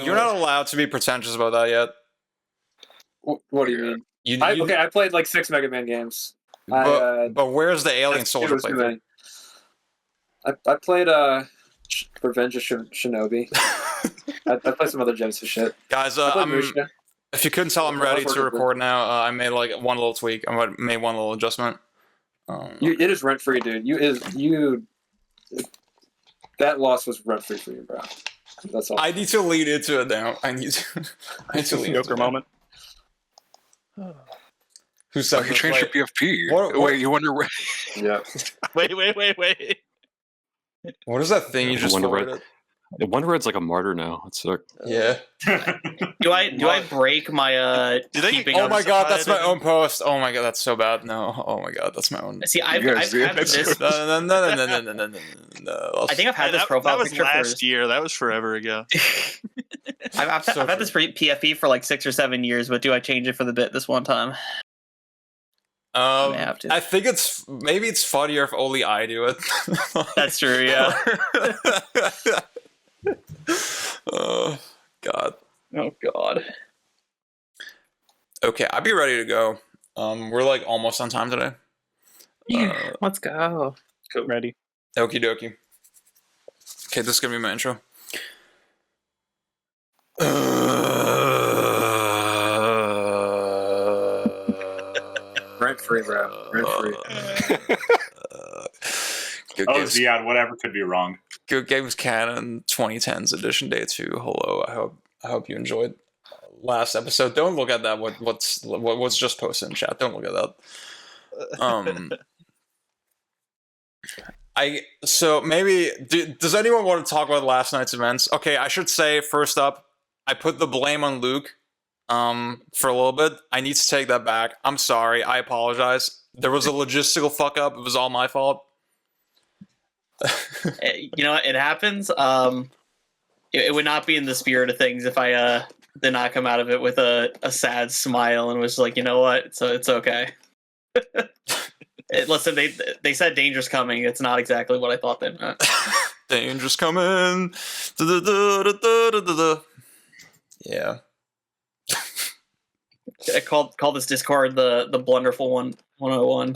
you're not allowed to be pretentious about that yet. What do you mean? I played like 6 Mega Man games. But where's the Alien Soldier playthrough? I played Revenge of Shinobi. I played some other Genesis shit. Guys, if you couldn't tell, I'm ready to record now. I made like one little tweak. I made one little adjustment. It is rent free, dude. That loss was rent free for you, bro. That's all. I need to lead into it now. I need to lead into it. Moment. Who said you changed your PFP? What? Wait, you wonder where? Yeah. Wait. What is that thing you just forwarded? Wonder Red's like a martyr now. It's like yeah. Do I break my keeping? Oh my god, that's my own post. Oh my god, that's so bad. No. Oh my god, that's my own. See, I've had this. No. I think I've had this profile picture that was last year. That was forever ago. I've had this PFP for like 6 or 7 years, but do I change it for the bit this one time? I think maybe it's funnier if only I do it. That's true, yeah. Oh god. Okay, I'll be ready to go. We're like almost on time today. Let's go. Ready. Okie dokie. Okay, this is gonna be my intro. Rent free, bro. Rent free. Ziad, whatever could be wrong. Good Games Canon 2010s edition day 2. Hello. I hope you enjoyed last episode. Don't look at that. What's just posted in chat. Don't look at that. So maybe does anyone want to talk about last night's events? Okay, I should say first up, I put the blame on Luke for a little bit. I need to take that back. I'm sorry. I apologize. There was a logistical fuck up. It was all my fault. You know what? It happens. It would not be in the spirit of things if I did not come out of it with a sad smile and was like, you know what? So it's okay. Listen, they said danger's coming. It's not exactly what I thought they meant. Danger's coming. Yeah. I call this Discord the blunderful 101.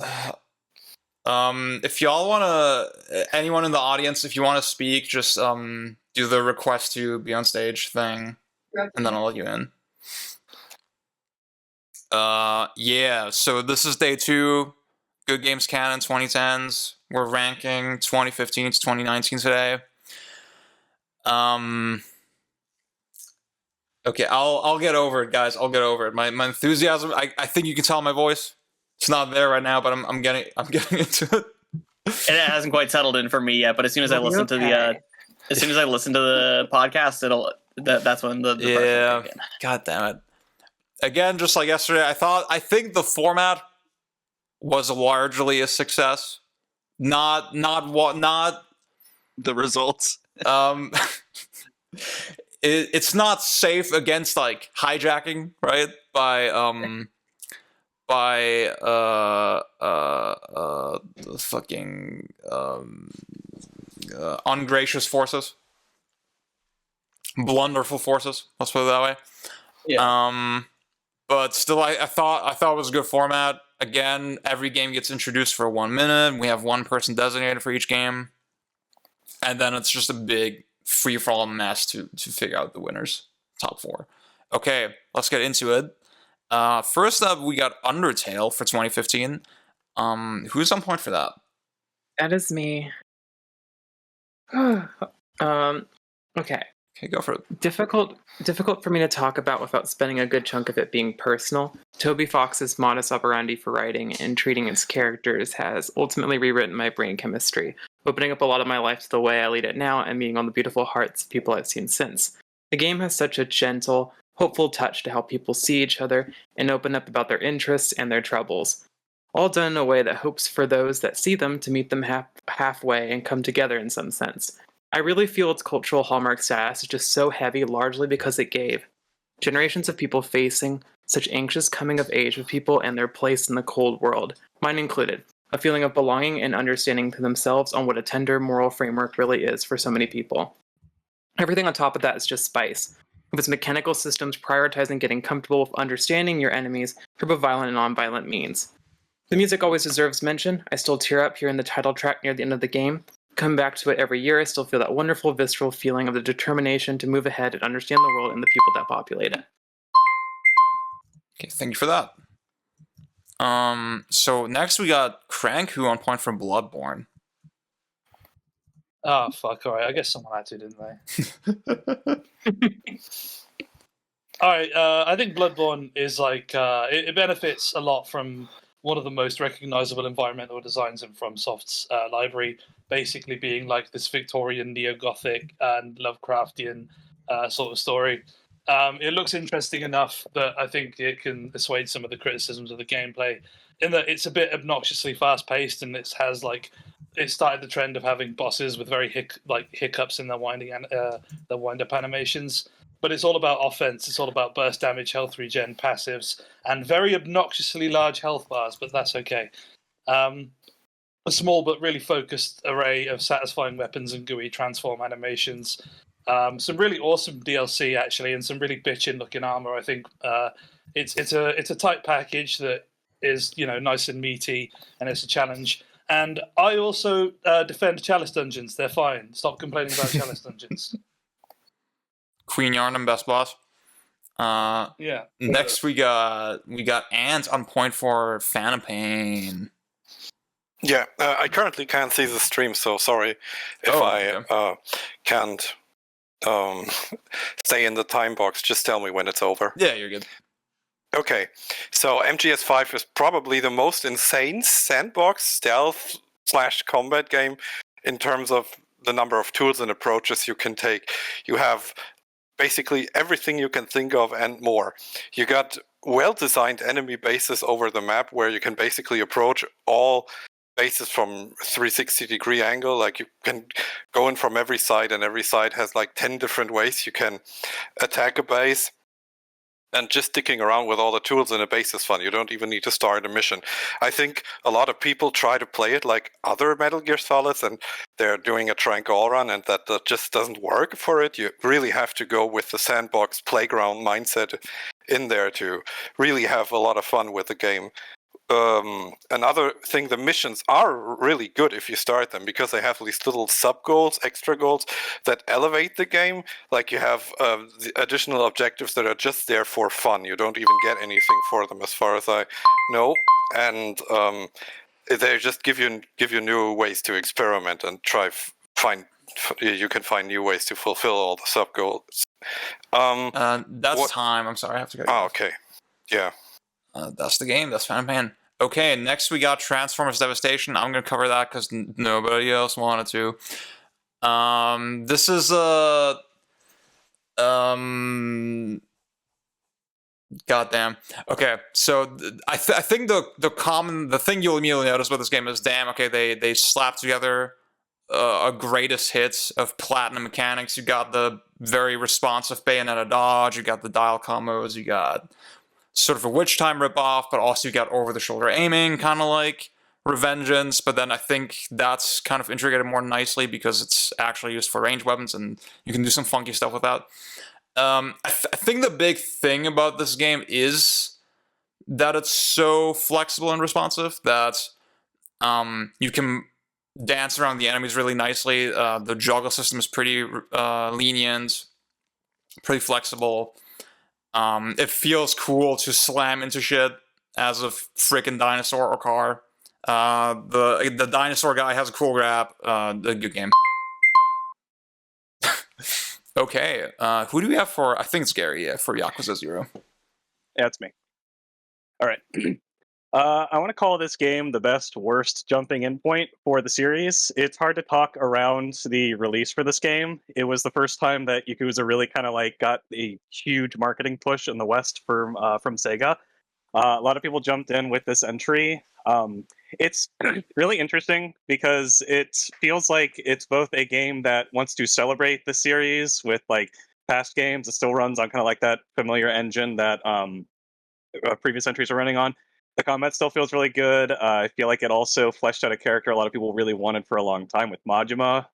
If y'all anyone in the audience, if you want to speak, just do the request to be on stage thing, and then I'll let you in. Yeah, so this is day 2, Good Games Canon 2010s. We're ranking 2015 to 2019 today. Okay, I'll get over it, guys. I'll get over it. My enthusiasm, I think you can tell my voice. It's not there right now, but I'm getting into it. And it hasn't quite settled in for me yet, but as soon as I listen to the podcast, that's when the yeah. God damn it! Again, just like yesterday, I think the format was largely a success. Not the results. It's not safe against like hijacking, right? By the fucking ungracious forces, blunderful forces. Let's put it that way. Yeah. But still, I thought it was a good format. Again, every game gets introduced for 1 minute. We have one person designated for each game, and then it's just a big free-for-all mess to figure out the winners, top 4. Okay, let's get into it. First up, we got Undertale for 2015. Who's on point for that? That is me. Okay. Okay, go for it. Difficult for me to talk about without spending a good chunk of it being personal. Toby Fox's modus operandi for writing and treating its characters has ultimately rewritten my brain chemistry, opening up a lot of my life to the way I lead it now and meeting on the beautiful hearts of people I've seen since. The game has such a gentle, hopeful touch to help people see each other and open up about their interests and their troubles. All done in a way that hopes for those that see them to meet them halfway and come together in some sense. I really feel its cultural hallmark status is just so heavy largely because it gave generations of people facing such anxious coming of age with people and their place in the cold world, mine included, a feeling of belonging and understanding to themselves on what a tender moral framework really is for so many people. Everything on top of that is just spice. with its mechanical systems prioritizing getting comfortable with understanding your enemies through both violent and non-violent means. The music always deserves mention. I still tear up hearing the title track near the end of the game. Coming back to it every year, I still feel that wonderful visceral feeling of the determination to move ahead and understand the world and the people that populate it. Okay, thank you for that. So next we got Cranku on point for Bloodborne. Oh, fuck. All right. I guess someone had to, didn't they? All right. I think Bloodborne is like, it benefits a lot from one of the most recognizable environmental designs in FromSoft's library, basically being like this Victorian neo-Gothic and Lovecraftian sort of story. It looks interesting enough that I think it can assuage some of the criticisms of the gameplay, in that it's a bit obnoxiously fast-paced, and it has like, it started the trend of having bosses with very hiccups in their their wind-up animations. But it's all about offense. It's all about burst damage, health regen, passives, and very obnoxiously large health bars. But that's okay. A small but really focused array of satisfying weapons and GUI transform animations. Some really awesome DLC actually, and some really bitchin' looking armor. I think it's a tight package that is, you know, nice and meaty, and it's a challenge. And I also defend Chalice Dungeons. They're fine. Stop complaining about Chalice Dungeons. Queen Yarnum, best boss. Yeah. Next we got Ant on point for Phantom Pain. Yeah, I currently can't see the stream, so sorry if I can't stay in the time box. Just tell me when it's over. Yeah, you're good. Okay, so MGS5 is probably the most insane sandbox stealth / combat game in terms of the number of tools and approaches you can take. You have basically everything you can think of and more. You got well-designed enemy bases over the map where you can basically approach all bases from 360-degree angle. Like, you can go in from every side, and every side has like 10 different ways you can attack a base. And just sticking around with all the tools in a base is fun. You don't even need to start a mission. I think a lot of people try to play it like other Metal Gear Solids, and they're doing a Trank all run, and that just doesn't work for it. You really have to go with the sandbox playground mindset in there to really have a lot of fun with the game. Another thing, the missions are really good if you start them, because they have these little sub-goals, extra goals, that elevate the game. Like, you have the additional objectives that are just there for fun. You don't even get anything for them, as far as I know. And they just give you new ways to experiment and you can find new ways to fulfill all the sub-goals. That's time. I'm sorry, I have to go. Oh, okay. Yeah. That's the game. That's Phantom Pain. Okay, next we got Transformers Devastation. I'm going to cover that because nobody else wanted to. This is a... Goddamn. Okay, so I think the thing you'll immediately notice about this game is, damn, okay, they slapped together a greatest hits of platinum mechanics. You got the very responsive Bayonetta dodge, you got the dial combos, you got sort of a Witch Time ripoff, but also you got over-the-shoulder aiming, kind of like Revengeance, but then I think that's kind of integrated more nicely because it's actually used for ranged weapons, and you can do some funky stuff with that. I think the big thing about this game is that it's so flexible and responsive that you can dance around the enemies really nicely. The juggle system is pretty lenient, pretty flexible. It feels cool to slam into shit as a freaking dinosaur or car. The dinosaur guy has a cool grab. A good game. Okay, who do we have for? I think it's Gary. Yeah, for Yakuza 0. Yeah, it's me. All right. I want to call this game the best worst jumping in point for the series. It's hard to talk around the release for this game. It was the first time that Yakuza really kind of like got a huge marketing push in the West from Sega. A lot of people jumped in with this entry. It's really interesting because it feels like it's both a game that wants to celebrate the series with like past games. It still runs on kind of like that familiar engine that previous entries are running on. The combat still feels really good. I feel like it also fleshed out a character a lot of people really wanted for a long time with Majima.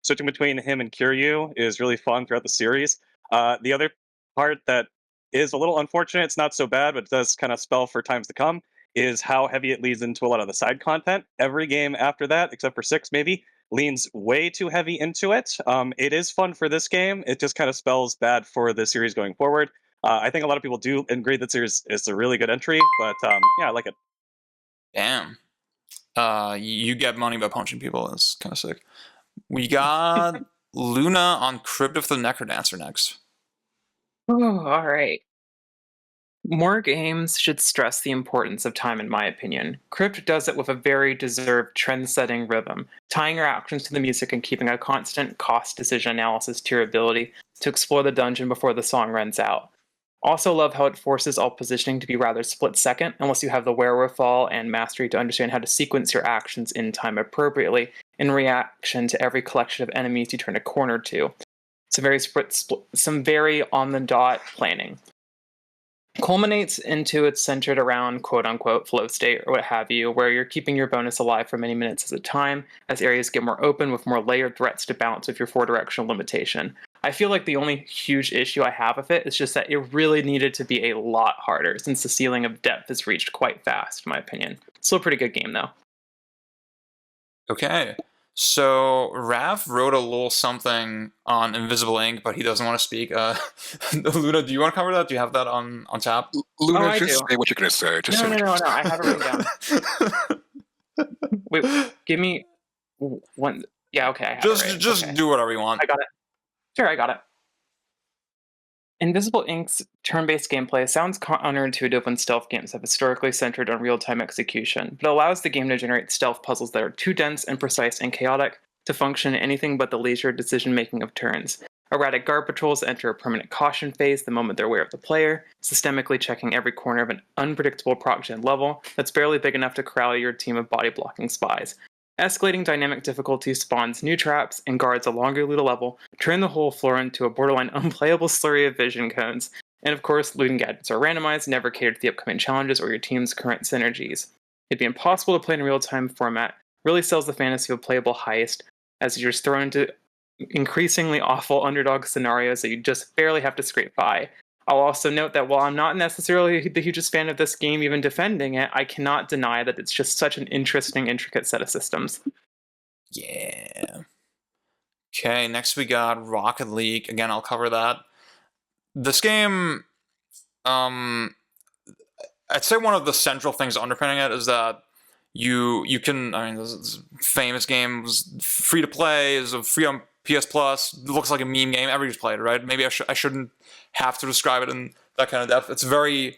Switching between him and Kiryu is really fun throughout the series. The other part that is a little unfortunate. It's not so bad, but it does kind of spell for times to come, is how heavy it leads into a lot of the side content. Every game after that, except for 6 maybe, leans way too heavy into it. It is fun for this game. It just kind of spells bad for the series going forward. I think a lot of people do agree that series is a really good entry, but yeah, I like it. Damn. You get money by punching people. That's kind of sick. We got Luna on Crypt of the NecroDancer next. Oh, all right. More games should stress the importance of time, in my opinion. Crypt does it with a very deserved trend-setting rhythm, tying your actions to the music and keeping a constant cost decision analysis to your ability to explore the dungeon before the song runs out. Also love how it forces all positioning to be rather split-second, unless you have the wherewithal and mastery to understand how to sequence your actions in time appropriately in reaction to every collection of enemies you turn a corner to. Some very on-the-dot planning. Culminates into it's centered around quote-unquote flow state or what have you, where you're keeping your bonus alive for many minutes at a time as areas get more open with more layered threats to balance with your 4-directional limitation. I feel like the only huge issue I have with it is just that it really needed to be a lot harder since the ceiling of depth is reached quite fast, in my opinion. Still a pretty good game, though. Okay. So Rav wrote a little something on Invisible Ink, but he doesn't want to speak. Luna, do you want to cover that? Do you have that on tap? Luna, I just do. say what you're going to say. Just say No, what you're I have it written down. Wait, give me one. Yeah, okay. I have it right. Just Okay. do whatever you want. I got it. Sure, I got it. Invisible Ink's turn-based gameplay sounds counterintuitive when stealth games have historically centered on real-time execution, but allows the game to generate stealth puzzles that are too dense and precise and chaotic to function in anything but the leisure decision-making of turns. Erratic guard patrols enter a permanent caution phase the moment they're aware of the player, systemically checking every corner of an unpredictable proc-gen level that's barely big enough to corral your team of body-blocking spies. Escalating dynamic difficulty spawns new traps and guards a longer loot level, turn the whole floor into a borderline unplayable slurry of vision cones. And of course, looting gadgets are randomized, never cater to the upcoming challenges or your team's current synergies. It'd be impossible to play in a real-time format, really sells the fantasy of a playable heist, as you're just thrown into increasingly awful underdog scenarios that you just barely have to scrape by. I'll also note that while I'm not necessarily the hugest fan of this game, even defending it, I cannot deny that it's just such an interesting, intricate set of systems. Yeah. Okay, next we got Rocket League. Again, I'll cover that. This game, I'd say one of the central things underpinning it is that you can, I mean, this famous game was free to play, is free on PS Plus, looks like a meme game, everybody's played it, right? Maybe I shouldn't have to describe it in that kind of depth. It's very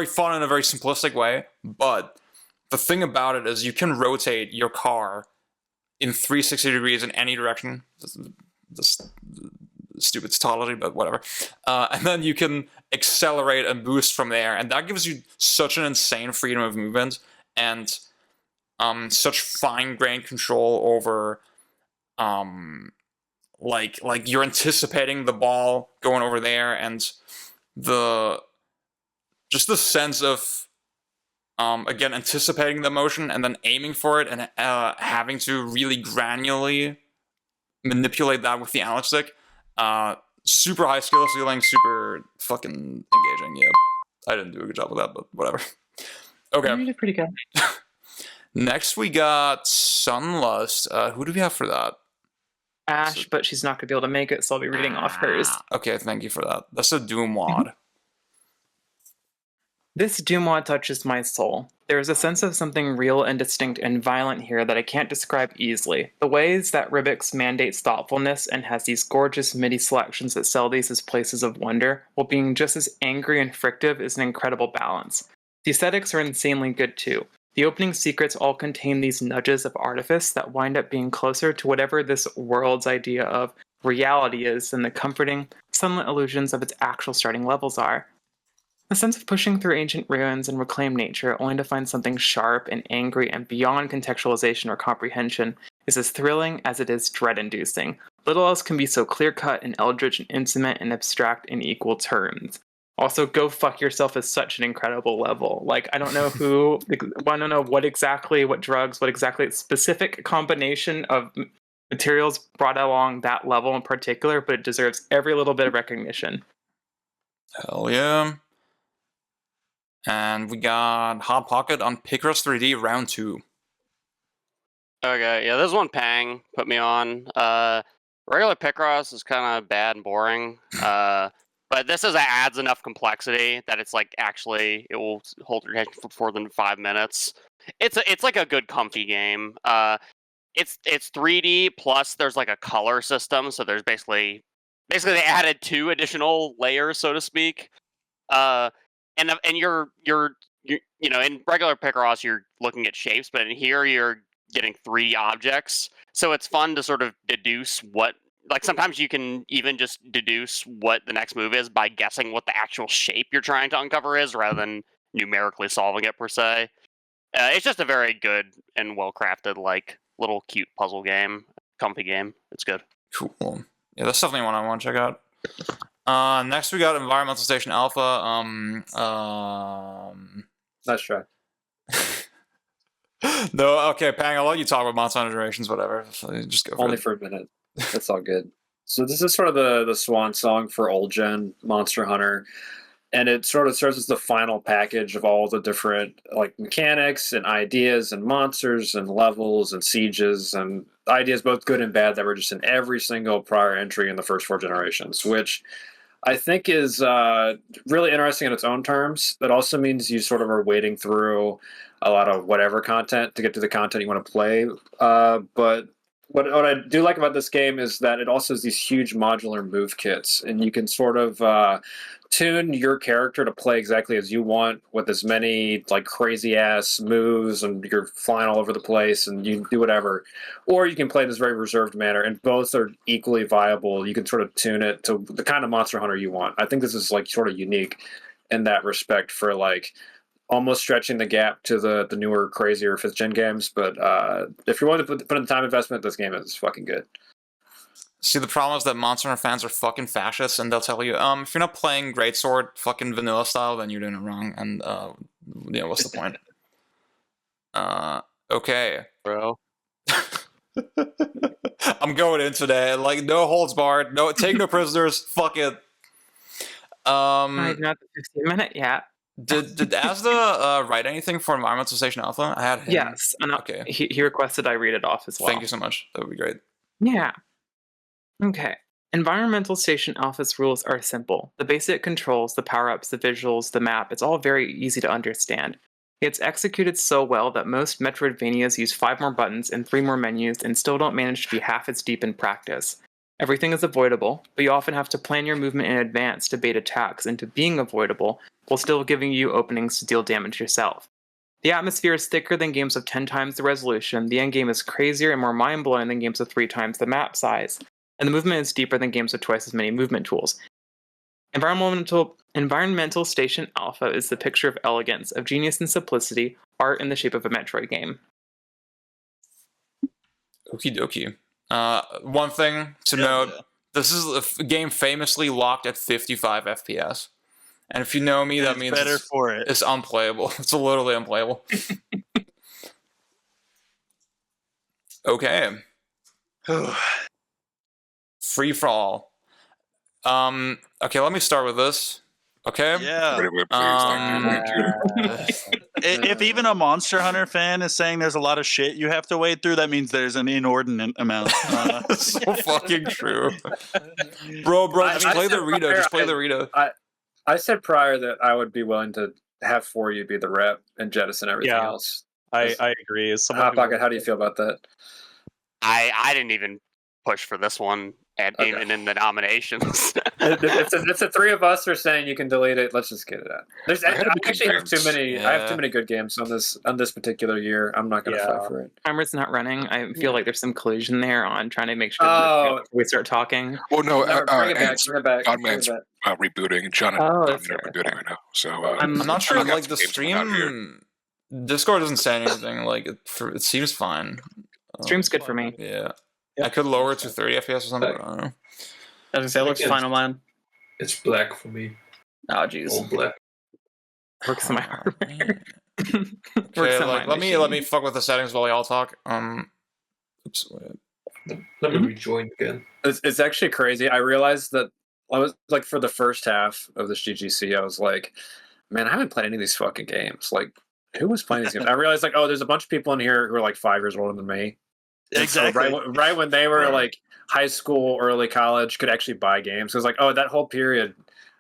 fun in a very simplistic way, but the thing about it is you can rotate your car in 360 degrees in any direction. This stupid tautology, but whatever. And then you can accelerate and boost from there, and that gives you such an insane freedom of movement and such fine-grained control over like you're anticipating the ball going over there, and the sense of again anticipating the motion and then aiming for it and having to really granularly manipulate that with the analog stick. Super high skill ceiling, super fucking engaging. Yeah, I didn't do a good job with that, but whatever. Okay, You did pretty good. next we got Sunlust. Who do we have for that? Ash, but she's not going to be able to make it, so I'll be reading off hers. Okay, thank you for that. That's a Doom mod. This Doom mod touches my soul. There is a sense of something real and distinct and violent here that I can't describe easily. The ways that Ribix mandates thoughtfulness and has these gorgeous MIDI selections that sell these as places of wonder, while being just as angry and frictive, is an incredible balance. The aesthetics are insanely good too. The opening secrets all contain these nudges of artifice that wind up being closer to whatever this world's idea of reality is than the comforting, sunlit illusions of its actual starting levels are. The sense of pushing through ancient ruins and reclaim nature only to find something sharp and angry and beyond contextualization or comprehension is as thrilling as it is dread-inducing. Little else can be so clear-cut and eldritch and intimate and abstract in equal terms. Also, Go Fuck Yourself is such an incredible level. Like, I don't know what drugs, what exactly specific combination of materials brought along that level in particular, but it deserves every little bit of recognition. Hell yeah. And we got Hot Pocket on Picross 3D Round 2. Okay, yeah, this one Pang put me on. Regular Picross is kind of bad and boring. But this adds enough complexity that it's like actually it will hold your attention for more than 5 minutes. It's like a good comfy game. It's 3D plus there's like a color system, so there's basically they added 2 additional layers, so to speak. And you're you know, in regular Picross you're looking at shapes, but in here you're getting 3 objects. So it's fun to sort of deduce what, like sometimes you can even just deduce what the next move is by guessing what the actual shape you're trying to uncover is rather than numerically solving it per se. It's just a very good and well crafted, like little cute puzzle game, comfy game. It's good. Cool. Yeah, that's definitely one I want to check out. Next we got Environmental Station Alpha. Nice try. No, okay, Pang, I'll let you talk about Monster Hunter Generations, whatever. Just go for Only it. for a minute. That's all good. So this is sort of the swan song for old gen Monster Hunter, and it sort of serves as the final package of all the different like mechanics and ideas and monsters and levels and sieges and ideas, both good and bad, that were just in every single prior entry in the first 4 generations, which I think is really interesting in its own terms. That also means you sort of are wading through a lot of whatever content to get to the content you want to play. But what I do like about this game is that it also has these huge modular move kits, and you can sort of tune your character to play exactly as you want with as many like crazy ass moves, and you're flying all over the place and you do whatever. Or you can play in this very reserved manner, and both are equally viable. You can sort of tune it to the kind of Monster Hunter you want. I think this is like sort of unique in that respect for like almost stretching the gap to the newer, crazier 5th gen games. But if you're willing to put in the time investment, this game is fucking good. See, the problem is that Monster Hunter fans are fucking fascists, and they'll tell you, if you're not playing Greatsword fucking vanilla style, then you're doing it wrong. And yeah, what's the point? Okay, Bro. I'm going in today. Like, no holds barred. No, take no prisoners. Fuck it. I'm not the 15-minute yet. Did Asda write anything for Environmental Station Alpha? I had him. Yes. And Okay. He requested I read it off as well. Thank you so much. That would be great. Yeah. Okay. Environmental Station Alpha's rules are simple. The basic controls, the power-ups, the visuals, the map, it's all very easy to understand. It's executed so well that most Metroidvanias use 5 more buttons and 3 more menus and still don't manage to be half as deep in practice. Everything is avoidable, but you often have to plan your movement in advance to bait attacks into being avoidable while still giving you openings to deal damage yourself. The atmosphere is thicker than games of 10 times the resolution, the endgame is crazier and more mind-blowing than games of 3 times the map size, and the movement is deeper than games with twice as many movement tools. Environmental Station Alpha is the picture of elegance, of genius and simplicity, art in the shape of a Metroid game. Okie dokie. One thing to note, this is a game famously locked at 55 FPS. And if you know me, that means better for it. It's unplayable. It's literally unplayable. Okay. Free for all. Okay, let me start with this. Okay? Yeah. Please, If even a Monster Hunter fan is saying there's a lot of shit you have to wade through, that means there's an inordinate amount. So fucking true. Bro, just play the Rita. Just play the Rita. I said prior that I would be willing to have For You be the rep and jettison everything else. I agree. As someone Hot Pocket, how do you feel about that? I didn't even push for this one even in the nominations. If the 3 of us are saying you can delete it, let's just get it out. I actually have too many. Yeah. I have too many good games on this particular year. I'm not going to fight for it. Timer's not running. I feel like there's some collusion there on trying to make sure that we start talking. Well, no, Bring it back. Bring it back. Godman's rebooting. John and Oh, I'm that's fair. rebooting right now. So I'm not sure. I got Like some the games coming out stream, Discord doesn't say anything. Like it seems fine. Stream's good for me. Yeah. I could lower it to 30 FPS or something. I don't know. I was gonna say, it looks fine on mine. It's black for me. Oh, jeez. All black. Works on my hardware. Okay, like, let me fuck with the settings while y'all talk. Oops. Let me rejoin again. It's actually crazy. I realized that I was like, for the first half of this GGC, I was like, man, I haven't played any of these fucking games. Like, who was playing these games? I realized, like, oh, there's a bunch of people in here who are like 5 years older than me. And Exactly. so right when they were like high school, early college, could actually buy games. So it was like, oh, that whole period,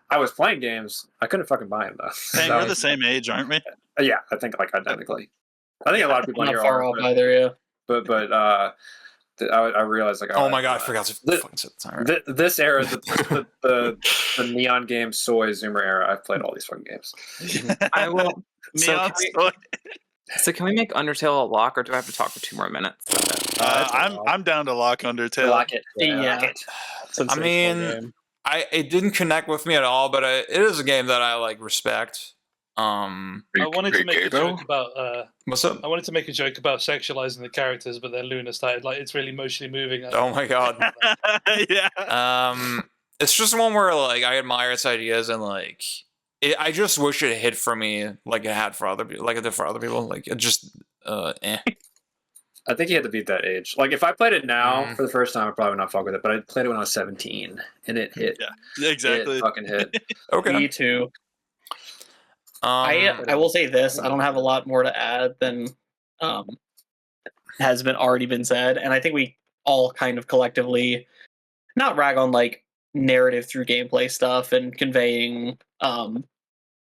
I was playing games. I couldn't fucking buy them though. Hey, we're the same age, aren't we? Yeah, I think like identically. I think a lot of people Not in here far are. off either, yeah. But I realized like, Oh my god, I forgot to fucking set the timer. This era, the Neon Game Soy Zoomer era, I've played all these fucking games. I will. Neon So can we make Undertale a lock, or do I have to talk for 2 more minutes? I'm down to lock Undertale. Lock it. Yeah. I mean, it didn't connect with me at all, but it is a game that I like respect. I wanted to make a joke about. What's up? I wanted to make a joke about sexualizing the characters, but then Luna started like it's really emotionally moving. Oh my god. Yeah. It's just one where like I admire its ideas and like I just wish it hit for me like it had for other people, like it did for other people. Like it just eh. I think you had to beat that age. Like if I played it now for the first time, I probably would not fuck with it. But I played it when I was 17, and it hit. Yeah, exactly. It fucking hit. Okay. Me too. I will say this: I don't have a lot more to add than has been already been said, and I think we all kind of collectively not rag on like narrative through gameplay stuff and conveying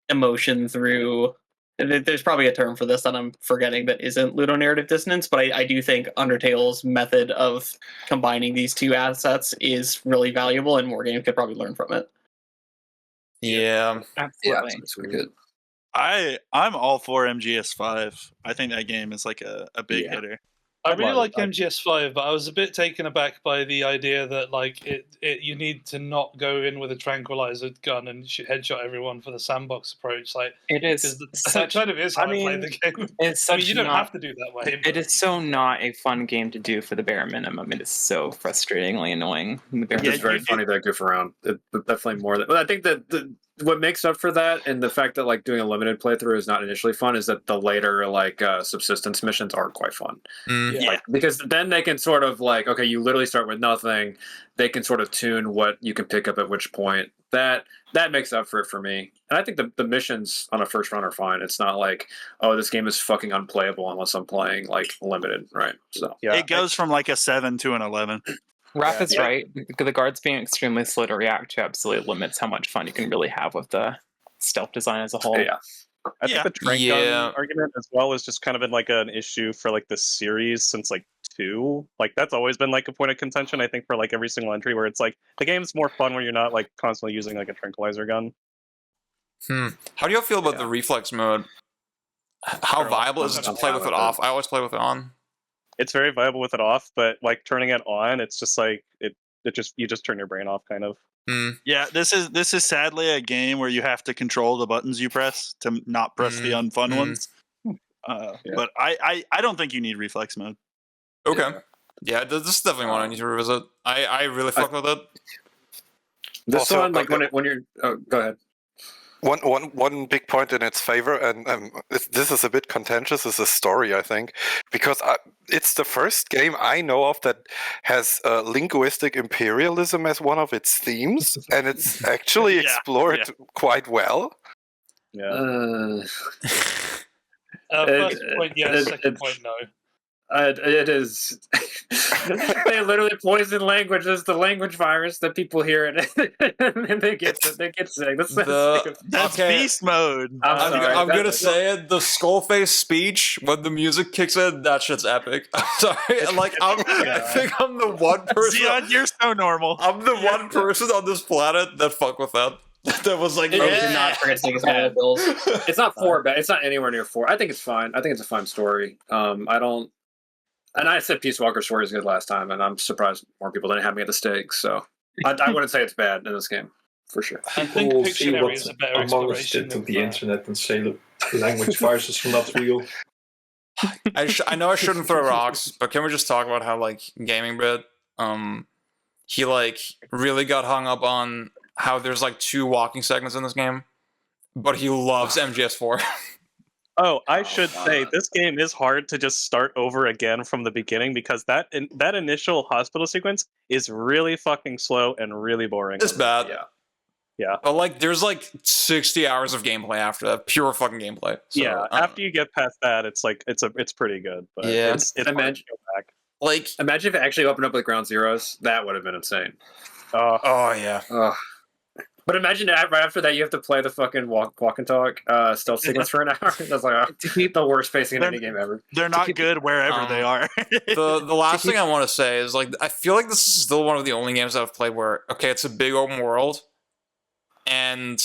emotion through. There's probably a term for this that I'm forgetting that isn't ludonarrative dissonance, but I do think Undertale's method of combining these two assets is really valuable, and more games could probably learn from it. Yeah. Absolutely. It's really good. I'm all for MGS5. I think that game is like a big hitter. I really like MGS5, but I was a bit taken aback by the idea that like you need to not go in with a tranquilizer gun and headshot everyone for the sandbox approach. Like it is that kind of is how I play the game. It's I mean, you don't have to do that way. It is so not a fun game to do for the bare minimum. It is so frustratingly annoying. It's very funny to goof around. Definitely more than. But I think that what makes up for that, and the fact that like doing a limited playthrough is not initially fun, is that the later like subsistence missions are quite fun. Yeah. Like, because then they can sort of like, okay, you literally start with nothing. They can sort of tune what you can pick up at which point. That makes up for it for me. And I think the missions on a first run are fine. It's not like, oh, this game is fucking unplayable unless I'm playing like limited, right? So yeah, it goes from like a 7 to an 11. Raph is right. The guards being extremely slow to react to absolutely limits how much fun you can really have with the stealth design as a whole. Yeah. I think the trank gun argument as well has just kind of been like an issue for like the series since like 2. Like that's always been like a point of contention, I think, for like every single entry, where it's like the game's more fun when you're not like constantly using like a tranquilizer gun. How do y'all feel about the reflex mode? How viable is it to play with it off? I always play with it on. It's very viable with it off, but like turning it on, it's just like you just turn your brain off, kind of. Yeah, this is sadly a game where you have to control the buttons you press to not press the unfun ones. But I don't think you need reflex mode. Okay. Yeah, this is definitely one I need to revisit. I really fuck with it. This Also, one, like when you're, go ahead. One big point in its favor, and this is a bit contentious, is the story, I think, because it's the first game I know of that has linguistic imperialism as one of its themes, and it's actually explored quite well. First point, yes. Second point, no. It is. They literally poison language as the language virus that people hear it, and they get sick. That's beast mode. I'm gonna say it. The Skullface speech when the music kicks in, that shit's epic. I'm sorry. Like I think I'm the one person. Zion, you're so normal. I'm the one person on this planet that fuck with that. That was like, did not forget to take his bills. It's not 4 bad. It's not anywhere near 4. I think it's fine. I think it's a fun story. I don't. And I said Peace Walker's story is good last time, and I'm surprised more people didn't have me at the stakes. So I wouldn't say it's bad in this game, for sure. I think We'll see Pictionary what is a better Among Us exploration did on of the internet and say language viruses are not real. I know I shouldn't throw rocks, but can we just talk about how like Gaming Bit, he like really got hung up on how there's like 2 walking segments in this game, but he loves MGS4. Oh, I should say this game is hard to just start over again from the beginning, because that initial hospital sequence is really fucking slow and really boring. It's bad. Yeah. But like, there's like 60 hours of gameplay after that, pure fucking gameplay. So, yeah, after you get past that, it's like it's pretty good. But Yeah. it's hard to go back. like, Imagine if it actually opened up like Ground Zeroes. That would have been insane. oh yeah. But imagine that right after that, you have to play the fucking walk and talk stealth sequence for an hour. That's like the worst pacing in any game ever. They're not good wherever they are. The last thing I want to say is like, I feel like this is still one of the only games I've played where, okay, it's a big open world, and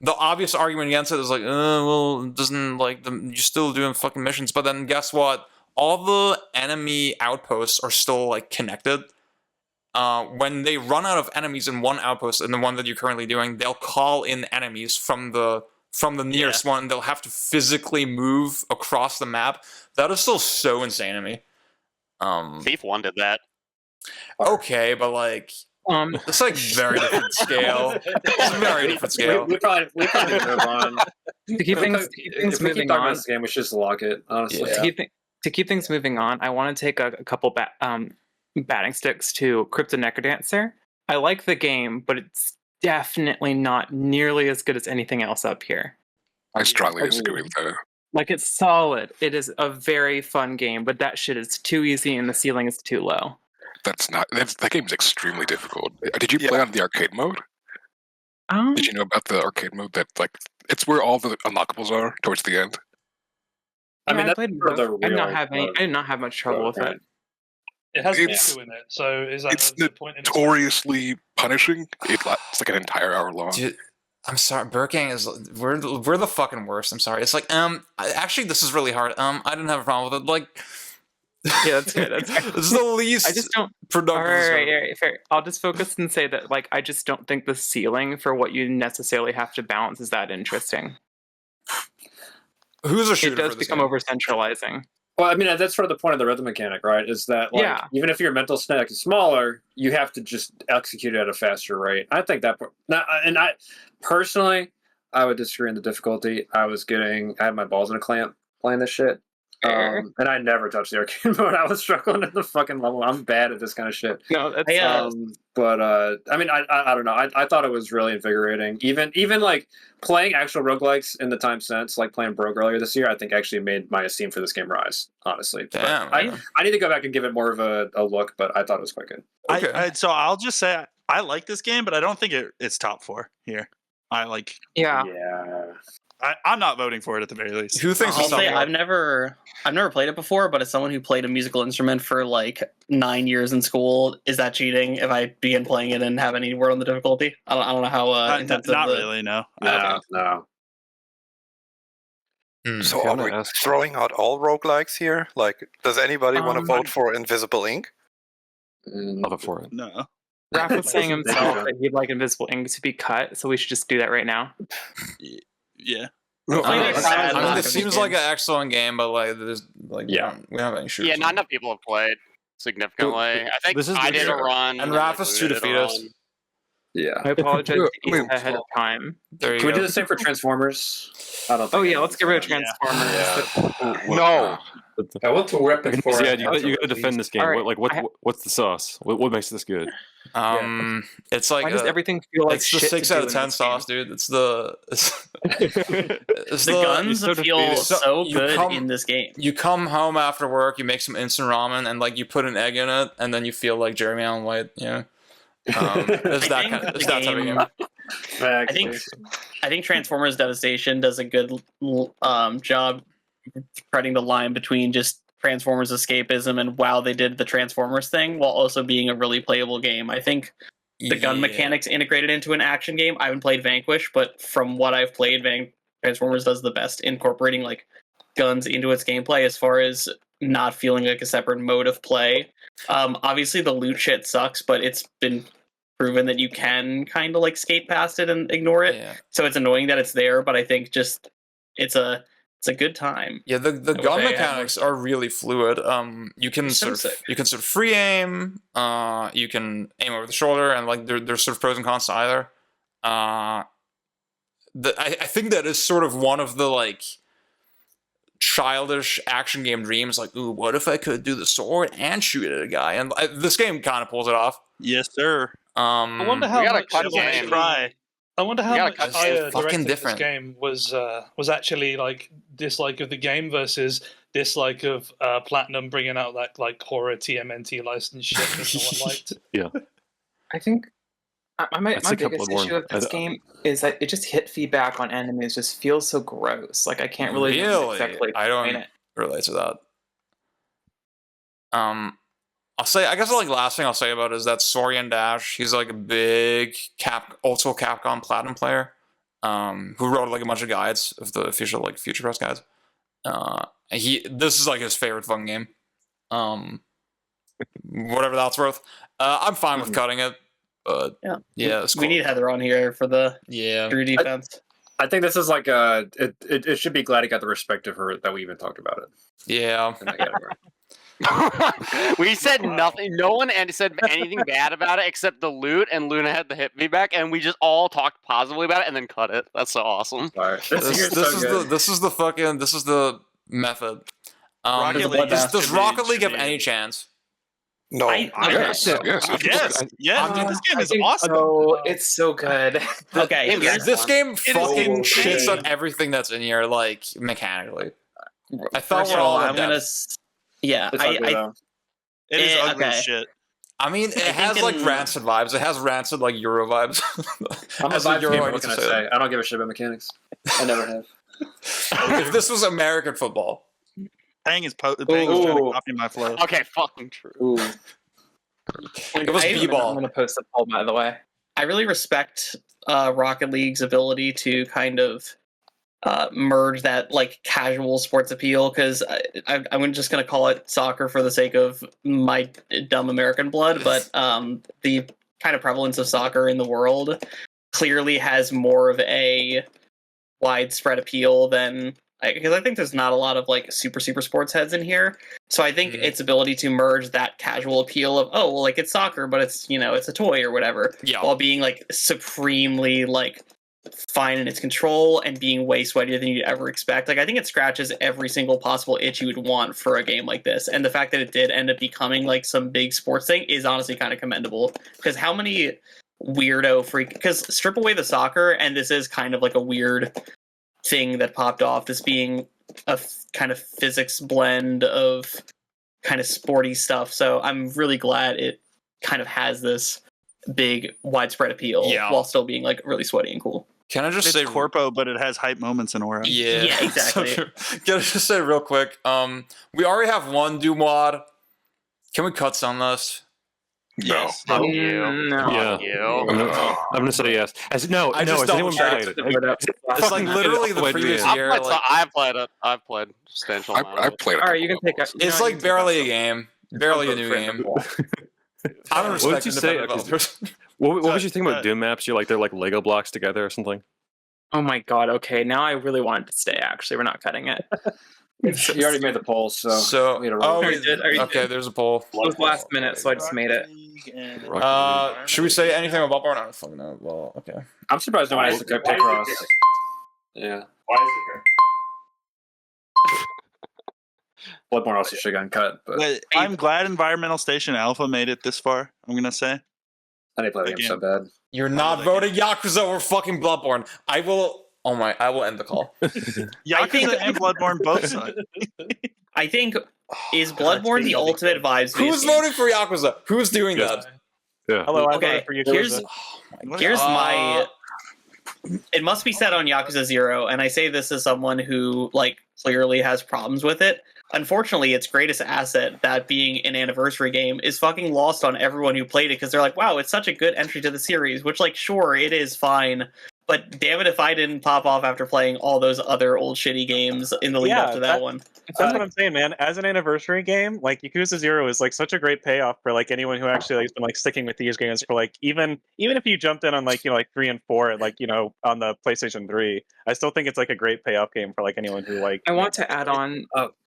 the obvious argument against it is like, well, it doesn't like you're still doing fucking missions. But then guess what? All the enemy outposts are still like connected. When they run out of enemies in one outpost and the one that you're currently doing, they'll call in enemies from the nearest one. They'll have to physically move across the map. That is still so insane to me. Thief 1 did that. Okay, but like, it's like very different scale. It's a very different scale. We probably move on. To keep things If we keep moving talking about on, this game, we should just lock it. Honestly, to keep things moving on, I want to take a couple batting sticks to Crypt and NecroDancer. I like the game, but it's definitely not nearly as good as anything else up here. I strongly disagree with that. Like, it's solid. It is a very fun game, but that shit is too easy and the ceiling is too low. That game is extremely difficult. Did you play on the arcade mode? Did you know about the arcade mode? That like it's where all the unlockables are towards the end. I mean, I that's played for the both. I did not real have any. I did not have much trouble with it. It has It's- Miku in it, so is that It's the point? In notoriously punishing. It's like an entire hour long. Dude, I'm sorry, Burking is we're the fucking worst. I'm sorry. It's like actually this is really hard. I didn't have a problem with it. Like, Yeah, that's good. That's good. This is the least I just don't. productive. All right, fair. I'll just focus and say that, like, I just don't think the ceiling for what you necessarily have to balance is that interesting. Who's a shooter? It does for this become game? over centralizing. Well, I mean, that's sort of the point of the rhythm mechanic, right? Is that, like, even if your mental stack is smaller, you have to just execute it at a faster rate. I think that, and I personally, I would disagree on the difficulty. I had my balls in a clamp playing this shit. And I never touched the arcade mode. I was struggling at the fucking level. I'm bad at this kind of shit. No, that's but I mean, I don't know. I thought it was really invigorating. Even like playing actual roguelikes in the time since, like playing Brogue earlier this year, I think actually made my esteem for this game rise. Honestly, damn. I need to go back and give it more of a look, but I thought it was quite good. Okay. So I'll just say I like this game, but I don't think it's top 4 here. Yeah. I'm not voting for it at the very least. Who thinks I'll say I've never played it before, but as someone who played a musical instrument for like 9 years in school, is that cheating if I begin playing it and have any word on the difficulty? I don't know how intensive. Not really, no. No. So are we throwing out all roguelikes here? Like, does anybody want to vote for Invisible Ink? I'll vote for it. No. Raph was saying himself that he'd like Invisible Ink to be cut, so we should just do that right now. Yeah. I mean, it seems like an excellent game, but like, there's like, we don't have any shooters. Yeah, not enough people have played significantly. I think I did a run, and Raph is to defeat us. Yeah, I apologize ahead of time. Can we do the same for Transformers? I don't. Oh yeah, let's get rid of Transformers. No. I want to rep it for. Yeah, you got to defend this game. Right, What's the sauce? What makes this good? It's like why does everything feel like it's the shit 6 to out do of in 10 this sauce, dude. It's the the guns feel so good in this game. You come home after work, you make some instant ramen, and like you put an egg in it, and then you feel like Jeremy Allen White. Yeah, it's that type of game. I think Transformers Devastation does a good job treading the line between just Transformers escapism and wow, they did the Transformers thing while also being a really playable game. I think the gun mechanics integrated into an action game. I haven't played Vanquish, but from what I've played, Transformers does the best incorporating like guns into its gameplay as far as not feeling like a separate mode of play. Obviously the loot shit sucks, but it's been proven that you can kind of like skate past it and ignore it. Yeah. So it's annoying that it's there, but I think just it's a good time. Yeah, the gun mechanics are really fluid. You can sort of free aim. You can aim over the shoulder, and like there's sort of pros and cons to either. I think that is sort of one of the like childish action game dreams. Like, ooh, what if I could do the sword and shoot at a guy? And this game kind of pulls it off. Yes, sir. I wonder how much cut game. try I wonder how much cut higher fucking directing different. this game was actually like dislike of the game versus dislike of Platinum bringing out that like horror TMNT license shit that no one liked. Yeah. I think my I'd say biggest Bloodborne. issue with this game is that it just hit feedback on enemies just feels so gross. Like I can't really exactly I don't explain it. relate to that. I'll say, I guess the like last thing I'll say about it is that Sorian Dash, he's like a big old school Capcom Platinum player, who wrote like a bunch of guides of the official like Future Press guides. This is like his favorite fun game. Whatever that's worth. I'm fine with cutting it, but yeah, it's cool. We need Heather on here for the true defense. I think this is like it should be glad it got the respect of her that we even talked about it. Yeah. In that category. We said nothing. No one said anything bad about it except the loot, and Luna had the hit feedback, and we just all talked positively about it and then cut it. That's so awesome. This is the method. Does Rocket League have any chance? No. Yes. This game is awesome. Oh, it's so good. Okay, this game fucking shits on everything that's in here, like mechanically. I thought we're all I'm gonna. Yeah, it is ugly as shit. I mean, it has like rancid vibes. It has rancid like Euro vibes. I'm a vibe gamer. What can I say? I don't give a shit about mechanics. I never have. If this was American football, Pang is trying to copy my flow. Okay, fucking true. It was B-ball. I'm gonna post a poll, by the way. I really respect Rocket League's ability to kind of merge that like casual sports appeal, because I'm just going to call it soccer for the sake of my dumb American blood, but the kind of prevalence of soccer in the world clearly has more of a widespread appeal than, because I think there's not a lot of like super sports heads in here. So I think its ability to merge that casual appeal of, oh, well, like it's soccer, but it's, you know, it's a toy or whatever, while being like supremely like fine in its control and being way sweatier than you'd ever expect. Like I think it scratches every single possible itch you would want for a game like this. And the fact that it did end up becoming like some big sports thing is honestly kind of commendable. Because how many weirdo freak, because strip away the soccer and this is kind of like a weird thing that popped off, this being a kind of physics blend of kind of sporty stuff. So I'm really glad it kind of has this big widespread appeal while still being like really sweaty and cool. Can I just say corpo, but it has hype moments and aura. Yeah, exactly. Can I just say real quick? We already have one Doomwad. Can we cut Sunlust? No. No. Yeah. I'm gonna say yes. Has anyone played it? It's like literally the previous year. I've played it. I've played substantial amount. I've played it. All right, you can take it. It's like barely a game. Barely a new game. I don't respect what did you say? What was your thing about Doom maps? You're like they're like Lego blocks together or something? Oh my god, okay. Now I really want it to stay, actually. We're not cutting it. You already made the poll, so okay, there's a poll. It was last minute, so I just made it. Should we say anything about Bloodborne? I don't fucking know. Well, okay. I'm surprised no one has to cut Picross. Yeah. Why is it here? Bloodborne also should have gotten cut, but I'm glad Environmental Station Alpha made it this far. I'm gonna say. I didn't play the game so bad. You're not voting Yakuza or fucking Bloodborne. I will end the call. Yakuza and Bloodborne both suck. I think is Bloodborne the ultimate vibes. Who's voting for Yakuza? Who's doing that? Yeah. Hello, I Okay, voted for Yakuza. here's my. It must be said on Yakuza 0, and I say this as someone who like clearly has problems with it. Unfortunately, its greatest asset, that being an anniversary game, is fucking lost on everyone who played it because they're like, wow, it's such a good entry to the series, which, like, sure, it is fine, but damn it if I didn't pop off after playing all those other old shitty games in the lead up to that one. That's what I'm saying, man. As an anniversary game, like Yakuza 0 is like such a great payoff for like anyone who actually has been like sticking with these games for like even if you jumped in on like, you know, like 3 and 4 like, you know, on the PlayStation 3, I still think it's like a great payoff game for like anyone who like. I want to add on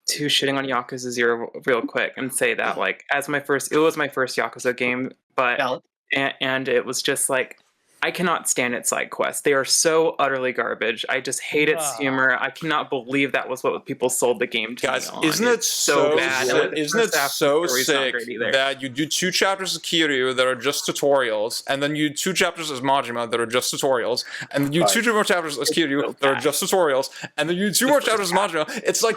to shitting on Yakuza 0 real quick and say that like it was my first Yakuza game, but and it was just like I cannot stand its side quests. They are so utterly garbage. I just hate its humor. I cannot believe that was what people sold the game to Guys, me on. isn't it It's so bad? sick, isn't it so sick either. that you do 2 chapters of Kiryu that are just tutorials, and then you do 2 chapters of Majima that are just tutorials, and then you do 2 more chapters of Kiryu that are just tutorials, and then you do 2 more chapters of Majima? It's like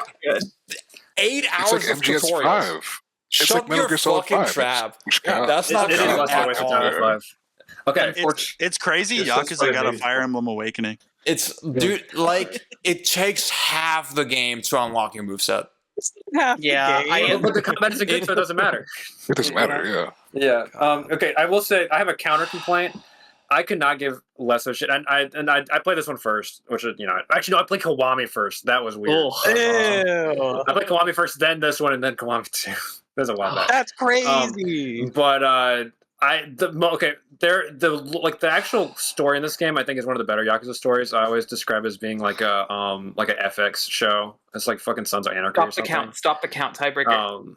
8 hours of tutorials. Shut your fucking trap. That's not it is good less than a waste of time than 5. Okay, it's crazy. Yakuza got a Fire Emblem Awakening. It's dude, like it takes half the game to unlock your moveset. But the combat isn't good, so it doesn't matter. It doesn't matter, yeah. Okay, I will say I have a counter complaint. I could not give less of a shit, and I played this one first, which is actually no, I played Kiwami first. That was weird. I played Kiwami first, then this one, and then Kiwami 2. There's a while back. That's crazy. The actual story in this game, I think, is one of the better Yakuza stories. I always describe it as being like a FX show. It's like fucking Sons of Anarchy. Stop the count, tiebreaker.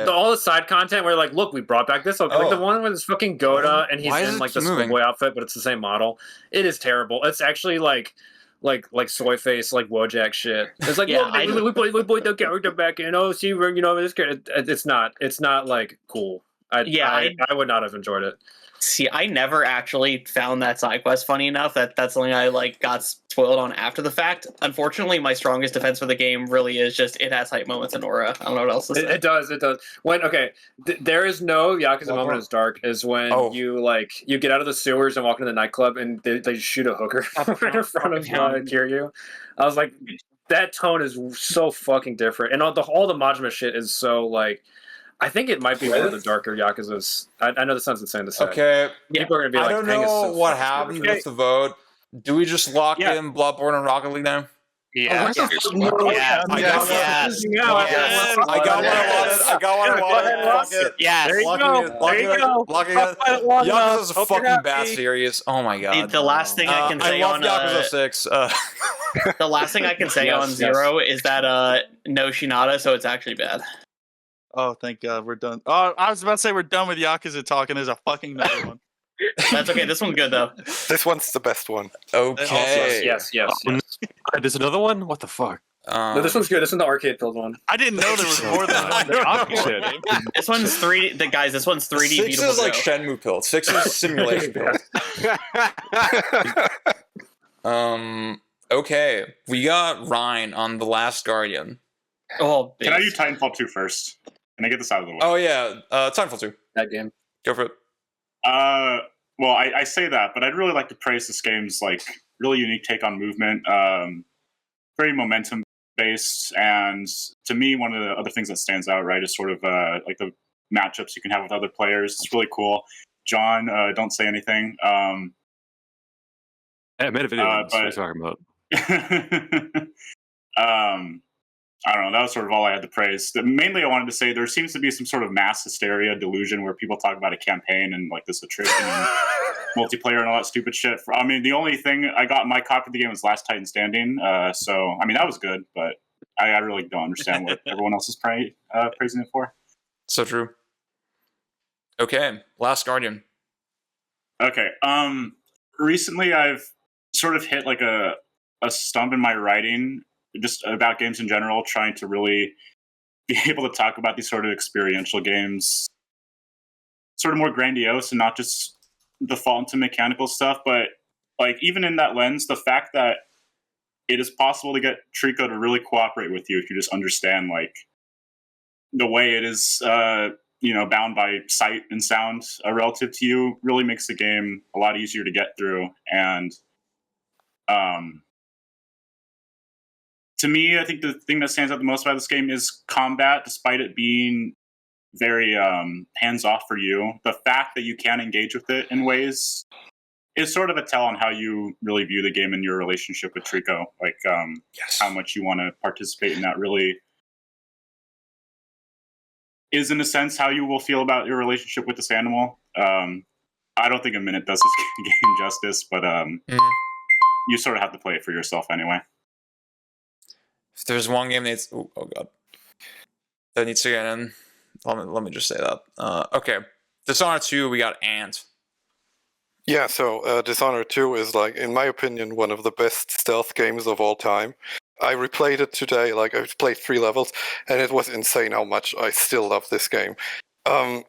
All the side content where like, look, we brought back this. Like the one with this fucking Goda, and he's in like the schoolboy outfit, but it's the same model. It is terrible. It's actually like soy face, like Wojak shit. It's like, we put the character back in. Oh, see, this character. It's not like cool. I would not have enjoyed it. See, I never actually found that side quest funny enough. That's something I got spoiled on after the fact. Unfortunately, my strongest defense for the game really is just it has hype moments and aura. I don't know what else to say. It does. There is no Yakuza moment as dark as when you get out of the sewers and walk into the nightclub and they shoot a hooker right in front of Kiryu. I was like, that tone is so fucking different, and all the Majima shit is so like. I think it might be one of the darker Yakuzas. I know this sounds insane to say. Okay. People are going to be like, I don't know what happened with the vote. Do we just lock in Bloodborne and Rocket League now? Yeah. I got what I wanted. Yes. There you go. Yakuza is a fucking bad series. Oh my god. The last thing I can say on Yakuza 6. The last thing I can say on 0 is that no Shinada, so it's actually bad. Oh, thank God, we're done. Oh, I was about to say we're done with Yakuza talking. There's a fucking another one. That's okay. This one's good though. This one's the best one. Okay. Yes. There's another one. What the fuck? No, this one's good. This is the arcade filled one. I didn't know there was more than one. This one's 3D. Guys, this one's 3D. 6 is like Shenmue pilled. 6 is simulation pilled. Okay, we got Ryan on The Last Guardian. Oh, can I do Titanfall 2 first? Can I get this out of the way? Oh yeah, Titanfall 2. That game. Go for it. Well, I say that, but I'd really like to praise this game's like really unique take on movement. Very momentum based, and to me, one of the other things that stands out, right, is sort of like the matchups you can have with other players. It's really cool. John, don't say anything. I made a video. What are you talking about? I don't know. That was sort of all I had to praise. Mainly, I wanted to say there seems to be some sort of mass hysteria delusion where people talk about a campaign and like this attrition and multiplayer and all that stupid shit. I mean, the only thing I got in my copy of the game was Last Titan Standing. So, I mean, that was good, but I really don't understand what everyone else is praising it for. So true. Okay, Last Guardian. Okay. Recently, I've sort of hit like a stump in my writing just about games in general, trying to really be able to talk about these sort of experiential games, sort of more grandiose and not just default into mechanical stuff. But like even in that lens, the fact that it is possible to get Trico to really cooperate with you if you just understand like the way it is, bound by sight and sound relative to you really makes the game a lot easier to get through. And to me, I think the thing that stands out the most about this game is combat, despite it being very hands-off for you. The fact that you can engage with it in ways is sort of a tell on how you really view the game and your relationship with Trico. Like how much you want to participate in that really is, in a sense, how you will feel about your relationship with this animal. I don't think a minute does this game justice, but you sort of have to play it for yourself anyway. If there's one game that needs to get in, let me just say that. Okay, Dishonored 2, we got Ant. Yeah, so Dishonored 2 is, like, in my opinion, one of the best stealth games of all time. I replayed it today, like, I played 3 levels, and it was insane how much I still love this game.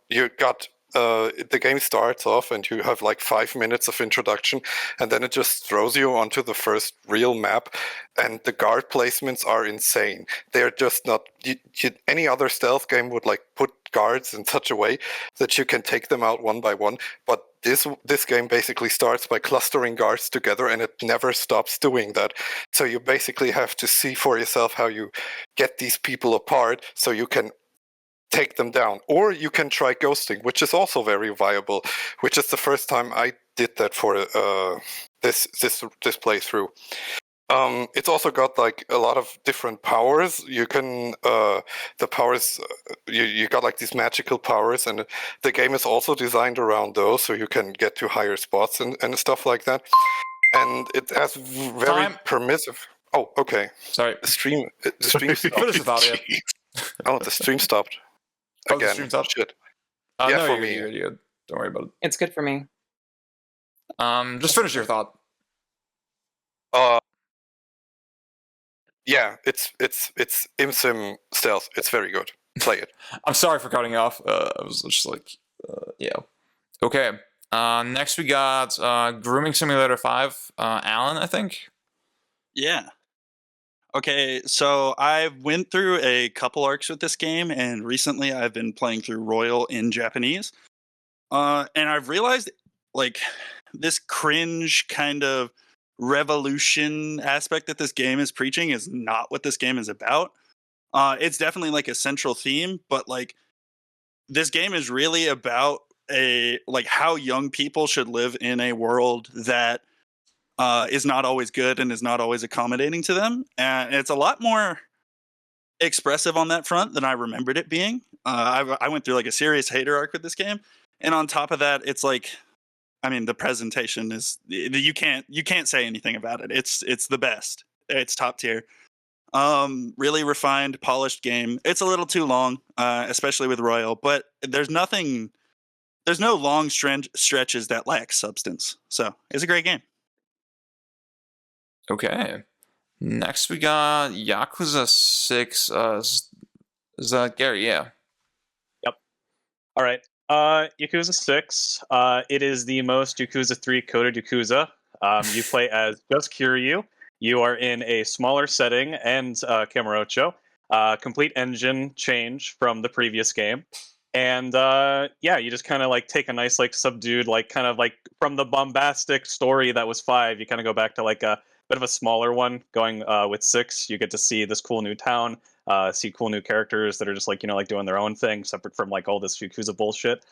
You got the game starts off and you have like 5 minutes of introduction, and then it just throws you onto the first real map, and the guard placements are insane. They're just not any other stealth game would like put guards in such a way that you can take them out one by one, but this game basically starts by clustering guards together, and it never stops doing that. So you basically have to see for yourself how you get these people apart so you can take them down. Or you can try ghosting, which is also very viable, which is the first time I did that for this playthrough. It's also got like a lot of different powers. You can the powers you got like these magical powers, and the game is also designed around those, so you can get to higher spots and stuff like that. And it has very permissive. Oh, okay. Sorry. The stream stopped. Finish the thought, yeah. Oh, the stream stopped. Oh, Again. the stream stopped? Shit. Yeah, no, for you're me. good, you're good. Don't worry about it. It's good for me. Just finish your thought. Yeah, it's ImSim stealth. It's very good. Play it. I'm sorry for cutting you off. I was just like, yeah. Okay. Next we got Grooming Simulator 5. Alan, I think. Yeah. Okay, so I went through a couple arcs with this game, and recently I've been playing through Royal in Japanese. And I've realized, like, this cringe kind of revolution aspect that this game is preaching is not what this game is about. It's definitely, like, a central theme, but, like, this game is really about how young people should live in a world that is not always good and is not always accommodating to them. And it's a lot more expressive on that front than I remembered it being. I went through like a serious hater arc with this game. And on top of that, it's like, I mean, the presentation is, you can't say anything about it. It's the best. It's top tier. Really refined, polished game. It's a little too long, especially with Royal, but there's no long stretches that lack substance. So it's a great game. Okay. Next we got Yakuza 6. Is that Gary? Yeah. Yep. All right. Yakuza 6. It is the most Yakuza 3 coded Yakuza. You play as just Kiryu. You are in a smaller setting and Kamurocho. Complete engine change from the previous game. And yeah, you just kind of like take a nice like subdued, like kind of like from the bombastic story that was 5, you kind of go back to like a bit of a smaller one going with 6. You get to see this cool new town, see cool new characters that are just like, like doing their own thing separate from like all this Yakuza bullshit.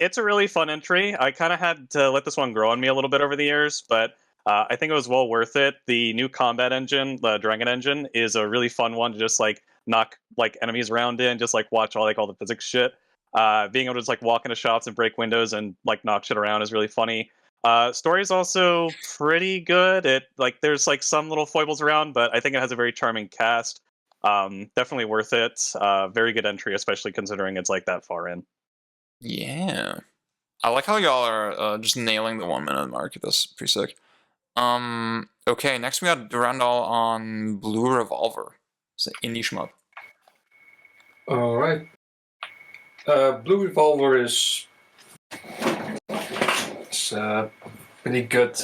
It's a really fun entry. I kind of had to let this one grow on me a little bit over the years, but I think it was well worth it. The new combat engine, the Dragon engine, is a really fun one to just like knock like enemies around in, just like watch all the physics shit. Being able to just like walk into shops and break windows and like knock shit around is really funny. Story is also pretty good. It like there's like some little foibles around, but I think it has a very charming cast. Definitely worth it. Very good entry, especially considering it's like that far in. Yeah. I like how y'all are just nailing the 1 minute mark. That's pretty sick. Okay, next we got Durandal on Blue Revolver. It's an indie shmup. Alright. Blue Revolver is a pretty good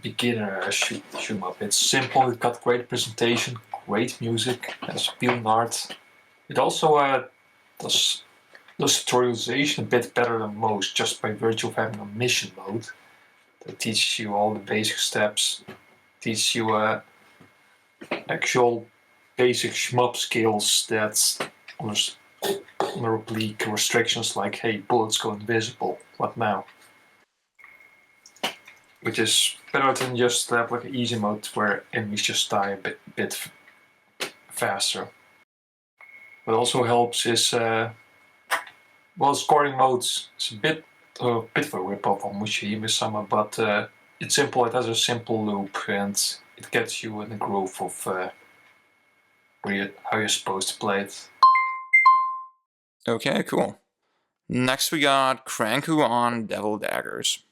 beginner shoot 'em up. It's simple, it's got great presentation, great music, has appealing art. It also does tutorialization a bit better than most, just by virtue of having a mission mode that teaches you all the basic steps, teaches you actual basic shmup skills that under oblique restrictions like, hey, bullets go invisible, what now? Which is better than just have like an easy mode where enemies just die a bit faster. What also helps is, scoring modes. It's a bit of a rip-off on Mushihime-sama, but it's simple. It has a simple loop and it gets you in the groove of how you're supposed to play it. Okay, cool. Next, we got Cranku on Devil Daggers.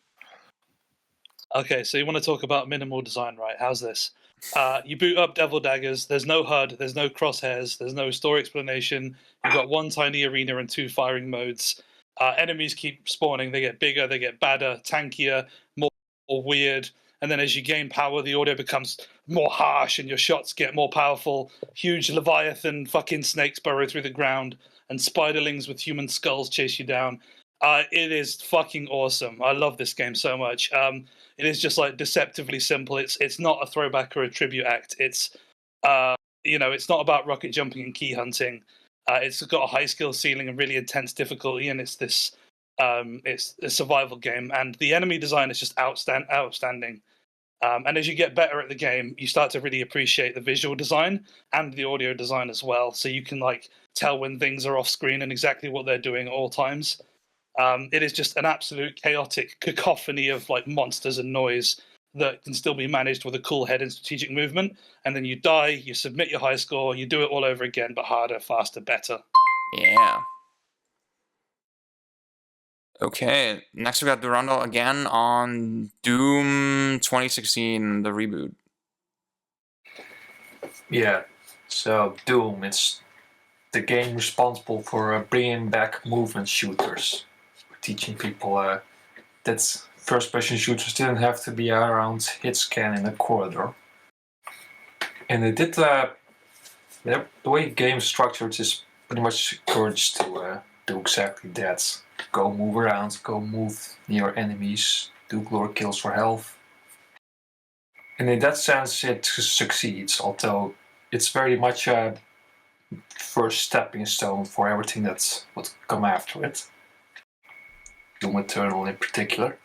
Okay, so you want to talk about minimal design, right? How's this? You boot up Devil Daggers. There's no HUD. There's no crosshairs. There's no story explanation. You've got one tiny arena and 2 firing modes. Enemies keep spawning. They get bigger. They get badder, tankier, more weird. And then as you gain power, the audio becomes more harsh and your shots get more powerful. Huge Leviathan fucking snakes burrow through the ground and spiderlings with human skulls chase you down. It is fucking awesome. I love this game so much. It is just like deceptively simple. It's not a throwback or a tribute act. It's it's not about rocket jumping and key hunting. It's got a high skill ceiling and really intense difficulty, and it's a survival game. And the enemy design is just outstanding. And as you get better at the game, you start to really appreciate the visual design and the audio design as well. So you can like tell when things are off screen and exactly what they're doing at all times. It is just an absolute chaotic cacophony of like monsters and noise that can still be managed with a cool head and strategic movement. And then you die, you submit your high score, you do it all over again, but harder, faster, better. Yeah. Okay, next we got Durandal again on Doom 2016, the reboot. Yeah, so Doom, it's the game responsible for bringing back movement shooters. Teaching people that first-person shooters didn't have to be around hit scan in a corridor. And they did the way the game is structured is pretty much encouraged to do exactly that. Go move around, go move near enemies, do glory kills for health. And in that sense it succeeds, although it's very much a first stepping stone for everything that would come after it. Doom Eternal in particular.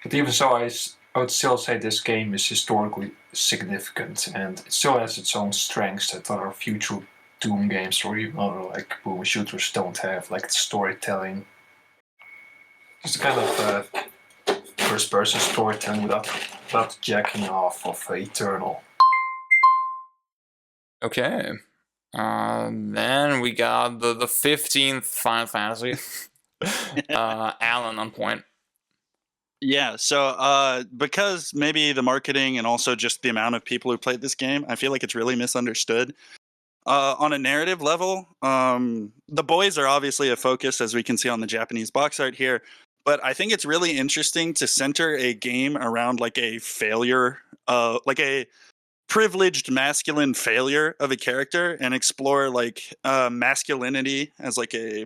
But even so, I would still say this game is historically significant and it still has its own strengths that other future Doom games or even other like boom shooters don't have, like the storytelling. Just kind of first person storytelling without jacking off of Eternal. Okay. Then we got the 15th Final Fantasy. Alan on point. Yeah, so because maybe the marketing and also just the amount of people who played this game, I feel like it's really misunderstood. On a narrative level, the boys are obviously a focus, as we can see on the Japanese box art here, but I think it's really interesting to center a game around like a failure, like a privileged masculine failure of a character and explore like masculinity as like a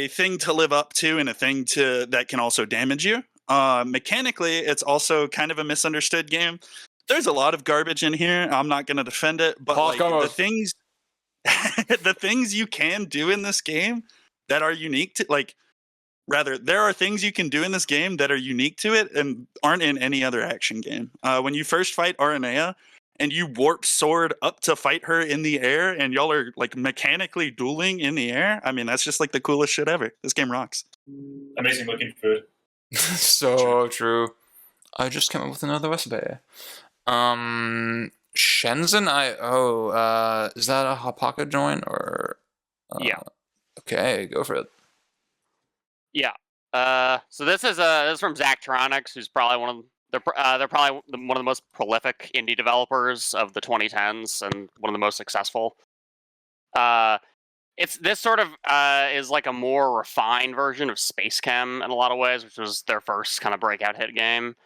thing to live up to and a thing that can also damage you. Mechanically, it's also kind of a misunderstood game. There's a lot of garbage in here. I'm not going to defend it, but like, the things you can do in this game that are unique to there are things you can do in this game that are unique to it and aren't in any other action game. When you first fight Aranea and you warp sword up to fight her in the air and y'all are like mechanically dueling in the air, I mean, that's just like the coolest shit ever. This game rocks. Amazing looking food. So true. I just came up with another recipe. Shenzhen I. Is that a Hapaka joint or? Yeah. Okay, go for it. Yeah. So this is from Zachtronics, who's probably one of they're probably one of the most prolific indie developers of the 2010s and one of the most successful. It's this sort of is like a more refined version of Space Chem in a lot of ways, which was their first kind of breakout hit game.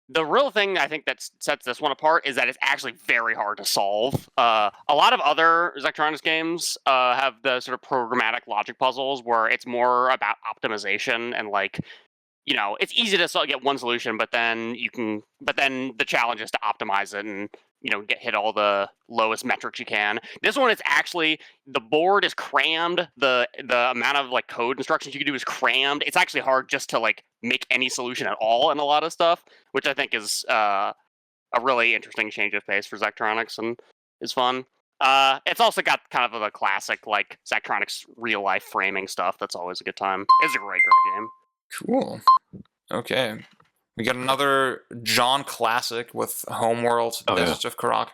The real thing I think that sets this one apart is that it's actually very hard to solve. A lot of other Zachtronics games have the sort of programmatic logic puzzles where it's more about optimization and like, it's easy to get one solution, but then the challenge is to optimize it and hit all the lowest metrics you can. This one is actually, the board is crammed. The amount of like code instructions you can do is crammed. It's actually hard just to like make any solution at all in a lot of stuff, which I think is a really interesting change of pace for Zachtronics and is fun. It's also got kind of the classic like Zachtronics real life framing stuff. That's always a good time. It's a great game. Cool. Okay. We got another John classic with Homeworld, Desert of Kharak.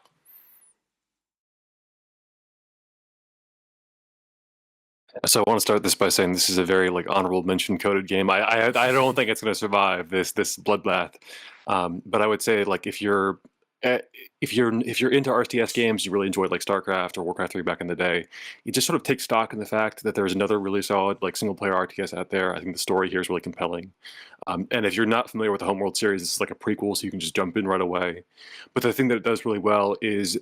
So I want to start this by saying this is a very like honorable mention coded game. I don't think it's going to survive this bloodbath. But I would say like if you're into RTS games, you really enjoyed like StarCraft or Warcraft 3 back in the day, you just sort of take stock in the fact that there's another really solid like single player RTS out there. I think the story here is really compelling. And if you're not familiar with the Homeworld series, it's like a prequel, so you can just jump in right away. But the thing that it does really well is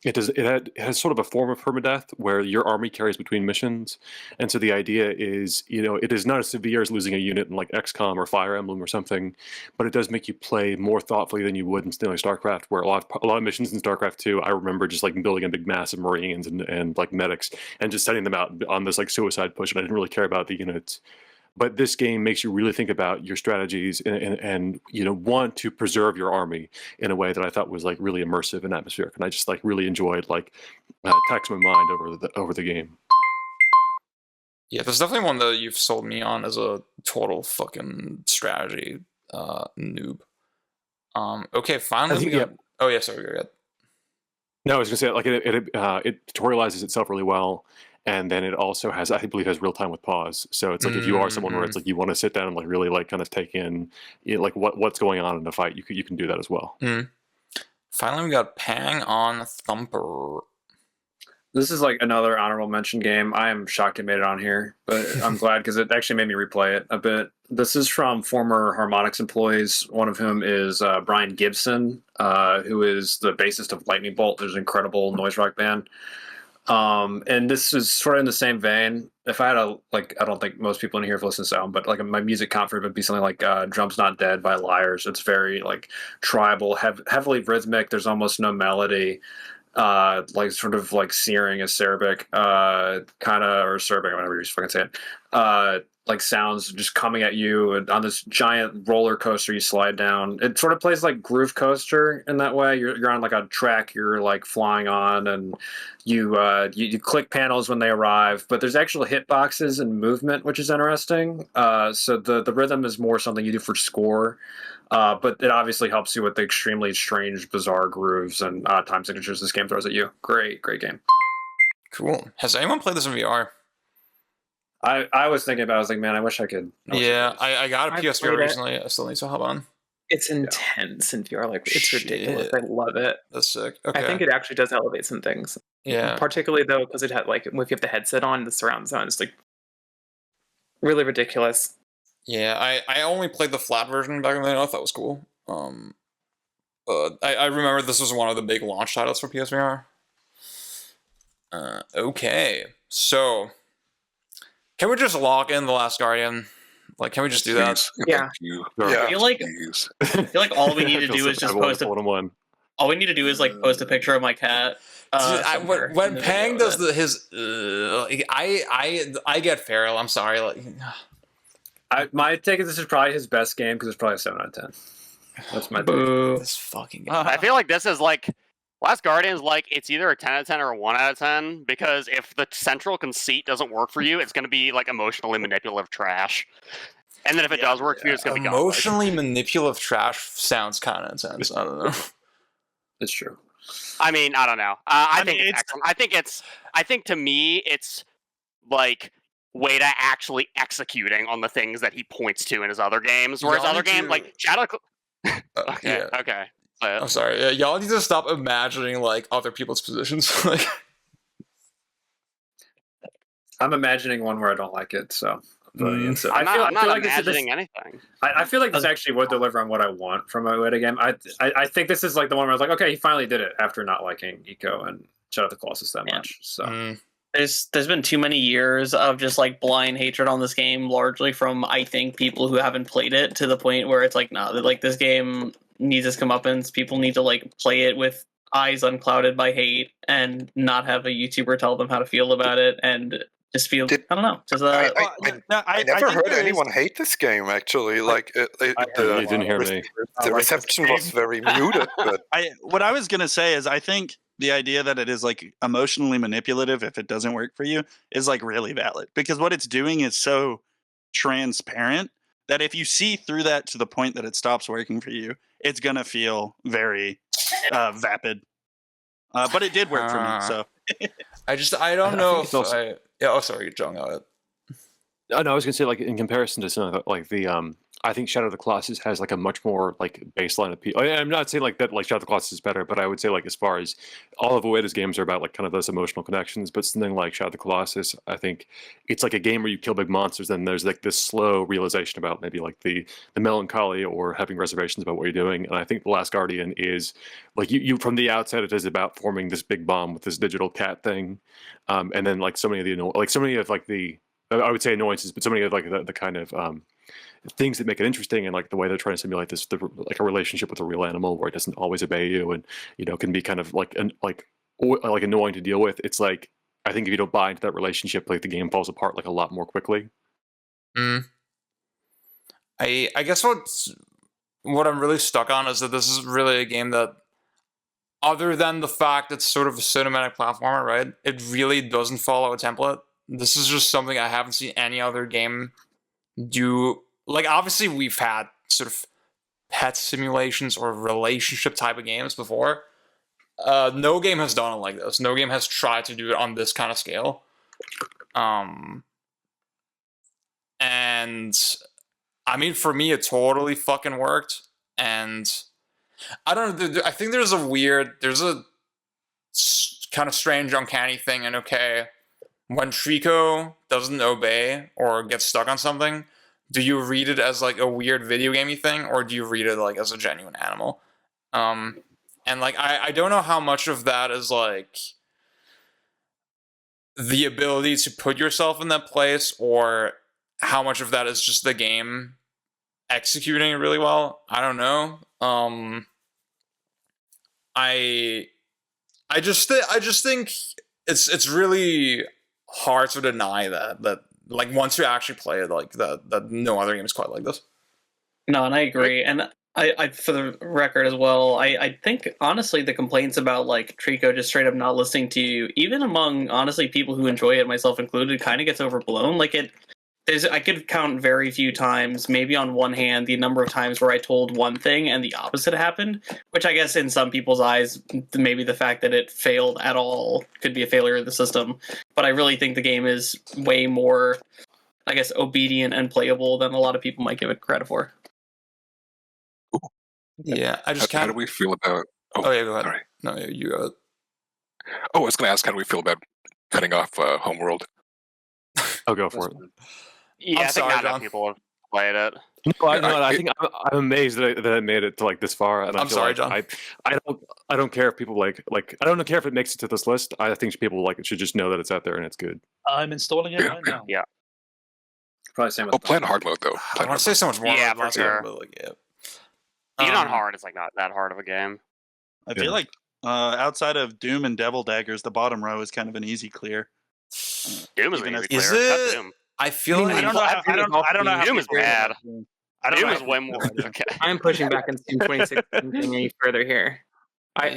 it has sort of a form of permadeath where your army carries between missions, and so the idea is it is not as severe as losing a unit in like XCOM or Fire Emblem or something, but it does make you play more thoughtfully than you would in StarCraft, where a lot of missions in StarCraft 2, I remember just like building a big mass of Marines and like medics and just setting them out on this like suicide push, and I didn't really care about the units. But this game makes you really think about your strategies and want to preserve your army in a way that I thought was like really immersive and atmospheric, and I just like really enjoyed like taxing my mind over the game. Yeah, there's definitely one that you've sold me on as a total fucking strategy noob. Okay, finally. Oh yeah, sorry, go ahead. No, I was gonna say like it tutorializes itself really well. And then it also has, I believe, has real time with pause. So it's like if you are someone where it's like you want to sit down and like really like kind of take in like what's going on in the fight, you can do that as well. Finally, we got Pang on Thumper. This is like another honorable mention game. I am shocked it made it on here, but I'm glad because it actually made me replay it a bit. This is from former Harmonix employees, one of whom is Brian Gibson, who is the bassist of Lightning Bolt. There's an incredible noise rock band. And this is sort of in the same vein. If I had I don't think most people in here have listened to sound, but like my music comfort would be something like Drums Not Dead by Liars. It's very like tribal, heavily rhythmic. There's almost no melody. Like sort of like searing acerbic, kind of, or acerbic, whatever you fucking say it. Like sounds just coming at you on this giant roller coaster you slide down. It sort of plays like Groove Coaster in that way. You're on like a track you're like flying on, and you click panels when they arrive. But there's actual hitboxes and movement, which is interesting. So the rhythm is more something you do for score. But it obviously helps you with the extremely strange, bizarre grooves and time signatures this game throws at you. Great game. Cool. Has anyone played this in VR? I was thinking about it. I was like, man, I wish I could. I got a PSVR recently. I still need to hop on. It's intense in VR. Like, it's ridiculous. I love it. That's sick. Okay. I think it actually does elevate some things. Yeah. Particularly, though, because it had, like, if you have the headset on, the surround sound is, like, really ridiculous. Yeah, I only played the flat version back in the day. I thought it was cool. I remember this was one of the big launch titles for PSVR. Okay, so can we just lock in The Last Guardian? Like, can we just do that? Yeah. I feel like all we need to do is just post all we need to do is like post a picture of my cat. When Pang does I get feral. I'm sorry. Like, my take is this is probably his best game because it's probably a 7 out of 10. That's my take. This fucking game. I feel like this is like Last Guardian's like it's either a 10 out of 10 or a 1 out of 10 because if the central conceit doesn't work for you, it's going to be like emotionally manipulative trash. And then if it does work for you, it's going to be emotionally manipulative trash. Sounds kind of intense. I don't know. It's true. I mean, I don't know. I think it's excellent. I think to me, it's like Wada actually executing on the things that he points to in his other games. Whereas other games like Shadow. Okay. I'm sorry. Yeah, y'all need to stop imagining like other people's positions. Like, I'm imagining one where I don't like it. So, I'm not imagining anything. I feel like this actually would deliver on what I want from a Weta game. I think this is like the one where I was like, okay, he finally did it after not liking Eco and Shadow of the Colossus that much. So. There's been too many years of just like blind hatred on this game, largely from I think people who haven't played it to the point where it's like, no, like this game needs its comeuppance. People need to like play it with eyes unclouded by hate and not have a YouTuber tell them how to feel about it and just feel I don't know. Just, I never heard anyone hate this game actually. Like you didn't hear me. The reception was very muted. But what I was gonna say is I think the idea that it is like emotionally manipulative if it doesn't work for you is like really valid because what it's doing is so transparent that if you see through that to the point that it stops working for you, it's gonna feel very vapid. But it did work for me, so I don't know if Yeah. Oh, sorry, John. Go ahead. No, I was gonna say, like, in comparison to some of like the I think Shadow of the Colossus has like a much more like baseline appeal. I'm not saying like that like Shadow of the Colossus is better, but I would say like as far as all of Ueda's games are about like kind of those emotional connections. But something like Shadow of the Colossus, I think it's like a game where you kill big monsters, and there's like this slow realization about maybe like the melancholy or having reservations about what you're doing. And I think The Last Guardian is like you from the outset, it is about forming this big bomb with this digital cat thing, and then like so many of like the I would say annoyances, but so many of like the kind of things that make it interesting, and like the way they're trying to simulate this, like a relationship with a real animal where it doesn't always obey you, and can be kind of like like annoying to deal with. It's like I think if you don't buy into that relationship, like the game falls apart like a lot more quickly. I guess what I'm really stuck on is that this is really a game that, other than the fact it's sort of a cinematic platformer, right? It really doesn't follow a template. This is just something I haven't seen any other game do. Like, obviously, we've had sort of pet simulations or relationship type of games before. No game has done it like this. No game has tried to do it on this kind of scale. And I mean, for me, it totally fucking worked. And I don't know. I think there's a kind of strange, uncanny thing. And okay, when Trico doesn't obey or gets stuck on something, do you read it as like a weird video gamey thing, or do you read it like as a genuine animal? And like I don't know how much of that is like the ability to put yourself in that place, or how much of that is just the game executing it really well. I don't know. I just think it's really hard to deny that like once you actually play it, like that no other game is quite like this. No, and I agree. And I for the record as well, I think honestly the complaints about like Trico just straight up not listening to you, even among honestly people who enjoy it, myself included, kind of gets overblown. Like I could count very few times, maybe on one hand, the number of times where I told one thing and the opposite happened, which I guess in some people's eyes, maybe the fact that it failed at all could be a failure of the system. But I really think the game is way more, I guess, obedient and playable than a lot of people might give it credit for. Yeah, I just How do we feel about... Oh yeah, go ahead. Sorry. No, you go ahead. Oh, I was going to ask, how do we feel about cutting off Homeworld? I'll go for it. Yeah, I think not enough people have played it. No, I think I'm amazed that it made it to like this far. And I'm sorry, John. I don't care if people like I don't care if it makes it to this list. I think people like it should just know that it's out there and it's good. I'm installing it right now. Yeah. Probably same with play on hard mode though. I want to say so much more. Yeah, about for sure. but like, yeah. Even on hard, it's like not that hard of a game. I feel like outside of Doom and Devil Daggers, the bottom row is kind of an easy clear. Doom is an easy clear. Is Cut it? Doom. I feel like I don't know how Doom is people feel bad. about Doom. I don't Doom know is how way people more. feel about Doom. Okay. I'm pushing back on Steam 2016 going any further here. I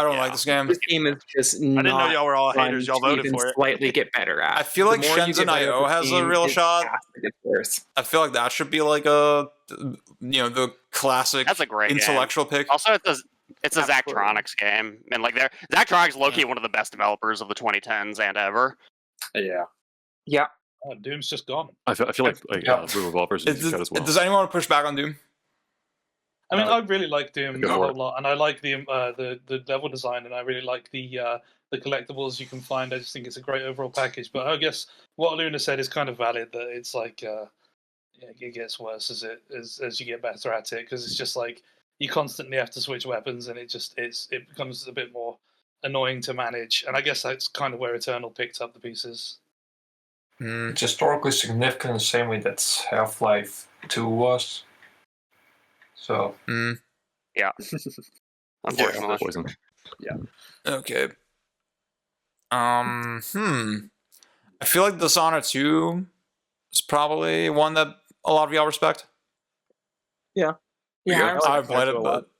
don't like this game. This game is just not I didn't know y'all were all haters. Y'all to voted even for it. slightly get better at. I feel like The more you Shenzhen get better I.O. at has the a game, real it shot. has to get worse. I feel like that should be like the classic That's a great intellectual game. pick. Also, it's a Zachtronics game, and like Zachtronics low-key one of the best developers of the 2010s and ever. Yeah. Yeah. Oh, Doom's just gone. I feel like Revolver's is good as well. Does anyone want to push back on Doom? I mean, I really like Doom Go a for whole it. lot, and I like the level design, and I really like the collectibles you can find. I just think it's a great overall package. But I guess what Luna said is kind of valid. That it's like it gets worse as you get better at it, because it's just like you constantly have to switch weapons, and it becomes a bit more annoying to manage. And I guess that's kind of where Eternal picked up the pieces. It's historically significant in the same way that Half-Life 2 was. So. Yeah. Unfortunately. Yeah. Okay. I feel like Dishonored 2 is probably one that a lot of y'all respect. Yeah. I've played it, but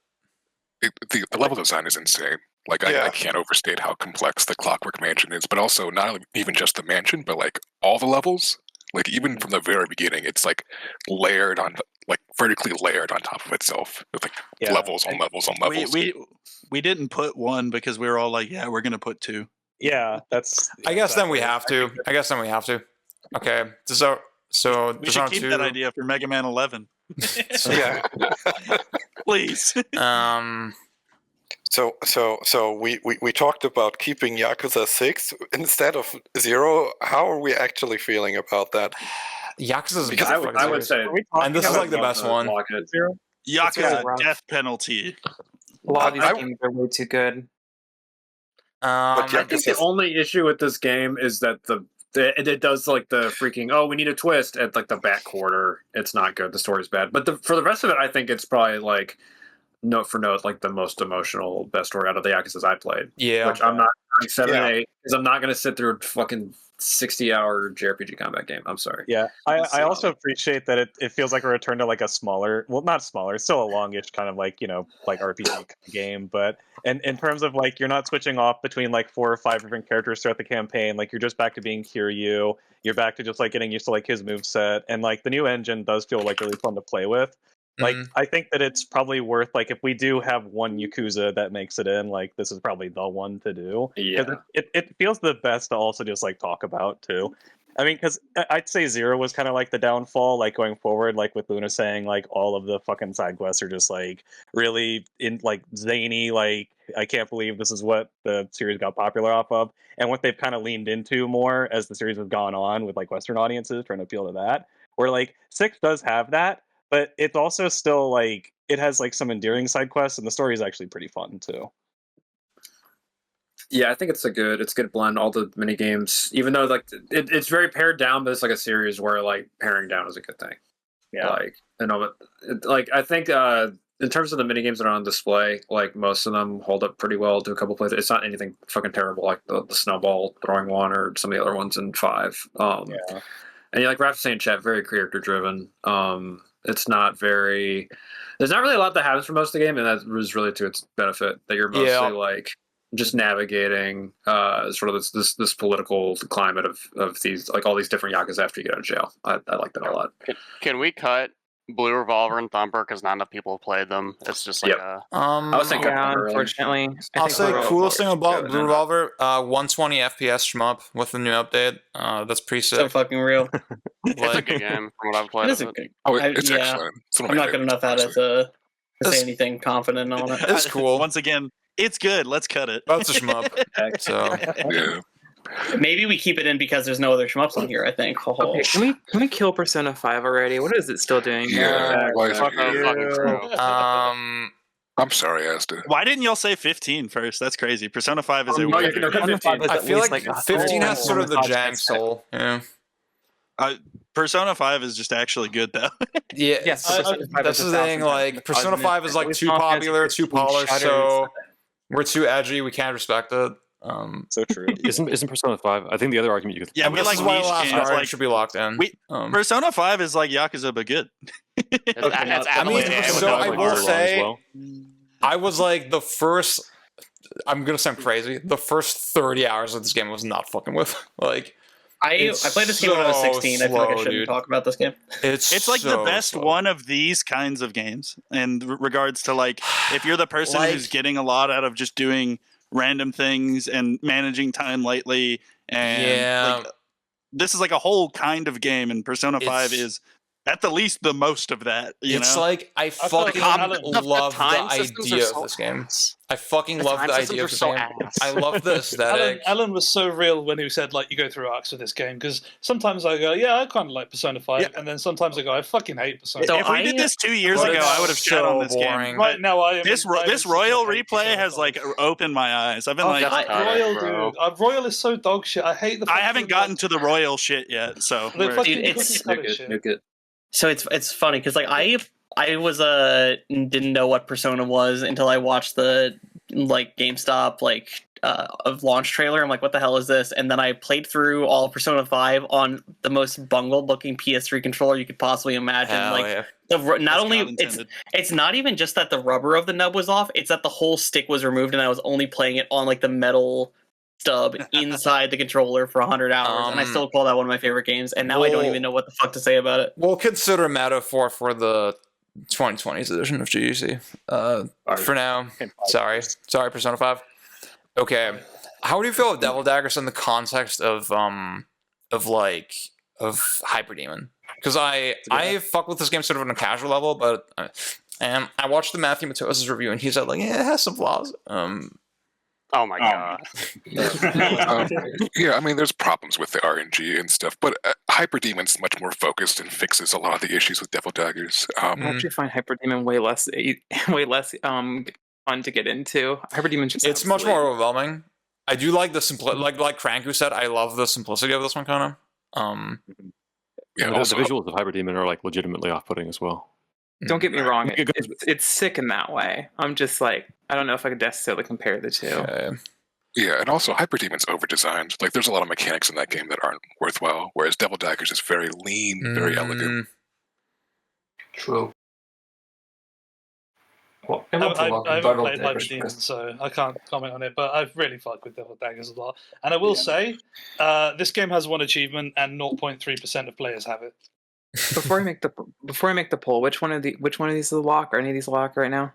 The level design is insane. Like, I can't overstate how complex the Clockwork Mansion is, but also not even just the mansion, but like all the levels. Like, even from the very beginning, it's like layered on, like vertically layered on top of itself with like levels on levels on levels. We didn't put one because we were all like, yeah, we're gonna put two. Yeah, that's. I guess then we have to. Okay, so We should Dishonored keep 2. that idea for Mega Man 11. Yeah. Please. So we talked about keeping Yakuza 6 instead of 0. How are we actually feeling about that? Yakuza's Because I would say, and this is like the best one. Yakuza rough. death penalty. A lot of these I- games are way too good. I think the only issue with this game is that it does like the freaking we need a twist at like the back quarter. It's not good. The story's bad, but for the rest of it, I think it's probably like note for note like the most emotional best story out of the Yakuzas I played. Yeah, which I'm not 7 and 8 because I'm not going to sit through a fucking 60-hour JRPG combat game. I'm sorry. Yeah, I also appreciate that it feels like a return to like a smaller, well, not smaller, it's still a longish kind of like, like RPG kind of game, but in terms of like you're not switching off between like 4 or 5 different characters throughout the campaign, like you're just back to being Kiryu, you're back to just like getting used to like his moveset, and like the new engine does feel like really fun to play with. Like, I think that it's probably worth, like, if we do have one Yakuza that makes it in, like, this is probably the one to do. Yeah. It feels the best to also just, like, talk about, too. I mean, because I'd say 0 was kind of like the downfall, like, going forward, like, with Luna saying, like, all of the fucking side quests are just, like, really, zany, like, I can't believe this is what the series got popular off of. And what they've kind of leaned into more as the series has gone on with, like, Western audiences, trying to appeal to that. Where, like, 6 does have that, but it's also still like it has like some endearing side quests, and the story is actually pretty fun too. Yeah, I think it's a good blend. All the mini games, even though like it's very pared down, but it's like a series where like paring down is a good thing. Yeah, like like I think in terms of the mini games that are on display, like most of them hold up pretty well to a couple plays. It's not anything fucking terrible like the snowball throwing one or some of the other ones in 5. And like Raph was saying, chat, very character driven. It's not very. There's not really a lot that happens for most of the game, and that was really to its benefit. That you're mostly like just navigating sort of this political climate of these like all these different Yakuza after you get out of jail. I like that a lot. Can we cut Blue Revolver and Thumper because not enough people have played them? It's just like I was thinking unfortunately. I'll say the coolest thing about Blue Revolver, 120 FPS shmup with the new update. That's pretty sick. So fucking real. It's a good game from what I've played. It is a good. It's excellent. It's I'm not good enough at it to say anything confident on it. It's cool. Once again, it's good. Let's cut it. That's a shmup. So yeah. Maybe we keep it in because there's no other shmups on here. I think. Okay, can we kill Persona 5 already? What is it still doing? Yeah. Why is Fucking I'm sorry, Asta. Why didn't y'all say 15 first? That's crazy. Persona 5 is a no, weird. you can 15. I feel like 15 has sort of the Jang soul. Yeah. Persona 5 is just actually good though. Yeah, Yes, that's the thing. Like Persona 5 is like too popular, too polished, so we're too edgy. We can't respect it. So true. Isn't Persona 5? I think the other argument you could. Yeah, we this like is why niche the last games. guard Like, should be locked in. Persona 5 is like Yakuza but good. That's I mean, so I will say, I was like the first. I'm gonna sound crazy. The first 30 hours of this game I was not fucking with. Like, I played this game when I was 16. I feel like I shouldn't talk about this game. It's like so the best slow. one of these kinds of games in regards to like if you're the person Like- who's getting a lot out of just doing random things and managing time lightly and like, this is like a whole kind of game, and Persona 5 is at the least the most of that. It's know? like I fucking love the idea of this game. I fucking love the idea of this game. I love the aesthetic. Alan was so real when he said like you go through arcs with this game, because sometimes I go, yeah, I kind of like Persona 5, and then sometimes I go, I fucking hate Persona. So if we did this 2 years ago, I would have shat on this game. Right now, I am. This Royal replay has like opened my eyes. I've been Royal, dude. Royal is so dog shit. I hate the. I haven't gotten to the Royal shit yet, so Dude, it's so it's funny because like I was didn't know what Persona was until I watched the like GameStop of launch trailer. I'm like, what the hell is this? And then I played through all of Persona 5 on the most bungled looking PS3 controller you could possibly imagine. It's not even just that the rubber of the nub was off, it's that the whole stick was removed and I was only playing it on like the metal stub inside the controller for 100 hours, and I still call that one of my favorite games, and now I don't even know what the fuck to say about it. We'll consider a metaphor for the 2020s edition of GUC. For now, sorry Persona 5. Okay, how do you feel about Devil Daggers in the context of Hyperdemon? Because I fuck with this game sort of on a casual level, but and I watched the Matthew Matos's review, and he said like, yeah, it has some flaws. Oh my god. Yeah, I mean, there's problems with the RNG and stuff, but Hyperdemon's much more focused and fixes a lot of the issues with Devil Daggers. I actually find Hyperdemon way less fun to get into. Hyperdemon's just it's much more overwhelming. I do like the like Cranku said. I love the simplicity of this one, kind of. Yeah, also, the visuals of Hyperdemon are like legitimately off-putting as well. Don't get me wrong; it's sick in that way. I'm just like, I don't know if I could necessarily compare the two. Yeah, and also Hyperdemon's over-designed. Like, there's a lot of mechanics in that game that aren't worthwhile, whereas Devil Daggers is very lean, very elegant. True. Well, I haven't played Hyperdemon, so I can't comment on it, but I've really fucked with Devil Daggers a lot. And I will say, this game has one achievement, and 0.3% of players have it. Before I make the poll, which one of these is a lock? Are any of these a lock right now?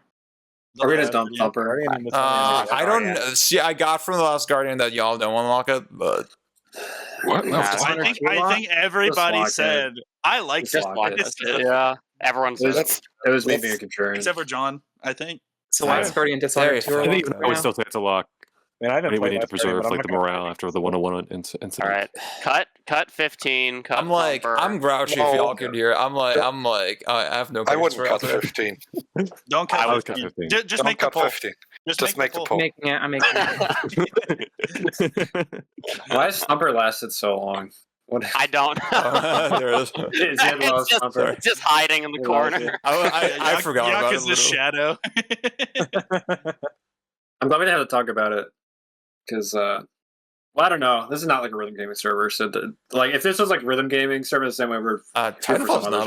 Are we gonna dump Thumper? I don't see. I got from the Last Guardian that y'all don't want to lock it, but what? No, I think everybody said I like this. Yeah, everyone said it was me being a contrarian, except for John. I think. So Last Guardian Dishonored 2 I think I would still say it's a lock. I mean, I haven't we need to preserve like the morale after the 101 incident. All right, cut 15. Cut I'm like, Thumper. I'm grouchy if y'all could hear. I'm like, I have no. I wouldn't cut 15. Don't cut. I would cut 15. Just make the poll. 15. Just make the poll. I'm making it. Why has Thumper lasted so long? What? I don't know. There it is. It's just hiding in the corner. I forgot about it. Yakuza's shadow. I'm glad we didn't have to talk about it because, well, I don't know. This is not like a rhythm gaming server, so like if this was like rhythm gaming server the same way we're Titanfall's not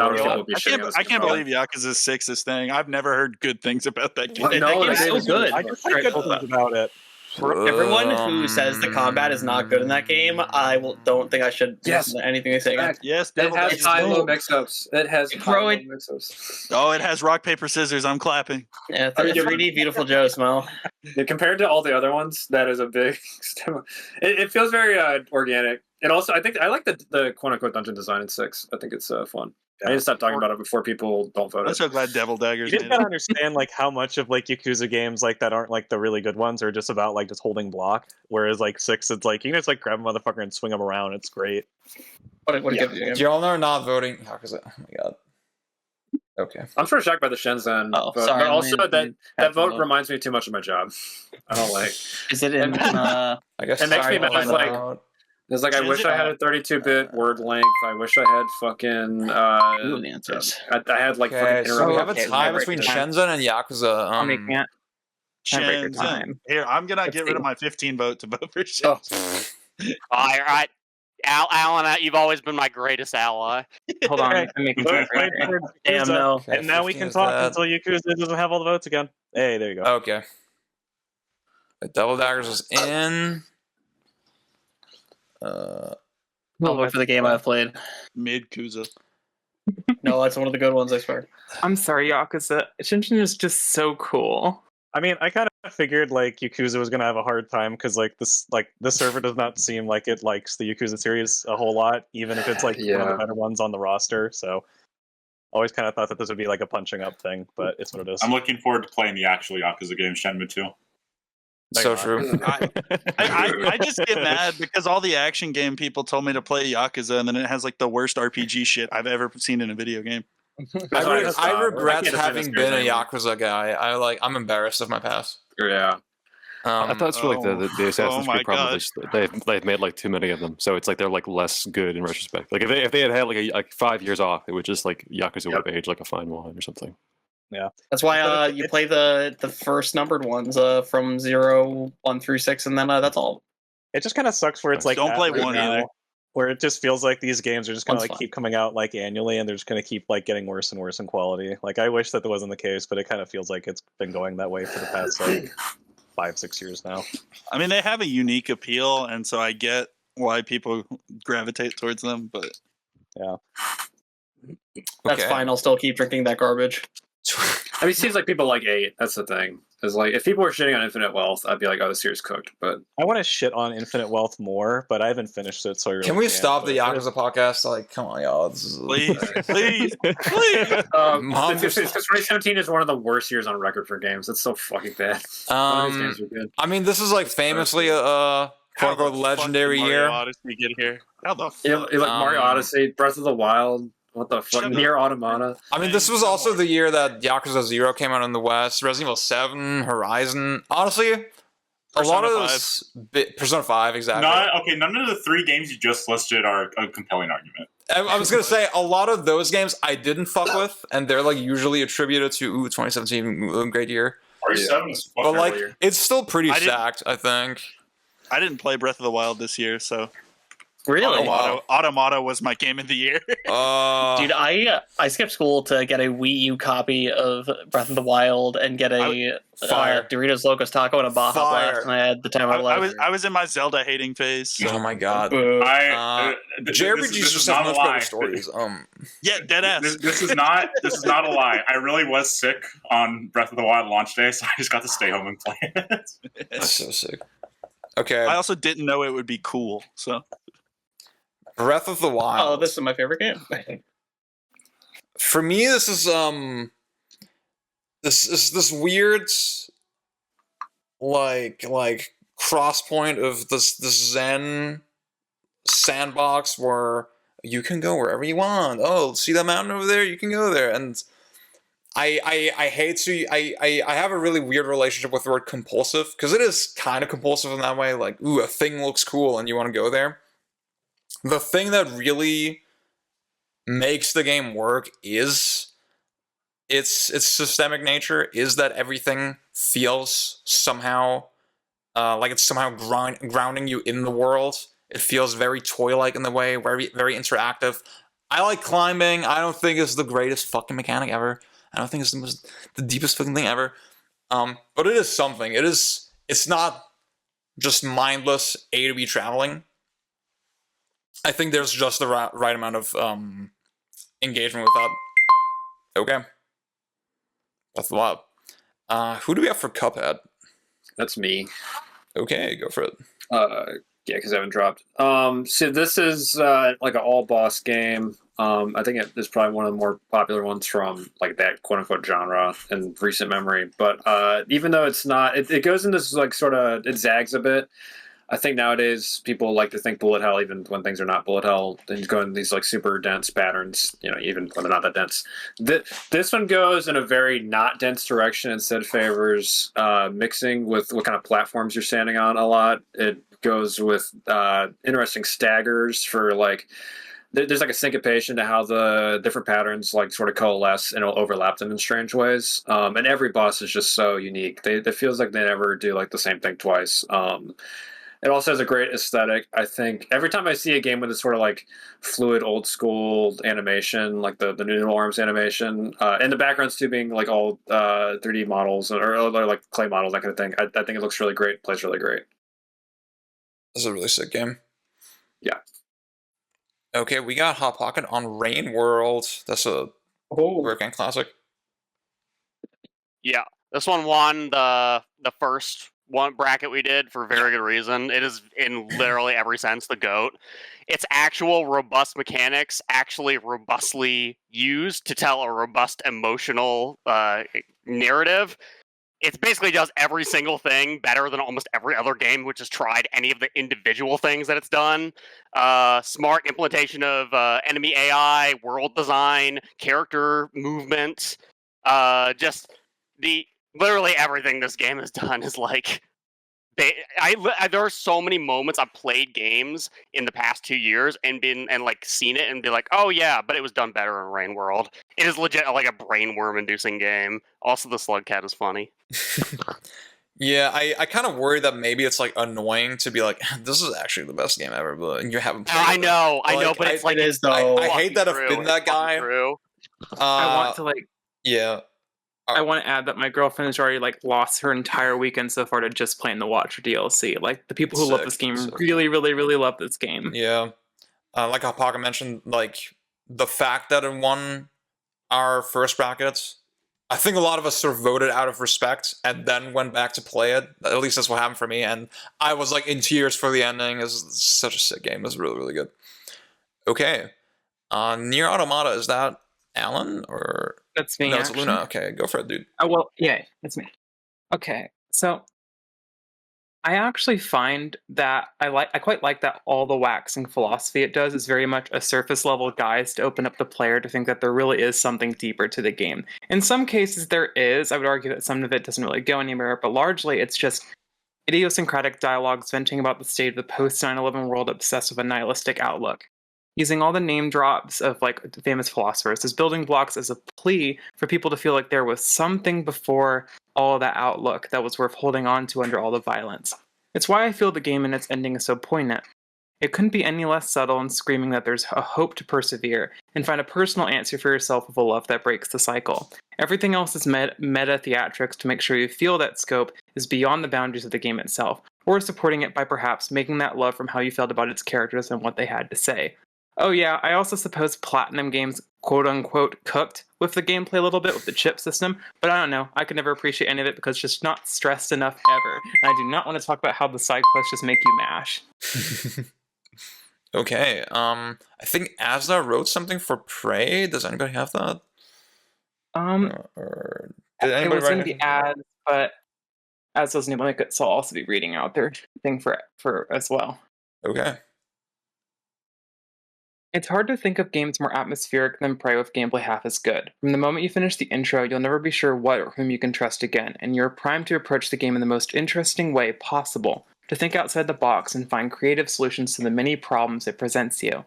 I can't believe Yakuza 6 is staying. I've never heard good things about that game. No, it's so good. I just heard good things about it. For everyone who says the combat is not good in that game, don't think I should listen to anything they say. Yes, it has high-low mix-ups. It has high-low mix-ups. Oh, it has rock paper scissors. I'm clapping. Yeah, 3D Beautiful Joe smell. Yeah, compared to all the other ones, that is a big. It feels very organic, and also I think I like the quote-unquote dungeon design in 6. I think it's fun. I need to stop talking about it before people don't vote. I'm so glad Devil Daggers. You just gotta understand like how much of like Yakuza games like that aren't like the really good ones are just about like just holding block. Whereas like 6, it's like you can just like grab a motherfucker and swing him around. It's great. What a good game. Y'all are not voting. Oh my god. Okay. I'm sort of shocked by the Shenzhen vote, sorry, but also that vote reminds me too much of my job. I don't like. Is it in? I guess it makes me mad. Like. It's like, I wish I had a 32-bit word length. I wish I had fucking. The answers. I had like. Okay, so we have a tie between Shenzhen and Yakuza. I'm making it. Shenzhen. Here, I'm gonna get rid of my 15 vote to vote for Shenzhen. All right, Alan, you've always been my greatest ally. Hold on, I'm making it. Damn no. And now we can talk until Yakuza doesn't have all the votes again. Hey, there you go. Okay. Devil Daggers is in. I'll vote for the game I've played. Mid Kuza. No, that's one of the good ones, I swear. I'm sorry, Yakuza. Shenzhen is just so cool. I mean, I kind of figured like Yakuza was gonna have a hard time because like this server does not seem like it likes the Yakuza series a whole lot, even if it's like one of the better ones on the roster. So always kind of thought that this would be like a punching up thing, but it's what it is. I'm looking forward to playing the actual Yakuza game, Shenmue 2. So true. I just get mad because all the action game people told me to play Yakuza, and then it has like the worst RPG shit I've ever seen in a video game. I regret having been a Yakuza guy. I'm embarrassed of my past. Yeah. I thought it's for like the Assassin's Creed problem. They've made like too many of them, so it's like they're like less good in retrospect. Like if they had like 5 years off, it would just like Yakuza would have aged like a fine wine or something. Yeah, that's why you play the first numbered ones from 0, 1 through 6, and then that's all. It just kind of sucks where it's like don't play one either. Where it just feels like these games are just gonna like keep coming out like annually, and they're just gonna keep like getting worse and worse in quality. Like I wish that wasn't the case, but it kind of feels like it's been going that way for the past like 5-6 years now. I mean, they have a unique appeal, and so I get why people gravitate towards them. But yeah, that's fine. I'll still keep drinking that garbage. I mean, it seems like people like 8. That's the thing. Because like, if people were shitting on Infinite Wealth, I'd be like, "Oh, the series cooked." But I want to shit on Infinite Wealth more, but I haven't finished it, so I really Can we can't, stop the but- Yakuza podcast? Like, come on, y'all. This is Please, please, please. Mom, because 2017 is one of the worst years on record for games. It's so fucking bad. None of these games are good. I mean, this is like famously a quote unquote legendary year. Mario Odyssey get here. How the Yeah, fuck? like Mario Odyssey, Breath of the Wild. What the fuck? Shut Nier Automata. I mean, this was also the year that Yakuza 0 came out in the West, Resident Evil 7, Horizon. Honestly, a lot of those... Persona 5, exactly. None of the 3 games you just listed are a compelling argument. I was going to say, a lot of those games I didn't fuck with, and they're like usually attributed to, 2017, great year. R7 is But fucking like, earlier. it's still pretty I didn't- stacked, I think. I didn't play Breath of the Wild this year, so Really? Automata was my game of the year. Dude, I skipped school to get a Wii U copy of Breath of the Wild and get a Fire. Doritos Locos Taco and a Baja Blast, and I had the time of my life. I was in my Zelda hating phase. So. Oh my god. JRPGs just have much better stories. Yeah, dead ass. This is not a lie. I really was sick on Breath of the Wild launch day, so I just got to stay home and play it. That's so sick. Okay. I also didn't know it would be cool, so. Breath of the Wild. Oh, this is my favorite game. For me, this is this weird like cross point of this Zen sandbox where you can go wherever you want. Oh, see that mountain over there? You can go there. And I hate to I have a really weird relationship with the word compulsive, because it is kind of compulsive in that way. Like, ooh, a thing looks cool and you want to go there. The thing that really makes the game work is its systemic nature, is that everything feels somehow like it's somehow grounding you in the world. It feels very toy-like in the way, very, very interactive. I like climbing. I don't think it's the greatest fucking mechanic ever. I don't think it's the deepest fucking thing ever. But it is something. It's not just mindless A to B traveling. I think there's just the right amount of engagement with that. Okay. That's a lot. Who do we have for Cuphead? That's me. Okay, go for it. Yeah, because I haven't dropped. So this is like an all-boss game. I think it's probably one of the more popular ones from like that quote-unquote genre in recent memory. But even though it's not, it goes into this like sort of, it zags a bit. I think nowadays people like to think bullet hell even when things are not bullet hell. They go in these like super dense patterns, even when they're not that dense. This one goes in a very not dense direction. Instead favors mixing with what kind of platforms you're standing on a lot. It goes with interesting staggers for like, there's like a syncopation to how the different patterns like sort of coalesce, and it'll overlap them in strange ways. And every boss is just so unique. It feels like they never do like the same thing twice. It also has a great aesthetic. I think every time I see a game with this sort of like fluid old school animation, like the noodle arms animation, and the backgrounds too being like all 3D models or like clay models, that kind of thing, I think it looks really great, plays really great. This is a really sick game. Yeah. Okay, we got Hot Pocket on Rain World. That's a working classic. Yeah, this one won the first one bracket we did for very good reason. It is in literally every sense the GOAT. Its actual robust mechanics actually robustly used to tell a robust emotional narrative. It basically does every single thing better than almost every other game which has tried any of the individual things that it's done. Smart implementation of enemy AI, world design, character movement, just literally everything this game has done is like. There are so many moments I've played games in the past 2 years and seen it and be like, oh yeah, but it was done better in Rain World. It is legit like a brain worm inducing game. Also, the slug cat is funny. Yeah, I kind of worry that maybe it's like annoying to be like, this is actually the best game ever, but you haven't played it. I know, but it's like it is though. I hate that I've been that guy. I want to like. Yeah. I want to add that my girlfriend has already like lost her entire weekend so far to just playing the Watcher DLC. Like the people who love this game really, really, really love this game. Yeah, like how Paga mentioned, like the fact that it won our first brackets I think a lot of us sort of voted out of respect and then went back to play it. At least that's what happened for me. And I was like in tears for the ending. It's such a sick game. It was really, really good. Okay. Nier Automata, is that Alan or? That's me. No, it's actually. Luna. Okay, go for it, dude. Oh, well, yeah, that's me. Okay, so I actually find that I quite like that all the waxing philosophy it does is very much a surface level guise to open up the player to think that there really is something deeper to the game. In some cases there is. I would argue that some of it doesn't really go anywhere, but largely it's just idiosyncratic dialogues venting about the state of the post 9/11 world obsessed with a nihilistic outlook. Using all the name drops of like famous philosophers as building blocks as a plea for people to feel like there was something before all of that outlook that was worth holding on to under all the violence. It's why I feel the game and its ending is so poignant. It couldn't be any less subtle in screaming that there's a hope to persevere and find a personal answer for yourself with a love that breaks the cycle. Everything else is meta theatrics to make sure you feel that scope is beyond the boundaries of the game itself, or supporting it by perhaps making that love from how you felt about its characters and what they had to say. Oh yeah, I also suppose Platinum Games quote-unquote cooked with the gameplay a little bit with the chip system, but I don't know, I could never appreciate any of it because it's just not stressed enough ever, and I do not want to talk about how the side quests just make you mash. Okay, I think Asda wrote something for Prey. Does anybody have that? Or did It anybody was write in the ads, but as doesn't even like it, so I'll also be reading out their thing for as well. Okay. It's hard to think of games more atmospheric than Prey with gameplay half as good. From the moment you finish the intro, you'll never be sure what or whom you can trust again, and you're primed to approach the game in the most interesting way possible, to think outside the box and find creative solutions to the many problems it presents you.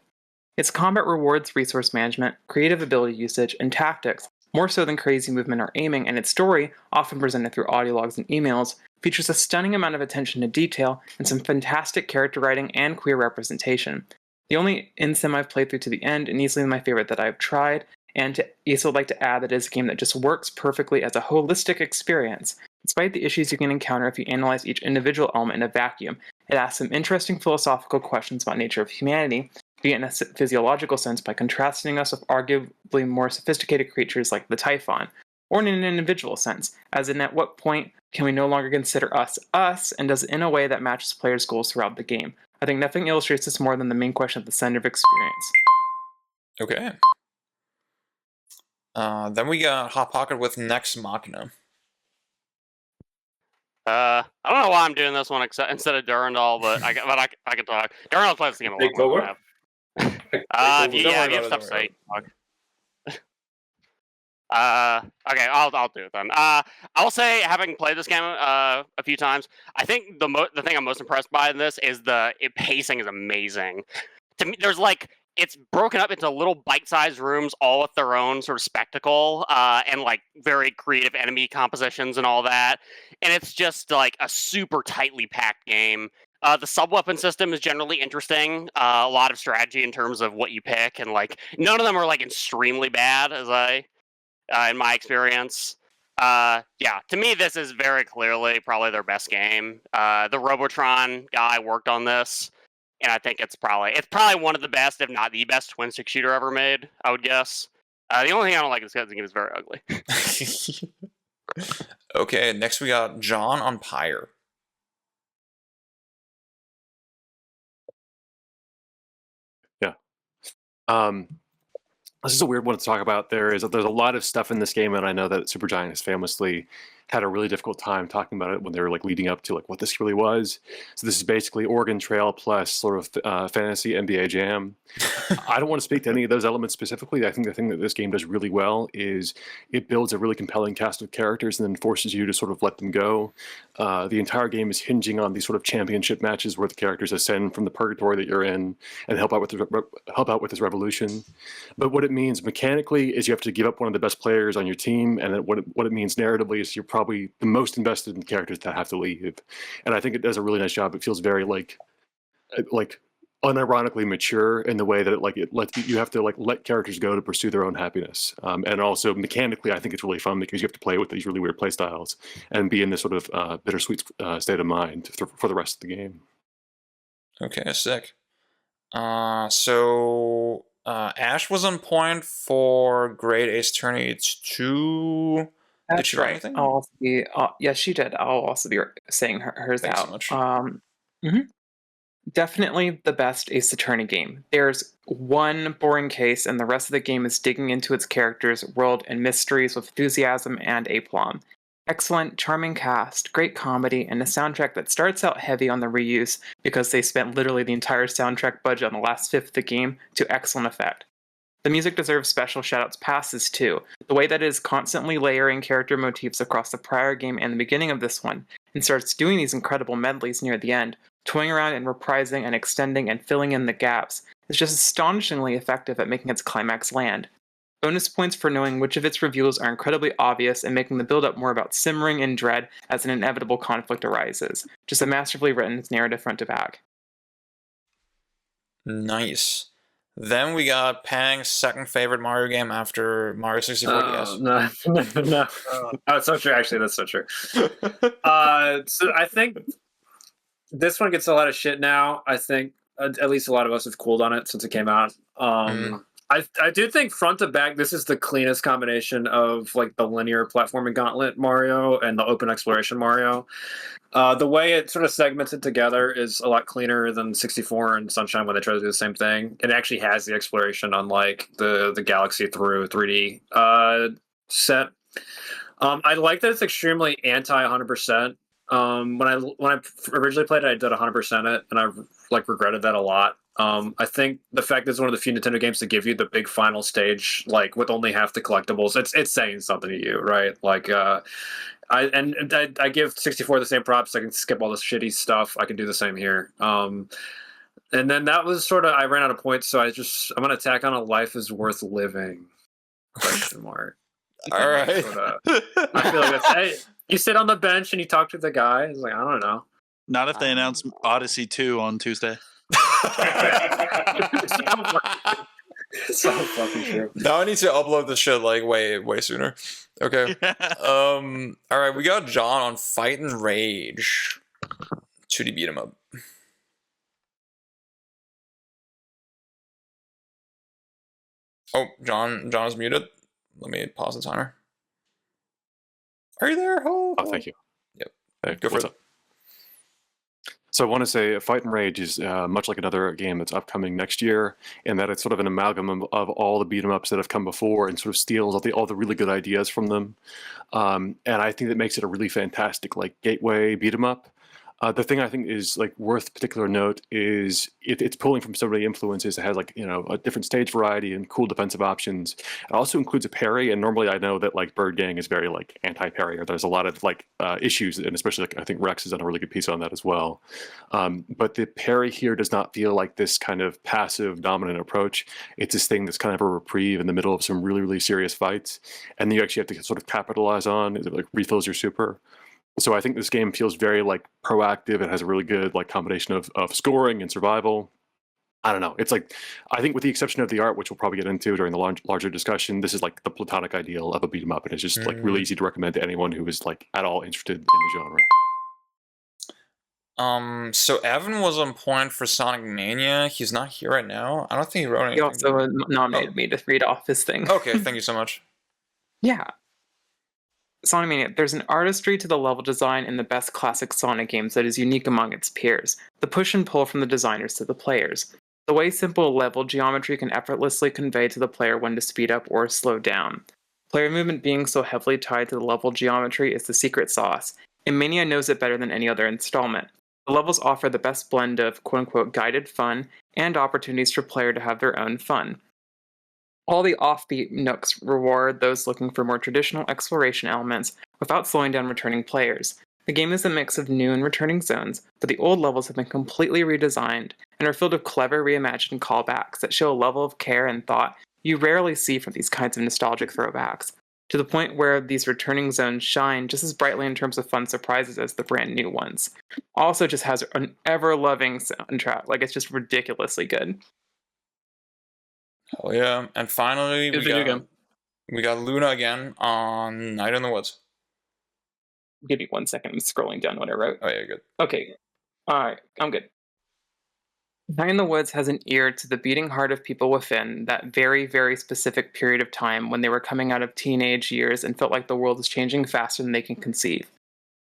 Its combat rewards resource management, creative ability usage, and tactics, more so than crazy movement or aiming, and its story, often presented through audio logs and emails, features a stunning amount of attention to detail and some fantastic character writing and queer representation. The only in-sim I've played through to the end, and easily my favorite that I've tried, and to also like to add that it is a game that just works perfectly as a holistic experience. Despite the issues you can encounter if you analyze each individual element in a vacuum, it asks some interesting philosophical questions about nature of humanity, be it in a physiological sense by contrasting us with arguably more sophisticated creatures like the Typhon, or in an individual sense, as in at what point can we no longer consider us us, and does it in a way that matches players' goals throughout the game. I think nothing illustrates this more than the main question at the center of experience. Okay. Then we got Hot Pocket with Next Machina. I don't know why I'm doing this one instead of Durandal, but I can talk. Durandal plays the game a lot more than I have. If you have stuff to say, talk. Okay, I'll do it then. I'll say, having played this game a few times, I think the thing I'm most impressed by in this is pacing is amazing. To me, it's broken up into little bite-sized rooms, all with their own sort of spectacle, and like very creative enemy compositions and all that. And it's just like a super tightly packed game. The sub-weapon system is generally interesting. A lot of strategy in terms of what you pick, and like none of them are like extremely bad, in my experience. Yeah, to me, this is very clearly probably their best game. The Robotron guy worked on this, and I think it's probably one of the best, if not the best, twin-stick shooter ever made, I would guess. The only thing I don't like is because the game is very ugly. Okay, next we got John on Pyre. Yeah. This is a weird one to talk about. There's a lot of stuff in this game, and I know that Supergiant has famously had a really difficult time talking about it when they were like leading up to like what this really was. So this is basically Oregon Trail plus sort of fantasy NBA Jam. I don't want to speak to any of those elements specifically. I think the thing that this game does really well is it builds a really compelling cast of characters and then forces you to sort of let them go. The entire game is hinging on these sort of championship matches where the characters ascend from the purgatory that you're in and help out with this revolution. But what it means mechanically is you have to give up one of the best players on your team, and what it means narratively is you're probably the most invested in the characters that have to leave. And I think it does a really nice job. It feels very like unironically mature in the way that it lets you have to let characters go to pursue their own happiness. And also mechanically, I think it's really fun because you have to play with these really weird play styles and be in this sort of bittersweet state of mind for the rest of the game. Okay, sick. So Ash was on point for Great Ace Attorney 2. Did she write anything? I'll also be, yes, she did. I'll also be saying hers Thanks out. so much. Definitely the best Ace Attorney game. There's one boring case, and the rest of the game is digging into its characters, world, and mysteries with enthusiasm and aplomb. Excellent, charming cast, great comedy, and a soundtrack that starts out heavy on the reuse because they spent literally the entire soundtrack budget on the last fifth of the game to excellent effect. The music deserves special shoutouts past this too. The way that it is constantly layering character motifs across the prior game and the beginning of this one, and starts doing these incredible medleys near the end, toying around and reprising and extending and filling in the gaps, is just astonishingly effective at making its climax land. Bonus points for knowing which of its reveals are incredibly obvious and making the build-up more about simmering in dread as an inevitable conflict arises. Just a masterfully written narrative front to back. Nice. Then we got Pang's second favorite Mario game after Mario 64 DS. No. Oh, it's so true. Actually, that's so true. So I think this one gets a lot of shit now. I think at least a lot of us have cooled on it since it came out. I do think front to back, this is the cleanest combination of like the linear platforming gauntlet Mario and the open exploration Mario. The way it sort of segments it together is a lot cleaner than 64 and Sunshine when they try to do the same thing. It actually has the exploration on like the Galaxy through 3D set. I like that it's extremely anti 100%. When I originally played it, I did 100% it, and I like regretted that a lot. I think the fact that it's one of the few Nintendo games to give you the big final stage, like with only half the collectibles, it's saying something to you, right? Like, I give 64 the same props. I can skip all this shitty stuff. I can do the same here. And then that was sort of, I ran out of points, so I'm gonna tack on a life is worth living? Question mark. All right. I feel like that's. Hey, you sit on the bench and you talk to the guy. It's like, I don't know. Not if they announce Odyssey 2 on Tuesday. So fucking true. Now I need to upload this shit like way sooner. Okay. All right, we got John on Fight and Rage. 2D beat 'em up. Oh, John is muted. Let me pause the timer. Are you there? Oh, thank you. Yep. Hey, Go for what's it. up? So I want to say Fight and Rage is much like another game that's upcoming next year, in that it's sort of an amalgam of all the beat 'em ups that have come before and sort of steals all the really good ideas from them. And I think that makes it a really fantastic like gateway beat 'em up. The thing I think is like worth particular note is it's pulling from so many influences. It has like, you know, a different stage variety and cool defensive options. It also includes a parry, and normally I know that like Bird Gang is very like anti-parry, or there's a lot of like issues, and especially like, I think Rex has done a really good piece on that as well. But the parry here does not feel like this kind of passive dominant approach. It's this thing that's kind of a reprieve in the middle of some really serious fights, and then you actually have to sort of capitalize on. It like refills your super. So I think this game feels very like proactive. It has a really good like combination of scoring and survival. I don't know. It's like, I think with the exception of the art, which we'll probably get into during the larger discussion, this is like the platonic ideal of a beat 'em up, and it's just like really easy to recommend to anyone who is like at all interested in the genre. So Evan was on point for Sonic Mania. He's not here right now. I don't think he wrote anything. He also nominated me to read off his thing. Okay, thank you so much. Yeah. Sonic Mania, there's an artistry to the level design in the best classic Sonic games that is unique among its peers. The push and pull from the designers to the players. The way simple level geometry can effortlessly convey to the player when to speed up or slow down. Player movement being so heavily tied to the level geometry is the secret sauce, and Mania knows it better than any other installment. The levels offer the best blend of quote-unquote guided fun and opportunities for player to have their own fun. All the offbeat nooks reward those looking for more traditional exploration elements without slowing down returning players. The game is a mix of new and returning zones, but the old levels have been completely redesigned and are filled with clever reimagined callbacks that show a level of care and thought you rarely see from these kinds of nostalgic throwbacks, to the point where these returning zones shine just as brightly in terms of fun surprises as the brand new ones. Also just has an ever-loving soundtrack, like it's just ridiculously good. Oh yeah, and finally we got Luna again on Night in the Woods. Give me 1 second, I'm scrolling down what I wrote. Oh yeah, good. Okay, alright, I'm good. Night in the Woods has an ear to the beating heart of people within that very, very specific period of time when they were coming out of teenage years and felt like the world is changing faster than they can conceive.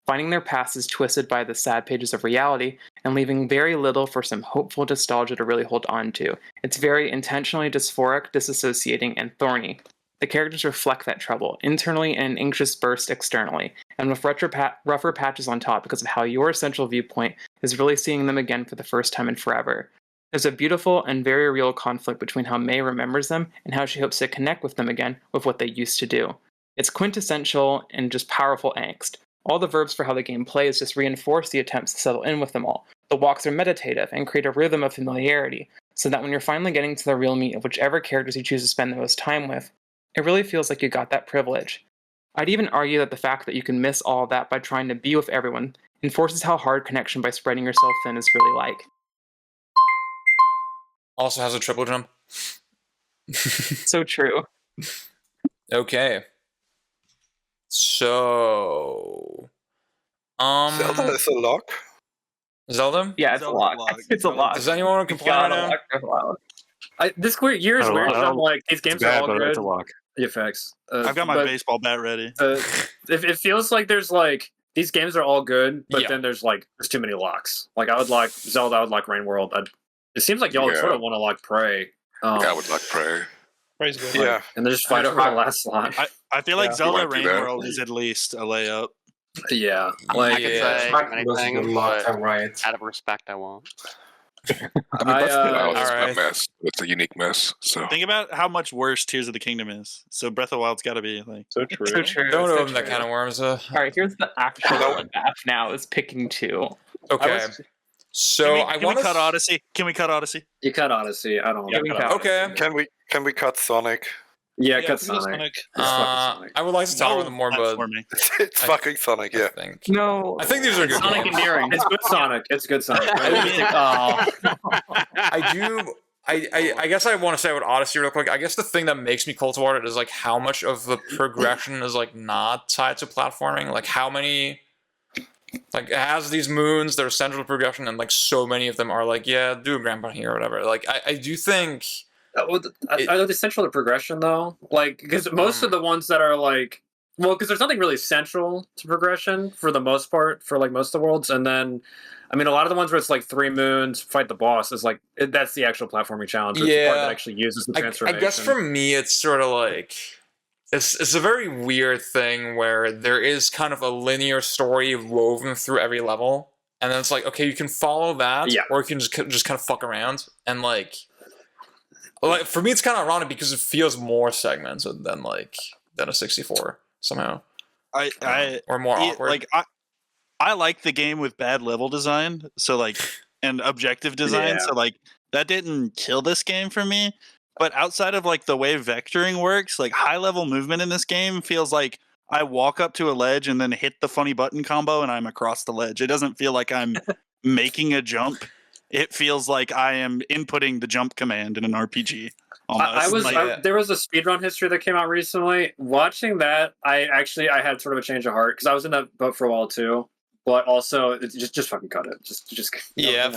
Finding their past is twisted by the sad pages of reality and leaving very little for some hopeful nostalgia to really hold on to. It's very intentionally dysphoric, disassociating, and thorny. The characters reflect that trouble, internally and an anxious burst externally, and with rougher patches on top because of how your central viewpoint is really seeing them again for the first time in forever. There's a beautiful and very real conflict between how May remembers them and how she hopes to connect with them again with what they used to do. It's quintessential and just powerful angst. All the verbs for how the game plays just reinforce the attempts to settle in with them all. The walks are meditative and create a rhythm of familiarity, so that when you're finally getting to the real meat of whichever characters you choose to spend the most time with, it really feels like you got that privilege. I'd even argue that the fact that you can miss all of that by trying to be with everyone enforces how hard connection by spreading yourself thin is really like. Also has a triple jump. So true. Okay. So, Zelda is a lock. Zelda? Yeah, it's a lock. It's a lock. Does anyone want to complain right now? This year is weird. I'm like, these games are all good. It's a lock. The effects. I've got my baseball bat ready. It feels like there's like these games are all good, but then there's too many locks. Like I would like Zelda, I would like Rain World. It seems like y'all sort of want to like Prey. I would like Prey. Prey's good. Yeah, and they just fight over the last slot. I feel like Zelda Rain World is at least a layup. Yeah, I could say anything, but out of respect, I won't. I mean, it's a mess. It's a unique mess. So think about how much worse Tears of the Kingdom is. So Breath of the Wild's got to be like so true. So true. Don't open that kind of worms. All right, here's the actual map now. Is picking two. Okay. So can we cut Odyssey? Can we cut Odyssey? You cut Odyssey. I don't. Okay. Can we cut Sonic? Yeah, cut Sonic. I would like to talk about them more, but it's fucking Sonic. Yeah. I think these are good. Sonic games. endearing. It's good Sonic. It's good Sonic. I guess I want to say about Odyssey real quick. I guess the thing that makes me cold toward it is like how much of the progression is like not tied to platforming. Like how many, like it has these moons that are central to progression, and like so many of them are like, yeah, do a grandpa here or whatever. Like I do think. Are they central to progression though? Like because most of the ones that are like. Well, because there's nothing really central to progression for the most part for like most of the worlds, and then, I mean, a lot of the ones where it's like 3 moons, fight the boss is like that's the actual platforming challenge. It's the part that actually uses the transformation. I guess for me, it's sort of like it's a very weird thing where there is kind of a linear story woven through every level, and then it's like okay, you can follow that, or you can just kind of fuck around and like for me, it's kind of ironic because it feels more segmented than a 64. Somehow, or more awkward. Like I like the game with bad level design, so like and objective design. So like that didn't kill this game for me. But outside of like the way vectoring works, like high level movement in this game feels like I walk up to a ledge and then hit the funny button combo and I'm across the ledge. It doesn't feel like I'm making a jump. It feels like I am inputting the jump command in an RPG. There was a speedrun history that came out recently. Watching that, I had sort of a change of heart because I was in that boat for a while too. But also, just fucking cut it. Just yeah.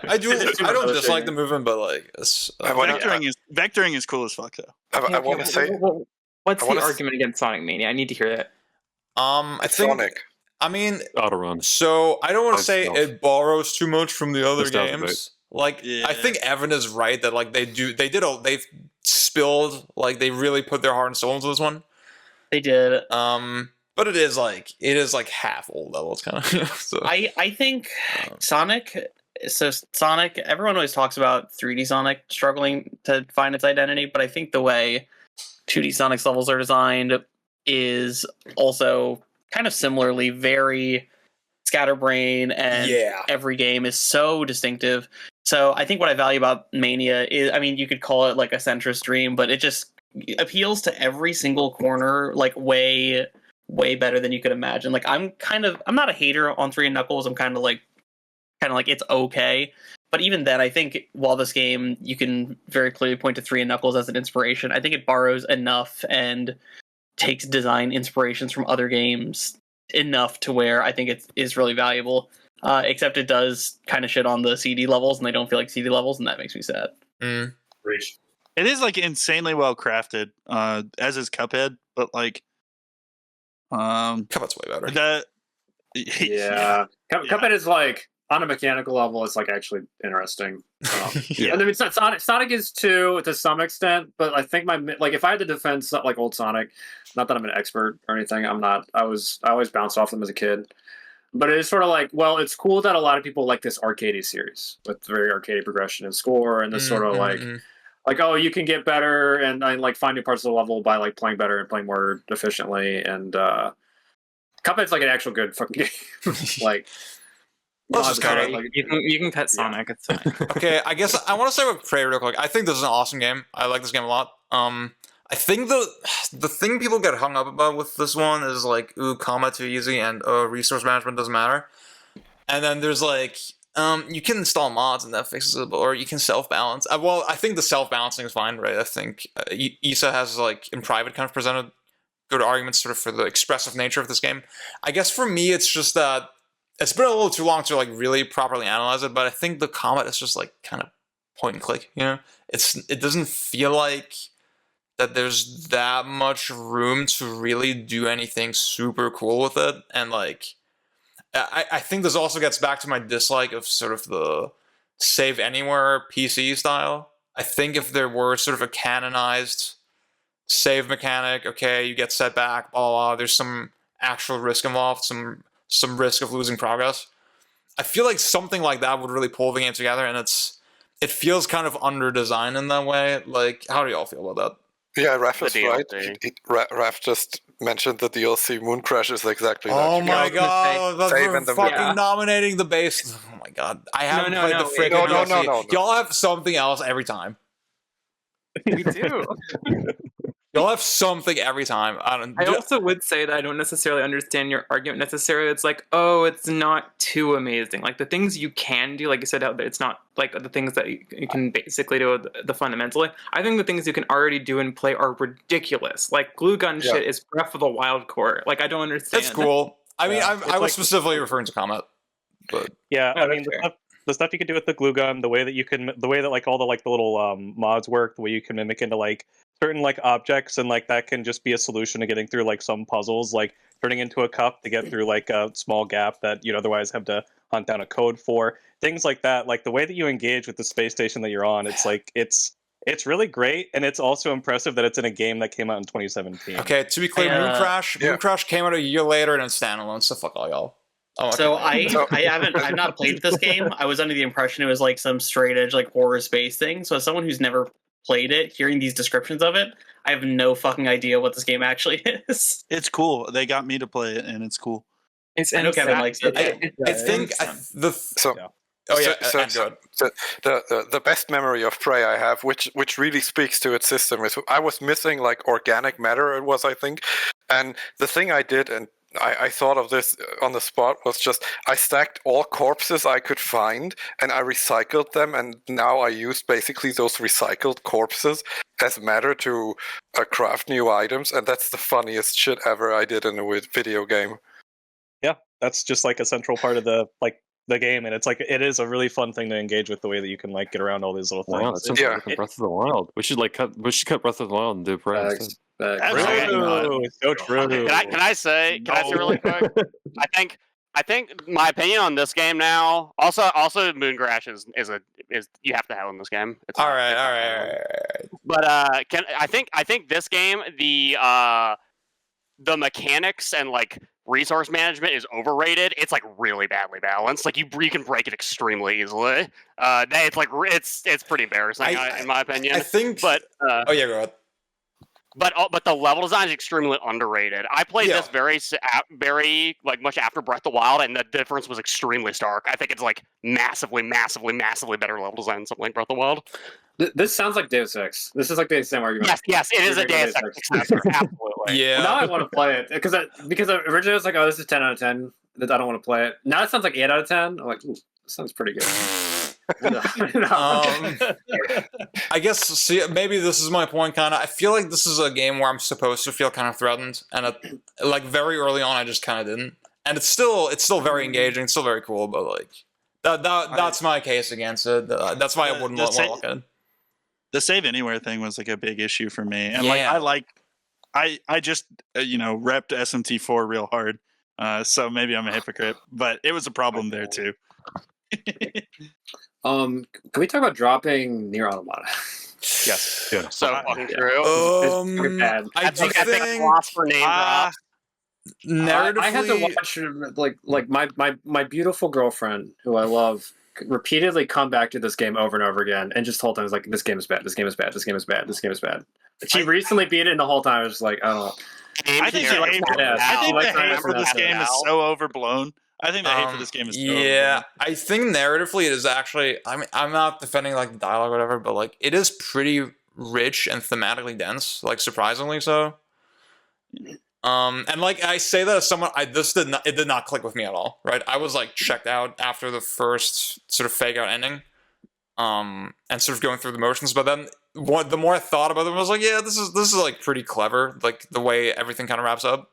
I don't dislike the movement, but like vectoring is cool as fuck though. I want to say. What's the argument against Sonic Mania? I need to hear that. I think Sonic. I mean, Autorun. So I don't want to say it borrows too much from the other games. Like Yeah. I think Evan is right that like they've spilled, like they really put their heart and soul into this one. They did. But it is like half old levels kind of. So. I think Sonic. So Sonic, everyone always talks about 3D Sonic struggling to find its identity, but I think the way 2D Sonic's levels are designed is also kind of similarly very scatterbrain, and every game is so distinctive. So I think what I value about Mania is, I mean, you could call it like a centrist dream, but it just appeals to every single corner like way better than you could imagine. Like I'm not a hater on 3 and Knuckles. I'm kind of like it's okay. But even then, I think while this game, you can very clearly point to 3 and Knuckles as an inspiration, I think it borrows enough and takes design inspirations from other games enough to where I think it is really valuable. except it does kind of shit on the CD levels, and they don't feel like CD levels, and that makes me sad. It is like insanely well crafted, as is Cuphead, but like, Cuphead's way better. Cuphead is like on a mechanical level. It's like actually interesting. Yeah. I mean, Sonic is too to some extent, but I think if I had to defend like old Sonic, not that I'm an expert or anything, I'm not. I always bounced off them as a kid. But it is sort of like, well, it's cool that a lot of people like this arcadey series with very arcadey progression and score, and this sort of like, oh, you can get better and like find new parts of the level by like playing better and playing more efficiently. And Cuphead's like an actual good fucking game. Like, let's just cut it. You can cut Sonic. It's fine. Okay, I guess I want to say with Prey real quick. I think this is an awesome game. I like this game a lot. I think the thing people get hung up about with this one is like, ooh, combat too easy and resource management doesn't matter. And then there's like, you can install mods and that fixes it, or you can self-balance. Well, I think the self-balancing is fine, right? I think Issa has like in private kind of presented good arguments sort of for the expressive nature of this game. I guess for me, it's just that it's been a little too long to like really properly analyze it, but I think the combat is just like kind of point and click, you know? It doesn't feel like that there's that much room to really do anything super cool with it. And like, I think this also gets back to my dislike of sort of the save anywhere PC style. I think if there were sort of a canonized save mechanic, okay, you get set back, blah, blah, there's some actual risk involved, some risk of losing progress. I feel like something like that would really pull the game together, and it feels kind of under-designed in that way. Like, how do y'all feel about that? Yeah, Raph is right. Raph just mentioned the DLC Moon Crash is exactly that. Oh my god, we're fucking nominating the base. Oh my god. I haven't played the freaking DLC. No. Y'all have something else every time. We do. You'll have something every time. I also would say that I don't necessarily understand your argument necessarily. It's like, oh, it's not too amazing. Like the things you can do, like you said out there, it's not like the things that you can basically do the fundamentally. I think the things you can already do and play are ridiculous. Like glue gun shit is Breath of the Wild core. Like I don't understand. It's cool. I mean, I was specifically referring to combat. But yeah, I mean the stuff you can do with the glue gun, the way that like all the like the little mods work, the way you can mimic into like certain like objects, and like that can just be a solution to getting through like some puzzles, like turning into a cup to get through like a small gap that you'd otherwise have to hunt down a code for. Things like that, like the way that you engage with the space station that you're on, it's like it's really great, and it's also impressive that it's in a game that came out in 2017. Okay, to be clear, Moon Crash came out a year later and it's standalone, so fuck all y'all. Oh, okay. So I've not played this game. I was under the impression it was like some straight edge like horror space thing. So as someone who's never played it, hearing these descriptions of it, I have no fucking idea what this game actually is. It's cool. They got me to play it, and it's cool. I know Kevin likes it. The best memory of Prey I have, which really speaks to its system, is I was missing like organic matter. It was, I think, and the thing I did, and I thought of this on the spot, was just I stacked all corpses I could find and I recycled them, and now I use basically those recycled corpses as matter to craft new items, and that's the funniest shit ever I did in a video game. Yeah, that's just like a central part of the game, and it's like it is a really fun thing to engage with, the way that you can like get around all these little things. Wow, that sounds like Breath of the Wild. We should cut Breath of the Wild and do Prey. So true. Can I say really quick? I think my opinion on this game now. Also, Moon Crash is you have to have in this game. It's all right. But I think this game, the mechanics and like resource management is overrated. It's like really badly balanced. Like you can break it extremely easily. It's like it's pretty embarrassing in my opinion. I think. But go ahead. But the level design is extremely underrated. I played this very like much after Breath of the Wild, and the difference was extremely stark. I think it's like massively better level design than something like Breath of the Wild. This sounds like Deus Ex. This is like the same argument. Yes, it is a Deus Ex. Absolutely. Yeah. Well, now I want to play it because originally I was like, oh, this is 10 out of 10. I don't want to play it. Now it sounds like 8 out of 10. I'm like, ooh, this sounds pretty good. I guess maybe this is my point. Kind of, I feel like this is a game where I'm supposed to feel kind of threatened, and like very early on, I just kind of didn't. and it's still very engaging. It's still very cool, but like that's my case against it. That's why I wouldn't want to look at it. The save anywhere thing was like a big issue for me, and Yeah. I just repped SMT4 real hard, so maybe I'm a hypocrite, but it was a problem there too. Can we talk about dropping Nier Automata? Yes. Yeah. So fucking true. It's pretty bad. I think think lost for name drops. narratively, I had to watch like my beautiful girlfriend, who I love, repeatedly come back to this game over and over again, and just the whole time was like, "This game is bad. This game is bad. This game is bad. This game is bad." She recently beat it, and the whole time I was just like, "I don't know." I think the hate for this game is so overblown. I think the hate for this game is so overblown. I think narratively it is actually. I mean, I'm not defending like the dialogue or whatever, but like it is pretty rich and thematically dense, like surprisingly so. And like I say that as someone, it did not click with me at all, right? I was like checked out after the first sort of fake out ending, and sort of going through the motions. But then the more I thought about it, I was like, yeah, this is like pretty clever, like the way everything kind of wraps up.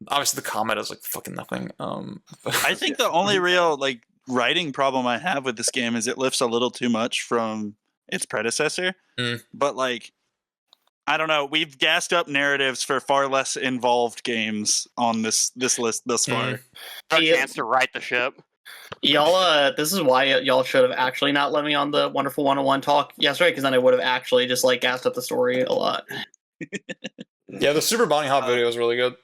Obviously the comment is like fucking nothing. I think the only real like writing problem I have with this game is it lifts a little too much from its predecessor. But like, I don't know. We've gassed up narratives for far less involved games on this list thus far. No chance to right the ship. Y'all, this is why y'all should have actually not let me on the Wonderful 101 talk yesterday, because then I would have actually just like gassed up the story a lot. Yeah, the Super Bunny Hop video was really good.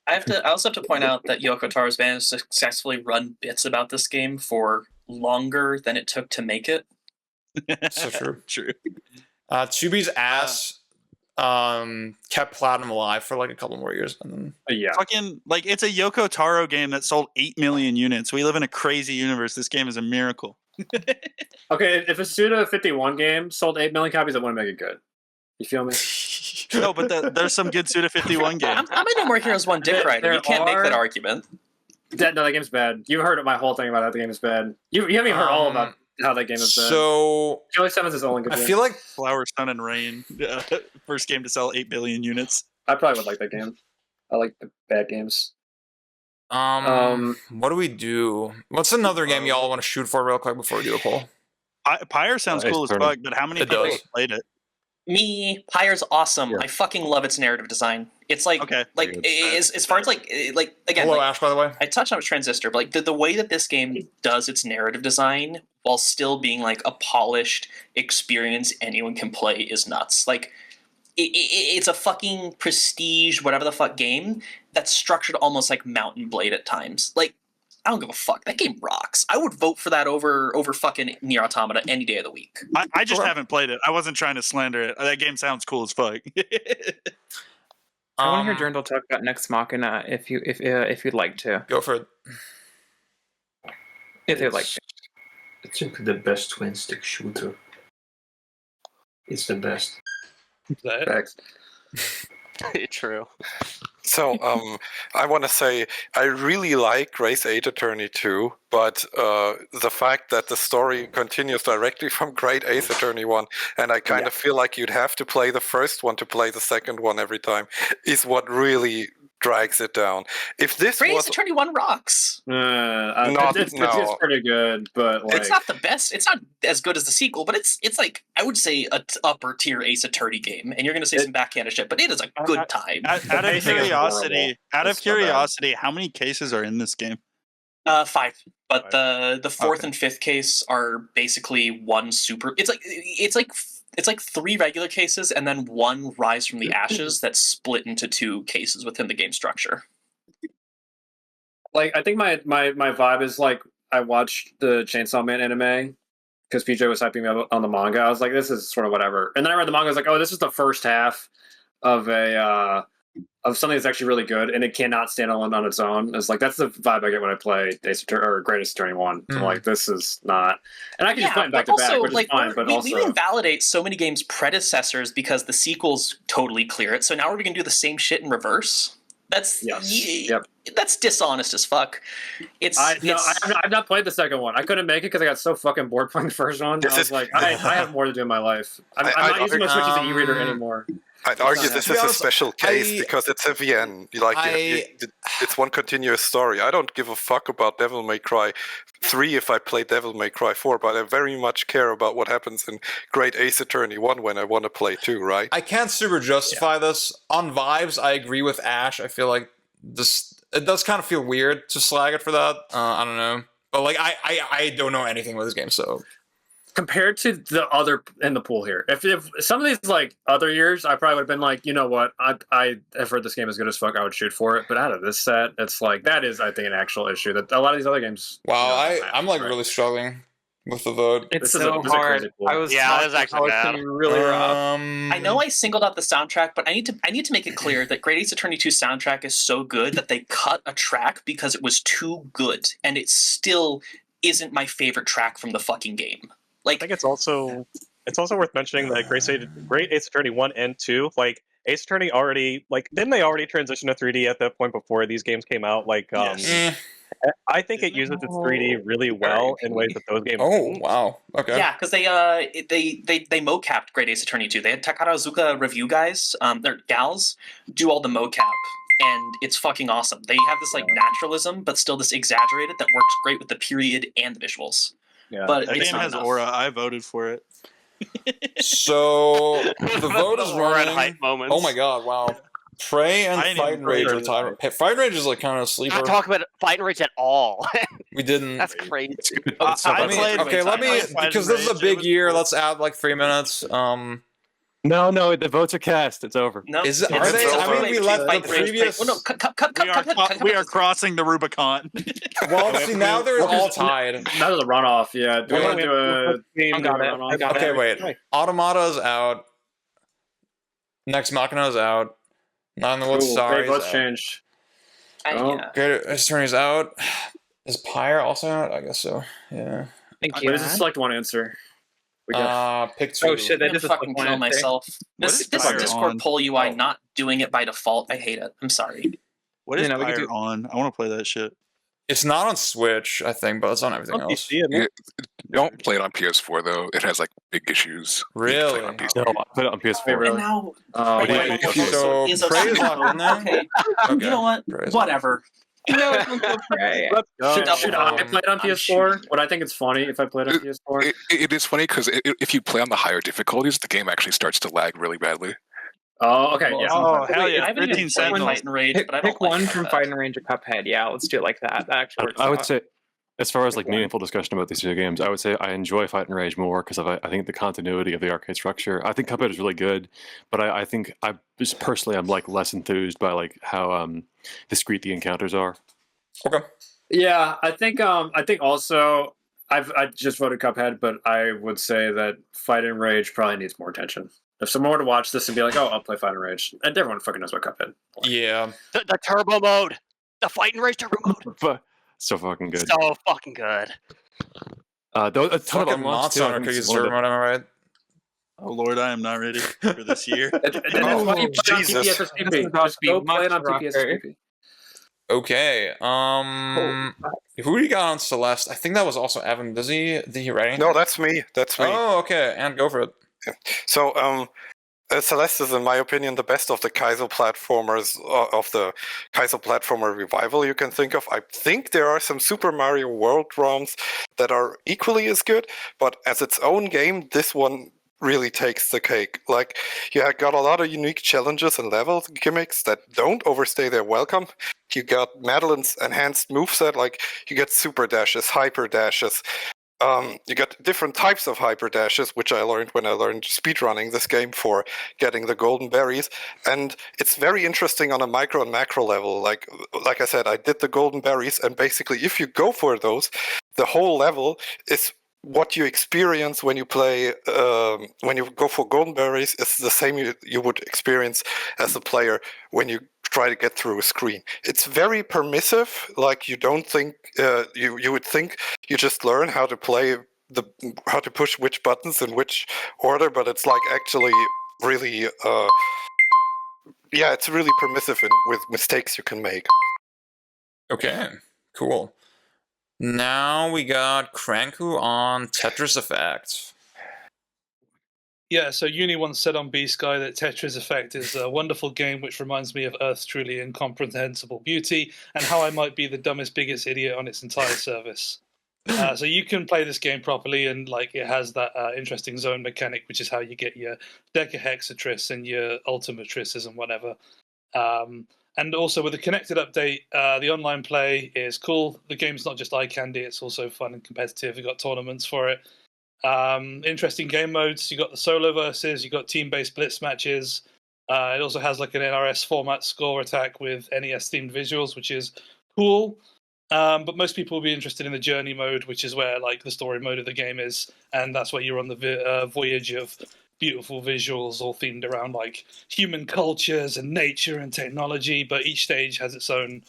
I also have to point out that Yoko Taro's managed to successfully run bits about this game for longer than it took to make it. So true. True. 2B's ass kept Platinum alive for like a couple more years, and then fucking like it's a Yoko Taro game that sold 8 million units. We live in a crazy universe. This game is a miracle. Okay, if a Suda 51 game sold 8 million copies, that wouldn't make it good. You feel me? No, but there's some good Suda 51 games. I'm a No More Heroes 1 dick rider. You can't make that argument. No, that game's bad. You've heard my whole thing about how the game is bad. You haven't heard all about how that game is bad. So Joey Simmons is only good. I feel like Flower, Sun, and Rain, first game to sell 8 billion units. I probably would like that game. I like the bad games. What do we do? What's another game y'all want to shoot for real quick before we do a poll? Pyre sounds cool as fuck, but how many people have played it? Me, Pyre's awesome. I fucking love its narrative design. It's like, as far as like again. Hello, like, Ash, by the way. I touched on Transistor, but like the way that this game does its narrative design while still being like a polished experience anyone can play is nuts. Like, it's a fucking prestige, whatever the fuck game that's structured almost like Mountain Blade at times. Like, I don't give a fuck. That game rocks. I would vote for that over fucking Nier Automata any day of the week. I just haven't played it. I wasn't trying to slander it. That game sounds cool as fuck. I want to hear Journal talk about Nex Machina if you'd like to. Go for it. If you'd like to. It's simply the best twin stick shooter. It's the best. Thanks. True. So I want to say I really like Grace 8 Attorney 2, but the fact that the story continues directly from Great Ace Attorney 1, and I kind of feel like you'd have to play the first one to play the second one every time, is what really drags it down. If this Great was Ace Attorney 1 rocks. It's pretty good, but like, it's not the best. It's not as good as the sequel, but it's like I would say a upper tier Ace Attorney game. And you're going to say some backhanded shit, but it is a good time. Out of curiosity, how many cases are in this game? 5, but the fourth and fifth case are basically one super. It's like 3 regular cases and then 1 Rise from the Ashes that's split into 2 cases within the game structure. Like, I think my vibe is like, I watched the Chainsaw Man anime because PJ was hyping me up on the manga. I was like, this is sort of whatever. And then I read the manga. I was like, oh, this is the first half of of something that's actually really good, and it cannot stand alone on its own. It's like, that's the vibe I get when I play Greatest Attorney 1. I'm like, this is not, and I can just play it back to back, which is fine. But we invalidate so many games' predecessors because the sequels totally clear it. So now we're going to do the same shit in reverse. That's that's dishonest as fuck. I've not played the second one. I couldn't make it because I got so fucking bored playing the first one. I was like, I have more to do in my life. I'm not using my Switch as an e-reader anymore. I'd argue this To be is a honest, special case because it's a VN. It's one continuous story. I don't give a fuck about Devil May Cry 3 if I play Devil May Cry 4, but I very much care about what happens in Great Ace Attorney 1 when I want to play 2, right? I can't super justify this. On vibes, I agree with Ash. I feel like it does kind of feel weird to slag it for that. I don't know. But like I don't know anything about this game, so Compared to the other in the pool here, if some of these like other years, I probably would have been like, you know what, I have heard this game is good as fuck, I would shoot for it. But out of this set, it's like that is, I think, an actual issue that a lot of these other games. wow, I'm like really struggling with the vote. It's This so is a hard. crazy pool. I was Yeah, this is actually bad. really rough. I know I singled out the soundtrack, but I need to make it clear that Great Ace Attorney 2 soundtrack is so good that they cut a track because it was too good, and it still isn't my favorite track from the fucking game. Like, I think it's also worth mentioning that Great Ace Attorney 1 and 2, like Ace Attorney already, like, didn't they already transition to 3D at that point before these games came out? Like, I think it uses its 3D really well in ways that those games. Oh wow, okay. yeah, because they mocapped Great Ace Attorney 2. They had Takarazuka review guys, or gals, do all the mocap, and it's fucking awesome. They have this like naturalism, but still this exaggerated that works great with the period and the visuals. Yeah, but That it's game not has enough. aura. I voted for it. So the vote is Aura and running. hype moments. Oh my god, wow. Prey and I didn't Fight even and Rage play are tied. Fight and Rage is like kind of a sleeper. Not talk about Fight and Rage at all. We didn't. That's crazy. I Okay, let me because this is a big year. Let's add like 3 minutes. No, the votes are cast. It's over. No, Is it? it's Are they? over. I mean, we let Fight the Rage previous. play- Oh, no, We are crossing the Rubicon. Well, see now they're all tied. Now there's a runoff. Yeah, do we Wait, want to do a? I got it. I got Okay, it. wait. Automata is out. Next Machina is out. Not in the Woods. Cool. Sorry. Great, let's change. Oh. Great Attorney's out. Is Pyre also out? I guess so. Yeah. Thank We you. just select one answer. We got Pick 2. Oh shit, I'm that gonna is a fucking one kill answer. myself. What This is Discord Pyre on? poll UI not doing it by default. I hate it. I'm sorry. What is You know, we could Pyre do- on? I want to play that shit. It's not on Switch, I think, but it's on everything On else. PC, isn't it? Don't play it on PS4 though. It has like big issues. You can play it Really? on PC. No, I put it on PS4. Wait, really? And now, But yeah, if you- so is a Prey is locked in there. okay. Okay. You know what? Prey is Whatever. No, don't go Prey. Let's go. Should I play it on I'm PS4? shooting. Would I think it's funny if I played on PS4? It is funny because if you play on the higher difficulties, the game actually starts to lag really badly. Oh, okay. Yeah. Oh, hell I yeah. haven't even 13 played Sentinels. Fight and Rage, but I don't Pick like one from Cuphead. Fight and Range or Cuphead. Yeah, let's do it like that. That actually works. I would out. say, as far as like meaningful discussion about these two games, I would say I enjoy Fight and Rage more because I think the continuity of the arcade structure. I think Cuphead is really good, but I think I just personally I'm like less enthused by like how discrete the encounters are. Okay. Yeah, I think also I just voted Cuphead, but I would say that Fight and Rage probably needs more attention. If someone were to watch this and be like, "Oh, I'll play Fight and Rage," and everyone fucking knows about Cuphead. Yeah. The turbo mode. The Fight and Rage turbo mode. So fucking good. So fucking good. A ton of Fucking unlocks, Monster too. I Hunter think it's cookies one of server the- mode, am I right? Oh lord, I am not ready for this year. And that's why you play on Jesus. TPSSPP. This is about Just to be go play it on much rougher. TPSSPP. Okay. Who do you got on Celeste? I think that was also Evan. Does he writing? No, that's me. That's me. Oh, okay. And go for it. So, Celeste is, in my opinion, the best of the Kaizo platformers, of the Kaizo platformer revival you can think of. I think there are some Super Mario World ROMs that are equally as good, but as its own game, this one really takes the cake. Like, you had got a lot of unique challenges and level gimmicks that don't overstay their welcome. You got Madeline's enhanced moveset, like you get super dashes, hyper dashes. You got different types of hyper dashes, which I learned when I learned speedrunning this game for getting the golden berries. And it's very interesting on a micro and macro level. Like I said, I did the golden berries, and basically if you go for those, the whole level is what you experience when you play, when you go for golden berries is the same you would experience as a player when you try to get through a screen. It's very permissive. Like, you don't think you would think you just learn how to play how to push which buttons in which order, but it's like actually really it's really permissive with mistakes you can make. Okay. Cool. Now we got Cranku on Tetris Effect. Yeah, so Uni once said on B-Sky that Tetris Effect is a wonderful game which reminds me of Earth's truly incomprehensible beauty and how I might be the dumbest, biggest idiot on its entire service. So you can play this game properly, and like it has that interesting zone mechanic, which is how you get your decahexatriss and your ultimatrisses and whatever. And also with the connected update, the online play is cool. The game's not just eye candy; it's also fun and competitive. We've got tournaments for it. Interesting game modes. You got the solo versus. You got team-based blitz matches. It also has like an NRS format score attack with NES themed visuals, which is cool. But most people will be interested in the journey mode, which is where like the story mode of the game is, and that's where you're on the voyage of beautiful visuals, all themed around like human cultures and nature and technology. But each stage has its own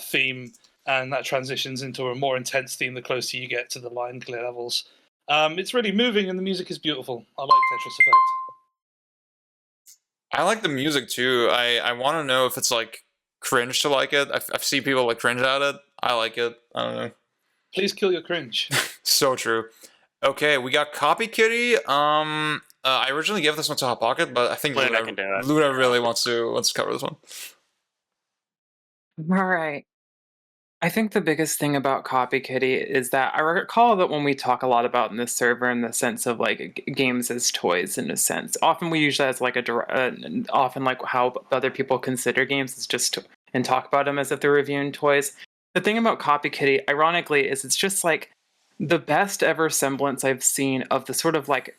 theme, and that transitions into a more intense theme the closer you get to the line clear levels. It's really moving, and the music is beautiful. I like Tetris Effect. I like the music too. I want to know if it's like cringe to like it. I've seen people like cringe at it. I like it. I don't know. Please kill your cringe. So true. Okay, we got Copy Kitty. I originally gave this one to Hot Pocket, but I think Luna really wants to cover this one. All right. I think the biggest thing about Copy Kitty is that I recall that when we talk a lot about in this server in the sense of like games as toys in a sense, often we use that as like often like how other people consider games is just and talk about them as if they're reviewing toys. The thing about Copy Kitty, ironically, is it's just like the best ever semblance I've seen of the sort of like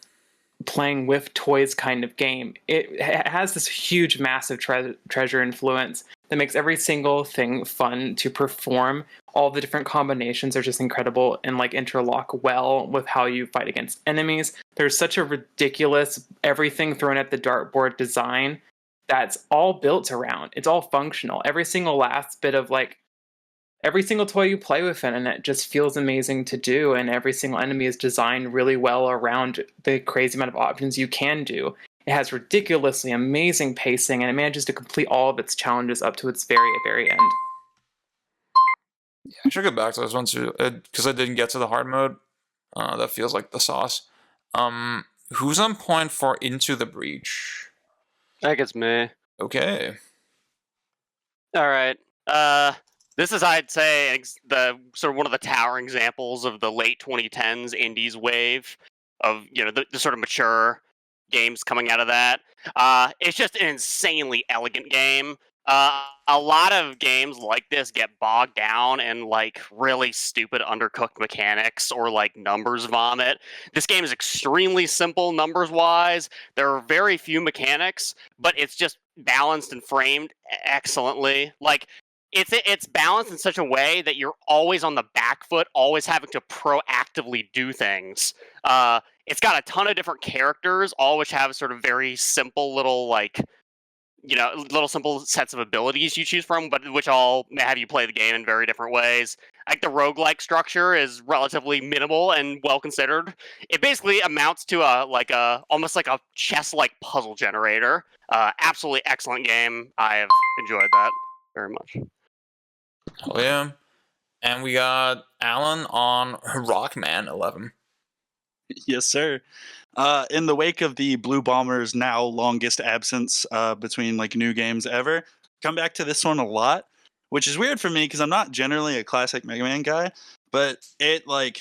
playing with toys kind of game. It has this huge, massive treasure influence that makes every single thing fun to perform. All the different combinations are just incredible and like interlock well with how you fight against enemies. There's such a ridiculous everything thrown at the dartboard design that's all built around. It's all functional. Every single last bit of like every single toy you play with and it just feels amazing to do, and every single enemy is designed really well around the crazy amount of options you can do. It has ridiculously amazing pacing, and it manages to complete all of its challenges up to its very, very end. Yeah, I should get back to this one too, because I didn't get to the hard mode. That feels like the sauce. Who's on point for Into the Breach? I think it's me. Okay. All right. This is, I'd say, the sort of one of the towering examples of the late 2010s indies wave of the sort of mature games coming out of that. It's just an insanely elegant game. A lot of games like this get bogged down in like really stupid undercooked mechanics or like numbers vomit. This game is extremely simple numbers wise. There are very few mechanics, but it's just balanced and framed excellently. Like it's balanced in such a way that you're always on the back foot, always having to proactively do things. It's got a ton of different characters, all which have sort of very simple little little simple sets of abilities you choose from, but which all have you play the game in very different ways. Like the roguelike structure is relatively minimal and well considered. It basically amounts to almost like a chess-like puzzle generator. Absolutely excellent game. I have enjoyed that very much. Oh yeah. And we got Alan on Rockman 11. Yes, sir. In the wake of the Blue Bombers' now longest absence between like new games ever, come back to this one a lot, which is weird for me because I'm not generally a classic Mega Man guy, but it like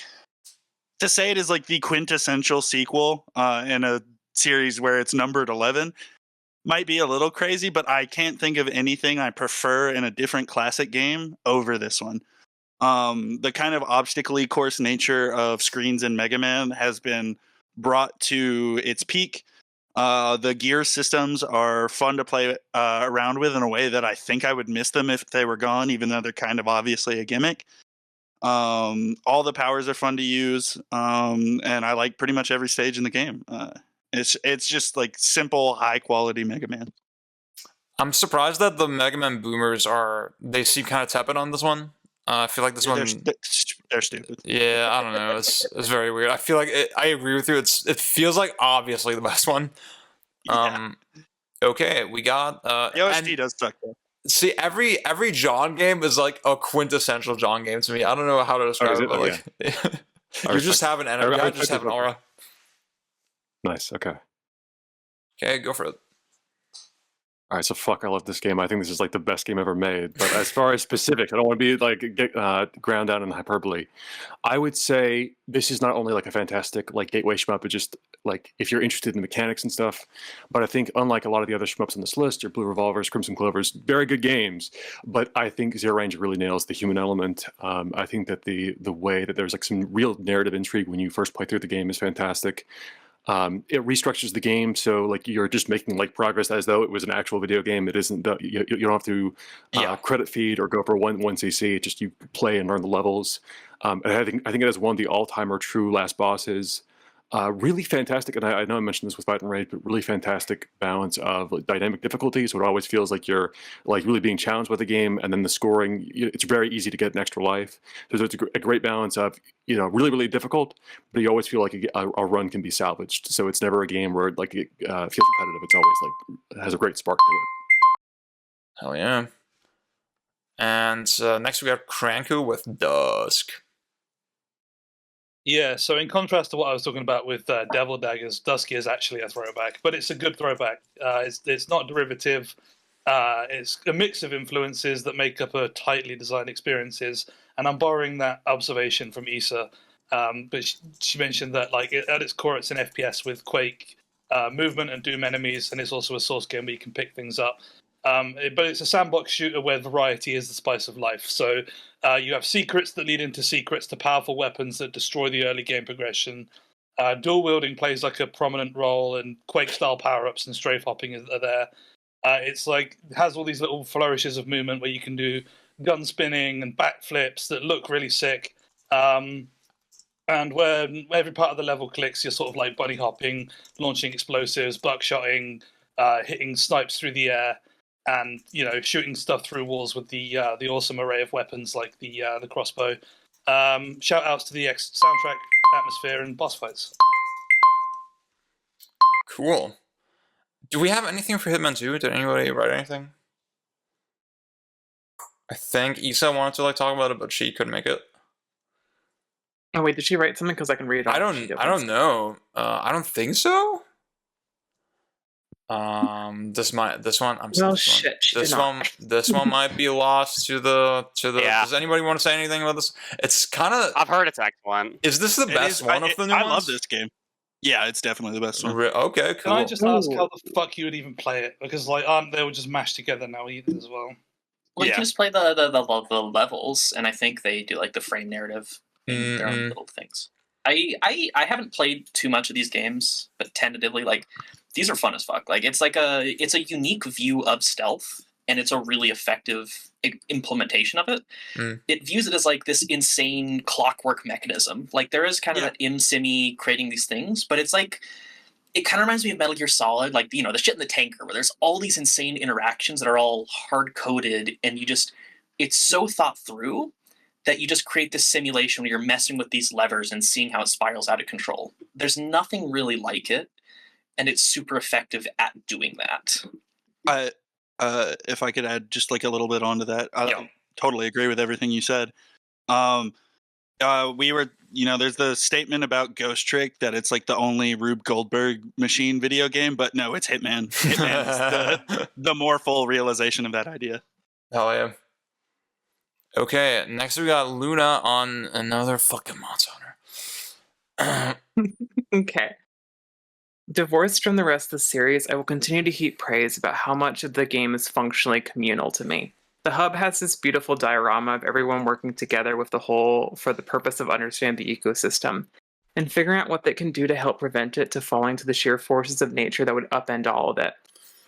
to say it is like the quintessential sequel in a series where it's numbered 11 might be a little crazy, but I can't think of anything I prefer in a different classic game over this one. The kind of obstacle course nature of screens in Mega Man has been brought to its peak. The gear systems are fun to play around with in a way that I think I would miss them if they were gone, even though they're kind of obviously a gimmick. All the powers are fun to use, and I like pretty much every stage in the game. It's just like simple, high quality Mega Man. I'm surprised that the Mega Man boomers they seem kind of tepid on this one. I feel like this one they're stupid. Yeah, I don't know. It's very weird. I feel like I agree with you. It feels like obviously the best one. Okay, we got the OST does suck though. See, every John game is like a quintessential John game to me. I don't know how to describe it, but like you just have an energy, just have an aura. Nice. Okay. Okay, go for it. All right, so fuck, I love this game. I think this is like the best game ever made. But as far as specifics, I don't want to be like get ground down in hyperbole. I would say this is not only like a fantastic like gateway shmup, but just like if you're interested in the mechanics and stuff. But I think unlike a lot of the other shmups on this list, your Blue Revolvers, Crimson Clovers, very good games. But I think Zero Range really nails the human element. I think that the way that there's like some real narrative intrigue when you first play through the game is fantastic. It restructures the game so like you're just making like progress as though it was an actual video game. It isn't you don't have to credit feed or go for one CC. It's just you play and learn the levels. And I think it has one of the all-timer true last bosses. Really fantastic, and I know I mentioned this with Fight and Rage, but really fantastic balance of like, dynamic difficulty. So it always feels like you're like really being challenged with the game, and then the scoring. It's very easy to get an extra life. So it's a great balance of really difficult, but you always feel like a run can be salvaged. So it's never a game where like it feels repetitive. It's always like it has a great spark to it. Hell yeah! And next we got Cranku with Dusk. Yeah, so in contrast to what I was talking about with Devil Daggers, Dusky is actually a throwback, but it's a good throwback. It's not derivative. It's a mix of influences that make up a tightly designed experiences, and I'm borrowing that observation from Issa. But she mentioned that like at its core, it's an FPS with Quake movement and Doom enemies, and it's also a source game where you can pick things up. But it's a sandbox shooter where variety is the spice of life. So you have secrets that lead into secrets to powerful weapons that destroy the early game progression. Dual wielding plays like a prominent role, and Quake-style power-ups and strafe hopping are there. It's like it has all these little flourishes of movement where you can do gun spinning and backflips that look really sick. And where every part of the level clicks, you're sort of like bunny hopping, launching explosives, buckshotting, hitting snipes through the air, and shooting stuff through walls with the awesome array of weapons like the crossbow. Shout outs to the soundtrack, atmosphere, and boss fights. Cool. Do we have anything for Hitman 2? Did anybody write anything? I think Issa wanted to like talk about it, but she couldn't make it. Oh wait, did she write something? Because I can read it. I don't know. I don't think so. This one. I'm sorry. This one might be lost to the. Yeah. Does anybody want to say anything about this? It's kind of. I've heard it's excellent. Is this the best one of the new ones? I love this game. Yeah, it's definitely the best one. Okay, cool. Can I just ask how the fuck you would even play it? Because like they were just mashed together now either as well. Well, you can just play the levels, and I think they do like the frame narrative in their own little things. I haven't played too much of these games, but tentatively, like these are fun as fuck. Like it's a unique view of stealth, and it's a really effective implementation of it. It views it as like this insane clockwork mechanism. Like there is kind of that in-simmy creating these things, but it's like it kind of reminds me of Metal Gear Solid, like the shit in the tanker, where there's all these insane interactions that are all hard-coded, and it's so thought through that you just create this simulation where you're messing with these levers and seeing how it spirals out of control. There's nothing really like it, and it's super effective at doing that. If I could add just like a little bit onto that, I totally agree with everything you said. We were, there's the statement about Ghost Trick that it's like the only Rube Goldberg machine video game, but no, it's Hitman. Hitman is the more full realization of that idea. Hell yeah. Okay, next we got Luna on another fucking Monster Hunter. Okay. Divorced from the rest of the series, I will continue to heap praise about how much of the game is functionally communal to me. The hub has this beautiful diorama of everyone working together with the whole for the purpose of understanding the ecosystem, and figuring out what they can do to help prevent it to falling to the sheer forces of nature that would upend all of it.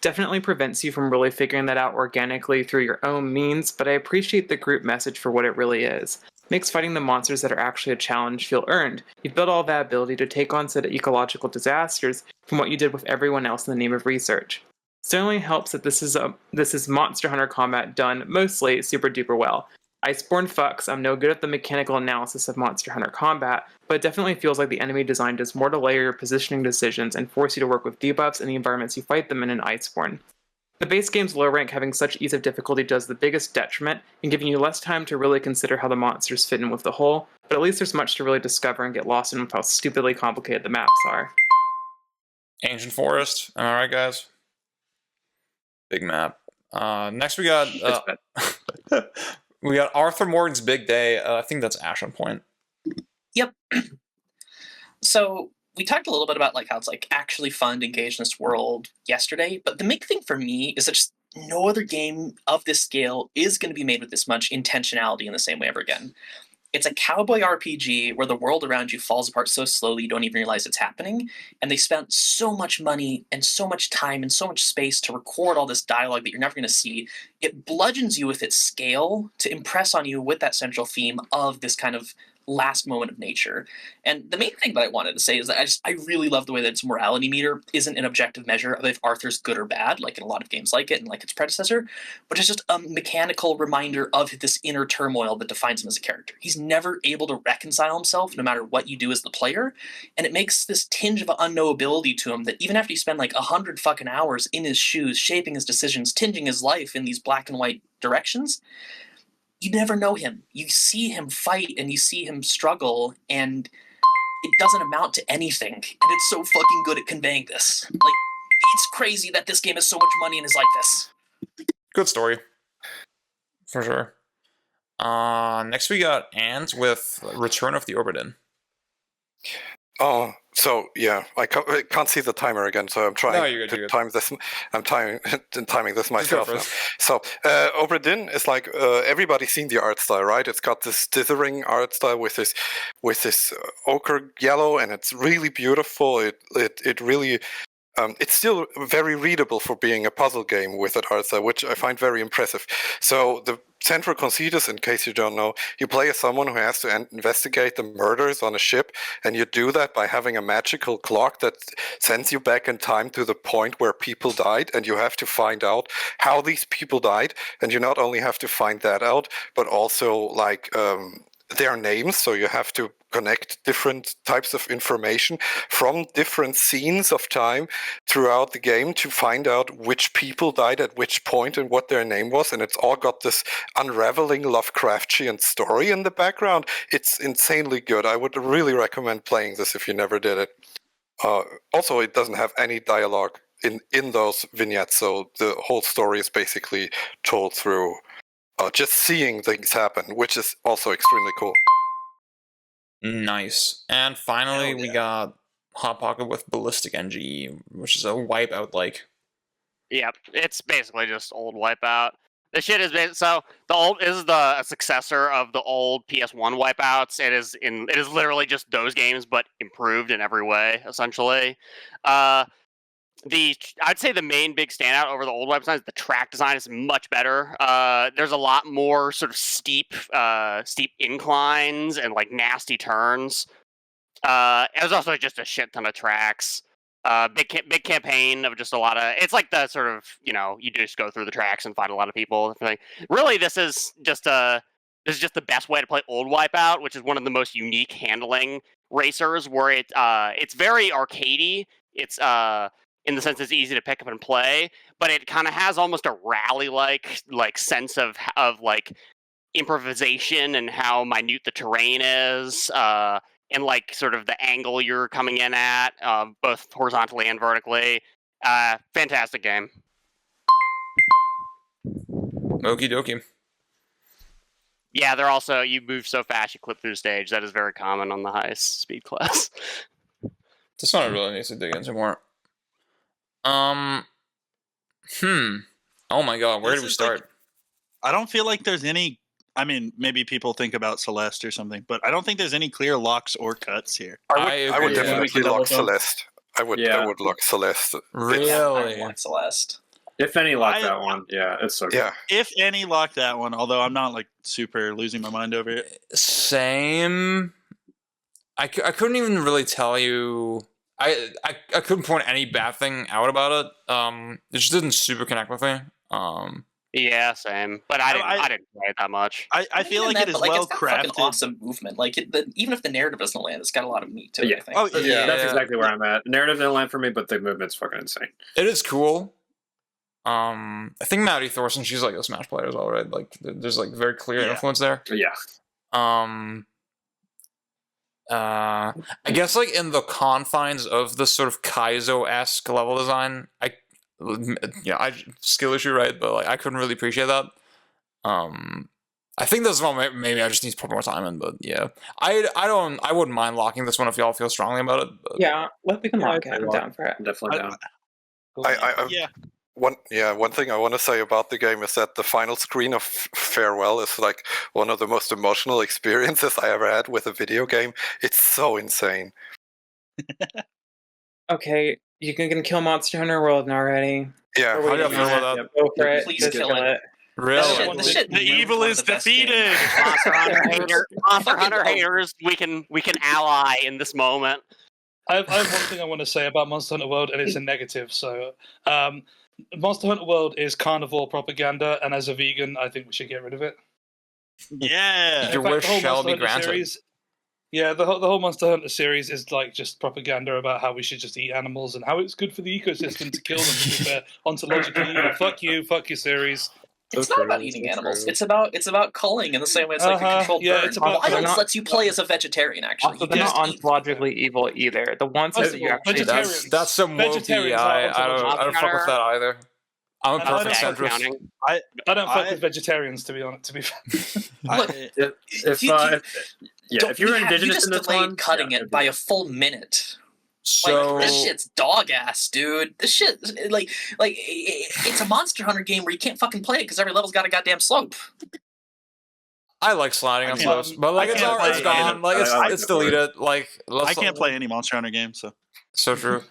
Definitely prevents you from really figuring that out organically through your own means, but I appreciate the group message for what it really is. Makes fighting the monsters that are actually a challenge feel earned. You've built all that ability to take on said ecological disasters from what you did with everyone else in the name of research. Certainly helps that this is Monster Hunter combat done mostly super duper well. Iceborne fucks, I'm no good at the mechanical analysis of Monster Hunter combat, but it definitely feels like the enemy design does more to layer your positioning decisions and force you to work with debuffs in the environments you fight them in Iceborne. The base game's low rank having such ease of difficulty does the biggest detriment in giving you less time to really consider how the monsters fit in with the whole, but at least there's much to really discover and get lost in with how stupidly complicated the maps are. Ancient Forest. Am I right, guys? Big map. Next we got we got Arthur Morgan's Big Day. I think that's Ashen Point. Yep. So we talked a little bit about like how it's like actually fun to engage in this world yesterday, but the big thing for me is that just no other game of this scale is going to be made with this much intentionality in the same way ever again. It's a cowboy RPG where the world around you falls apart so slowly you don't even realize it's happening, and they spent so much money and so much time and so much space to record all this dialogue that you're never going to see. It bludgeons you with its scale to impress on you with that central theme of this kind of last moment of nature. And the main thing that I wanted to say is that I really love the way that its morality meter isn't an objective measure of if Arthur's good or bad, like in a lot of games like it and like its predecessor, but it's just a mechanical reminder of this inner turmoil that defines him as a character. He's never able to reconcile himself no matter what you do as the player, and it makes this tinge of unknowability to him that even after you spend like 100 fucking hours in his shoes, shaping his decisions, tinging his life in these black and white directions, you never know him. You see him fight and you see him struggle, and it doesn't amount to anything. And it's so fucking good at conveying this. Like, it's crazy that this game has so much money and is like this. Good story. For sure. Next we got Ant with Return of the Obra Oh, so yeah, I can't see the timer again, so I'm trying to time this. I'm timing this myself now. So, Obra Dinn is like everybody's seen the art style, right? It's got this dithering art style with this ochre yellow, and it's really beautiful. It really. It's still very readable for being a puzzle game with that art style, which I find very impressive. So the central conceit is, in case you don't know, you play as someone who has to investigate the murders on a ship, and you do that by having a magical clock that sends you back in time to the point where people died, and you have to find out how these people died, and you not only have to find that out, but also like their names, so you have to connect different types of information from different scenes of time throughout the game to find out which people died at which point and what their name was, and it's all got this unraveling Lovecraftian story in the background. It's insanely good. I would really recommend playing this if you never did it. Also, it doesn't have any dialogue in those vignettes, so the whole story is basically told through just seeing things happen, which is also extremely cool. Nice. And finally, we got Hot Pocket with Ballistic NG, which is a Wipeout-like. Yep, it's basically just old Wipeout. The shit is so the old is the successor of the old PS1 Wipeouts. It is literally just those games, but improved in every way, essentially. I'd say the main big standout over the old Wipeouts is the track design is much better. There's a lot more sort of steep inclines and like nasty turns. It was also just a shit ton of tracks. Big campaign of just a lot of. It's like the sort of you just go through the tracks and find a lot of people. Really, this is just the best way to play old Wipeout, which is one of the most unique handling racers, where it's very arcadey. It's in the sense it's easy to pick up and play, but it kind of has almost a rally-like sense of like improvisation and how minute the terrain is, and like sort of the angle you're coming in at, both horizontally and vertically. Fantastic game. Okie dokie. Yeah, they're also, you move so fast you clip through the stage. That is very common on the highest speed class. Dishonored really needs to dig into more. Oh my god, where do we start? I don't feel like there's any. I mean, maybe people think about Celeste or something, but I don't think there's any clear locks or cuts here. I would definitely lock Celeste. I would lock Celeste. Really? I want Celeste. If any, lock that one. Yeah, it's so good. Yeah. If any, lock that one. Although I'm not like super losing my mind over it. Same. I couldn't even really tell you. I couldn't point any bad thing out about it. It just didn't super connect with me. Yeah, same. But I didn't play it that much. I feel like it is well it's got crafted. fucking awesome movement. Like even if the narrative doesn't land, it's got a lot of meat to it. Yeah. I think. Oh yeah, that's exactly where I'm at. Narrative didn't land for me, but the movement's fucking insane. It is cool. I think Maddie Thorson, she's like a Smash player as well, right? Like there's like very clear influence there. Yeah. I guess like in the confines of the sort of Kaizo-esque level design, I skill issue, right? But like I couldn't really appreciate that. I think this one maybe I just need to put more time in, but yeah, I wouldn't mind locking this one if y'all feel strongly about it. But. Yeah, we can lock it. I'm down for it. I'm definitely down. One thing I want to say about the game is that the final screen of Farewell is like one of the most emotional experiences I ever had with a video game. It's so insane. Okay, you can kill Monster Hunter World already. Yeah, how do you feel about that? Go for it. Please kill it. Really? The evil is defeated. Monster Hunter haters, we can ally in this moment. I have one thing I want to say about Monster Hunter World, and it's a negative. So, Monster Hunter World is carnivore propaganda, and as a vegan, I think we should get rid of it. Yeah, your wish shall be granted. Yeah, the whole Monster Hunter series is like just propaganda about how we should just eat animals and how it's good for the ecosystem to kill them because they're ontologically evil. Fuck your series. It's not about eating animals. It's about culling in the same way it's like a controlled burn. It's about Wilds lets you play as a vegetarian, actually. Also, they're not ontologically evil either. The ones that you actually... That's some wokey. I don't fuck with that either. I'm a perfect centrist. I don't fuck with vegetarians, to be honest. To be fair. Look, if you were indigenous in this one, cutting it by a full minute. So like, this shit's dog ass, dude. This shit, like it's a Monster Hunter game where you can't fucking play it because every level's got a goddamn slope. I like sliding on slopes, but like it's gone. Like it's deleted. Like I can't play any Monster Hunter game, so true.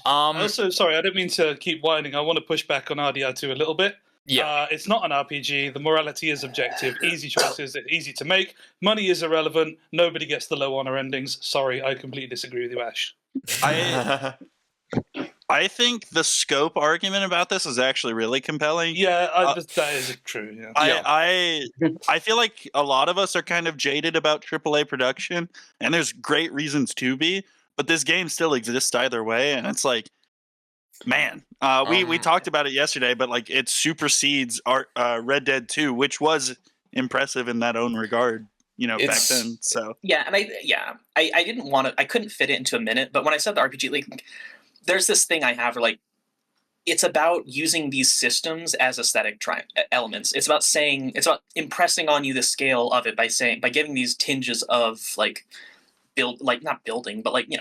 Also, sorry, I didn't mean to keep whining. I want to push back on RDR2 a little bit. Yeah, it's not an RPG. The morality is objective. Easy choices. They're easy to make. Money is irrelevant. Nobody gets the low honor endings. Sorry, I completely disagree with you, Ash. I think the scope argument about this is actually really compelling. Yeah, that is true. Yeah. I feel like a lot of us are kind of jaded about AAA production, and there's great reasons to be, but this game still exists either way, and it's like, man, we talked about it yesterday, but like it supersedes Red Dead 2, which was impressive in that own regard. Back then. So yeah, and I didn't want to. I couldn't fit it into a minute. But when I said the RPG, like, there's this thing I have where like, it's about using these systems as aesthetic elements. It's about impressing on you the scale of it by giving these tinges of like not building, but like you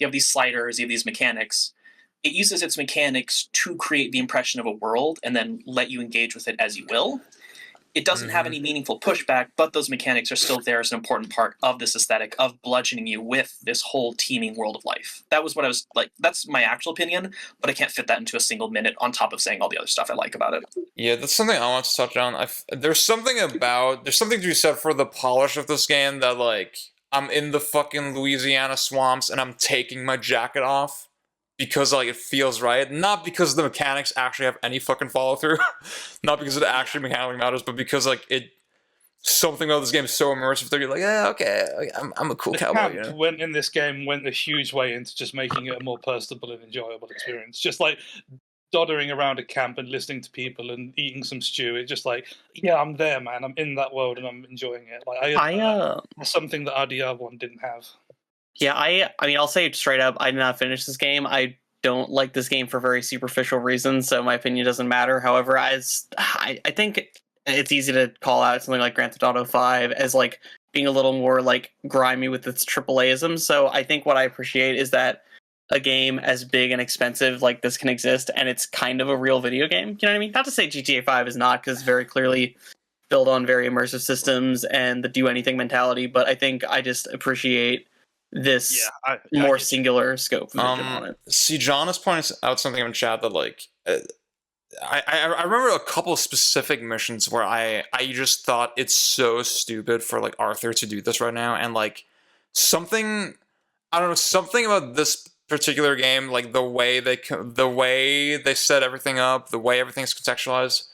have these sliders, you have these mechanics. It uses its mechanics to create the impression of a world and then let you engage with it as you will. It doesn't have any meaningful pushback, but those mechanics are still there as an important part of this aesthetic of bludgeoning you with this whole teeming world of life. That was what I was like. That's my actual opinion, but I can't fit that into a single minute on top of saying all the other stuff I like about it. Yeah, that's something I want to touch on. There's something to be said for the polish of this game that like I'm in the fucking Louisiana swamps and I'm taking my jacket off. Because like it feels right, not because the mechanics actually have any fucking follow through, not because it actually mechanically matters, but because like something about this game is so immersive that you're like, yeah, okay, I'm a cool cowboy. Camp went a huge way into just making it a more personable and enjoyable experience. Just like doddering around a camp and listening to people and eating some stew. It's just like, yeah, I'm there, man. I'm in that world and I'm enjoying it. Like something that RDR1 didn't have. Yeah, I mean, I'll say it straight up. I did not finish this game. I don't like this game for very superficial reasons, so my opinion doesn't matter. However, I think it's easy to call out something like Grand Theft Auto 5 as like being a little more like grimy with its AAA-ism. So I think what I appreciate is that a game as big and expensive like this can exist, and it's kind of a real video game. You know what I mean? Not to say GTA 5 is not, because it's very clearly built on very immersive systems and the do anything mentality. But I think I just appreciate this more singular scope on it. See, John is pointing out something in chat that like I remember a couple of specific missions where I just thought it's so stupid for like Arthur to do this right now, and like something about this particular game, like the way they set everything up, the way everything's contextualized,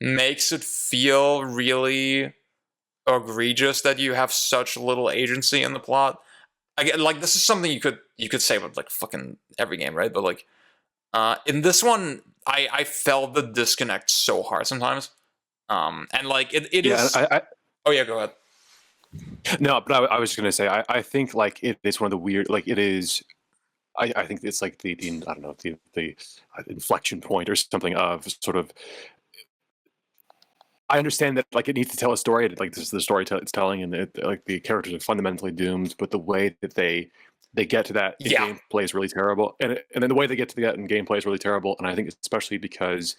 makes it feel really egregious that you have such little agency in the plot. Like this is something you could say about like fucking every game, right? But like in this one, I felt the disconnect so hard sometimes, and like it is. Oh yeah, go ahead. No, but I was just gonna say I think like it's one of the weird like it is. I think it's like the I don't know the inflection point or something of sort of. I understand that like it needs to tell a story. Like this is the story it's telling, and like the characters are fundamentally doomed. But the way that they get to that in gameplay is really terrible, and then the way they get to that in gameplay is really terrible. And I think especially because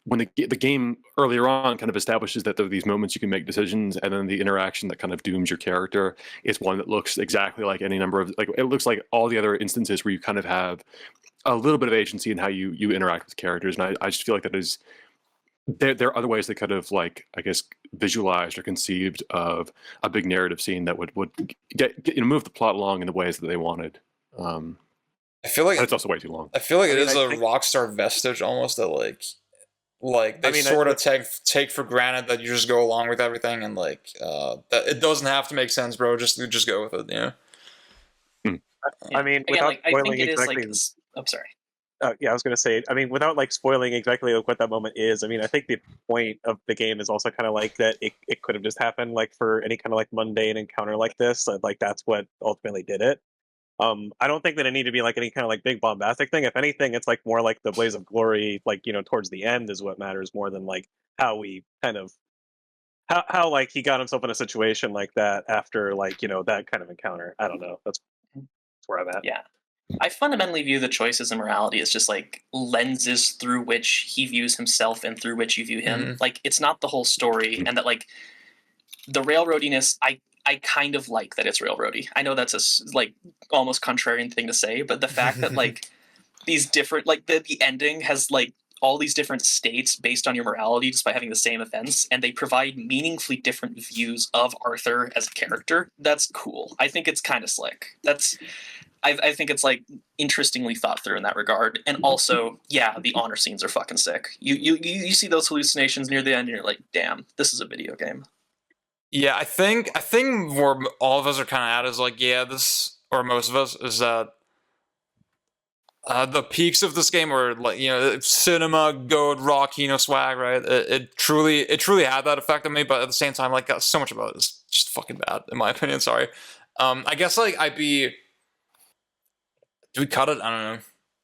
when the game earlier on kind of establishes that there are these moments you can make decisions, and then the interaction that kind of dooms your character is one that looks exactly like any number of like it looks like all the other instances where you kind of have a little bit of agency in how you interact with characters, and I just feel like that is. There are other ways they could have, like, I guess, visualized or conceived of a big narrative scene that would move the plot along in the ways that they wanted. I feel like it's also way too long. I feel like it is a Rockstar vestige almost that like they sort of take for granted that you just go along with everything and like that it doesn't have to make sense, bro. Just go with it, you know. I mean, Again, without like, I spoiling think it is exactly. like. I'm sorry. Yeah, I was going to say, I mean, without like spoiling exactly like, what that moment is, I mean, I think the point of the game is also kind of like that it could have just happened like for any kind of like mundane encounter like this. Like that's what ultimately did it. I don't think that it needed to be like any kind of like big bombastic thing. If anything, it's like more like the blaze of glory, like, you know, towards the end is what matters more than like how we kind of how like he got himself in a situation like that after like, you know, that kind of encounter. I don't know. That's where I'm at. Yeah. I fundamentally view the choices and morality as just like lenses through which he views himself and through which you view him. Mm-hmm. Like it's not the whole story, and that like the railroadiness. I kind of like that it's railroady. I know that's a like almost contrarian thing to say, but the fact that like these different like the ending has like all these different states based on your morality despite having the same events, and they provide meaningfully different views of Arthur as a character. That's cool. I think it's kind of slick. I think it's like interestingly thought through in that regard, and also, yeah, the honor scenes are fucking sick. You see those hallucinations near the end, and you're like, damn, this is a video game. Yeah, I think where all of us are kind of at is like, yeah, this or most of us is that the peaks of this game were like, you know, cinema, goat, raw Kino swag, right? It truly had that effect on me, but at the same time, like, so much about it is just fucking bad, in my opinion. Sorry. I guess like do we cut it? I don't know.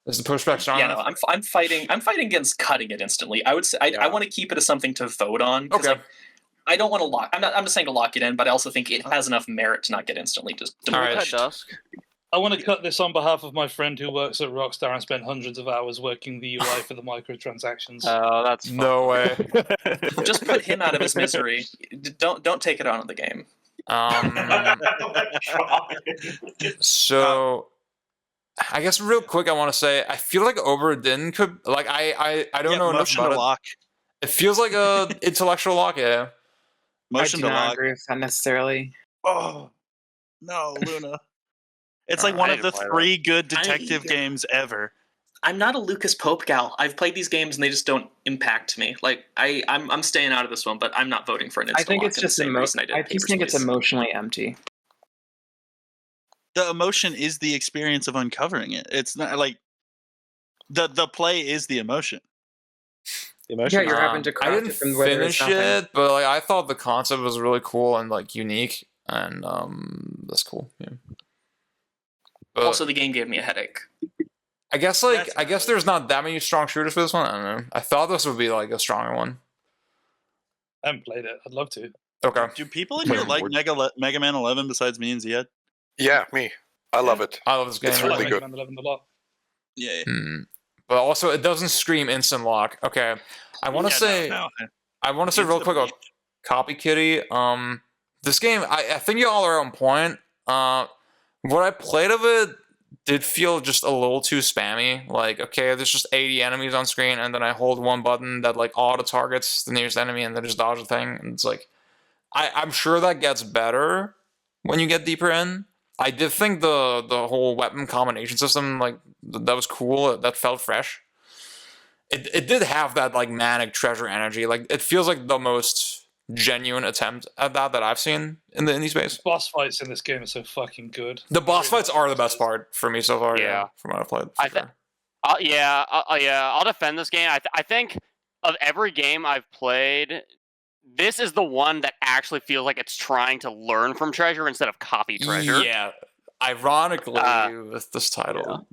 Is the pushback strong enough? No, I'm fighting against cutting it instantly. I would say I want to keep it as something to vote on. Okay. Like, I don't want to lock. I'm not saying to lock it in, but I also think it has enough merit to not get instantly just demolished. I want to cut this on behalf of my friend who works at Rockstar and spent hundreds of hours working the UI for the microtransactions. Oh, that's no way. Just put him out of his misery. Don't take it out of the game. So, I guess real quick, I want to say I feel like Oberdin could like I don't know enough about lock. It feels like a intellectual lock, yeah. Motion I do to not lock. agree with that necessarily. Oh no, Luna! It's like one of the 3 good detective games ever. I'm not a Lucas Pope gal. I've played these games and they just don't impact me. Like I'm staying out of this one, but I'm not voting for an instant. I think it's just I just think it's emotionally empty. The emotion is the experience of uncovering it. It's not like the play is the emotion. Yeah, you're having to craft I didn't it from where there's finish nothing. it, but like I thought the concept was really cool and like unique, and that's cool. Yeah. But Also, the game gave me a headache. I guess there's not that many strong shooters for this one. I don't know. I thought this would be like a stronger one. I haven't played it. I'd love to. Okay. Do people in here like Mega Man 11 besides me and Ziad? Yeah, me. I love it. I love this game. It's I like really Mega good. Man 11 a lot. Yeah. But also, it doesn't scream instant lock. Okay, I want to say real quick about Copy Kitty. This game, I think y'all are on point. What I played of it did feel just a little too spammy. Like, okay, there's just 80 enemies on screen, and then I hold one button that like auto targets the nearest enemy, and then just dodge the thing. And it's like, I'm sure that gets better when you get deeper in. I did think the whole weapon combination system, like, that was cool. That felt fresh. It did have that, like, manic treasure energy. Like, it feels like the most genuine attempt at that I've seen in the indie space. The boss fights in this game are so fucking good. The boss fights are the best part for me so far, yeah, from what I've played. I'll defend this game. I think of every game I've played, this is the one that actually feels like it's trying to learn from Treasure instead of copy Treasure. Yeah. Ironically, with this title,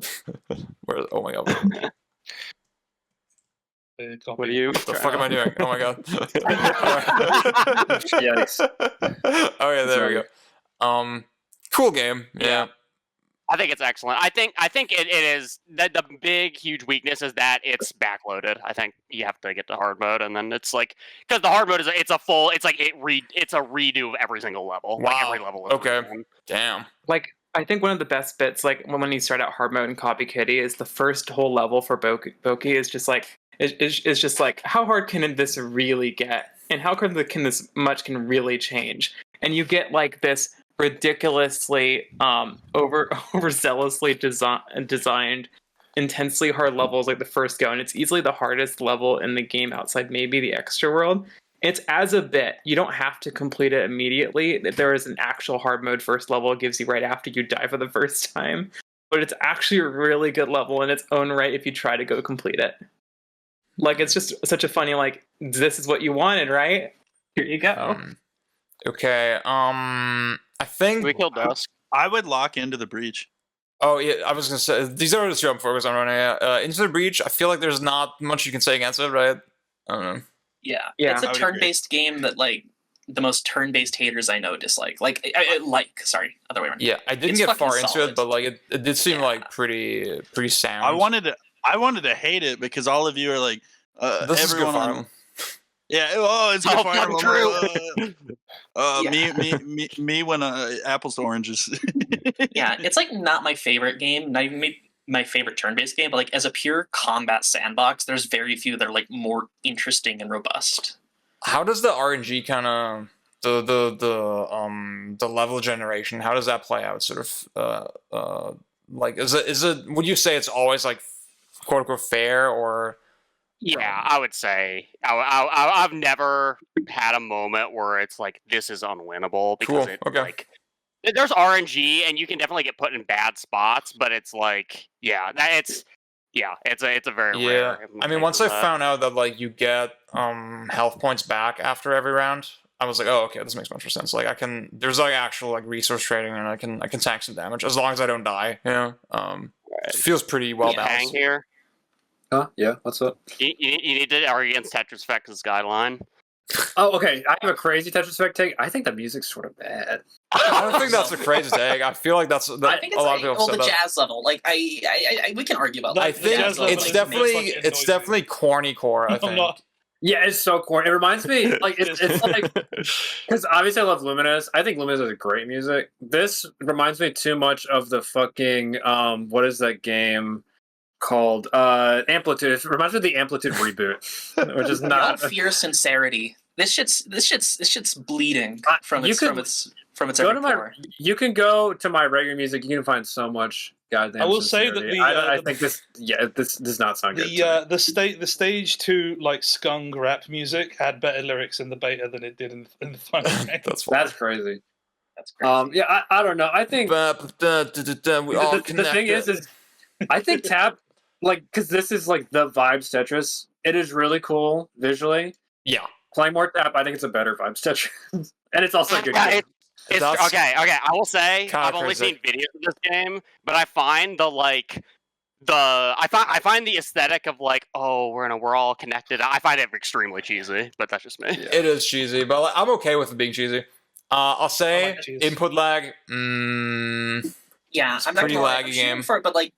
oh my god, what are you? what the fuck am I doing? Oh my god. Yikes. Okay, there we go. Cool game. Yeah. I think it's excellent. I think it is the big huge weakness is that it's backloaded. I think you have to get to hard mode, and then it's like because the hard mode is it's a redo of every single level. Wow. Like every level. Is Okay. redone. Damn. Like, I think one of the best bits, like when you start out hard mode in Copy Kitty, is the first whole level for Boki is just like it's just like how hard can this really get, and how can this much can really change, and you get like this ridiculously overzealously designed intensely hard levels like the first go, and it's easily the hardest level in the game outside maybe the extra world. It's as a bit. You don't have to complete it immediately. There is an actual hard mode first level it gives you right after you die for the first time, but it's actually a really good level in its own right if you try to go complete it. Like, it's just such a funny, like, this is what you wanted, right? Here you go. Okay, I think we killed Dusk. I would lock Into the Breach. Oh yeah, I was gonna say these are just jump focus on running. Into the Breach. I feel like there's not much you can say against it, right? I don't know. Yeah, Yeah, it's a turn-based game that like the most turn-based haters I know dislike. Sorry, other way around. Yeah, I didn't It's get fucking far into solid. it, but like it did seem like pretty sound. I wanted to hate it because all of you are like, this is good everyone Fire on, Emblem. yeah, oh, it's good Oh, Fire fucking Emblem. Me when apples to oranges. Yeah, it's like not my favorite game, not even my favorite turn-based game, but like as a pure combat sandbox, there's very few that are like more interesting and robust. How does the RNG kind of the level generation? How does that play out? Sort of like is it? Would you say it's always like quote unquote fair or? Yeah, I would say I've never had a moment where it's like this is unwinnable because Cool. it Okay. like there's RNG and you can definitely get put in bad spots, but it's like it's a very rare. I mean, once I found out that like you get health points back after every round, I was like, oh okay, this makes much more sense. Like there's like actual like resource trading, and I can tank some damage as long as I don't die. You know, it feels pretty well balanced. Here. Huh? Yeah. What's up? You need to argue against Tetris Effect's guideline. Oh, okay. I have a crazy Tetris Effect take. I think the music's sort of bad. I don't think that's a crazy take. I feel like that's I think a it's lot of like people the said that. jazz level. Like I we can argue about that. I The think jazz level it's makes definitely fucking corny core. I think. Yeah, it's so corny. It reminds me, like, it's like, because obviously I love Luminous. I think Luminous is great music. This reminds me too much of the fucking, what is that game called? Amplitude. It reminds me of the Amplitude reboot, which is not. Don't fear sincerity. This shit's bleeding from You its could from its go every to my. pore. You can go to my regular music. You can find so much goddamn. I will say that sincerity. I think this. Yeah, this does not sound good. The stage 2 like skunk rap music had better lyrics in the beta than it did in the final game. That's crazy. That's crazy. Yeah, I don't know. I think the thing is I think Tap, like, because this is like the vibes Tetris. It is really cool visually. Yeah. Playing more Tap, I think it's a better vibes Tetris, and it's also a good game. It's okay. I will say Kinda I've only crazy. seen videos of this game, but I find I find the aesthetic of like, oh, we're all connected. I find it extremely cheesy, but that's just me. It is cheesy, but like, I'm okay with it being cheesy. I'll say input lag. Yeah, it's I'm not pretty gonna lie, laggy I'm shooting game. for it, but like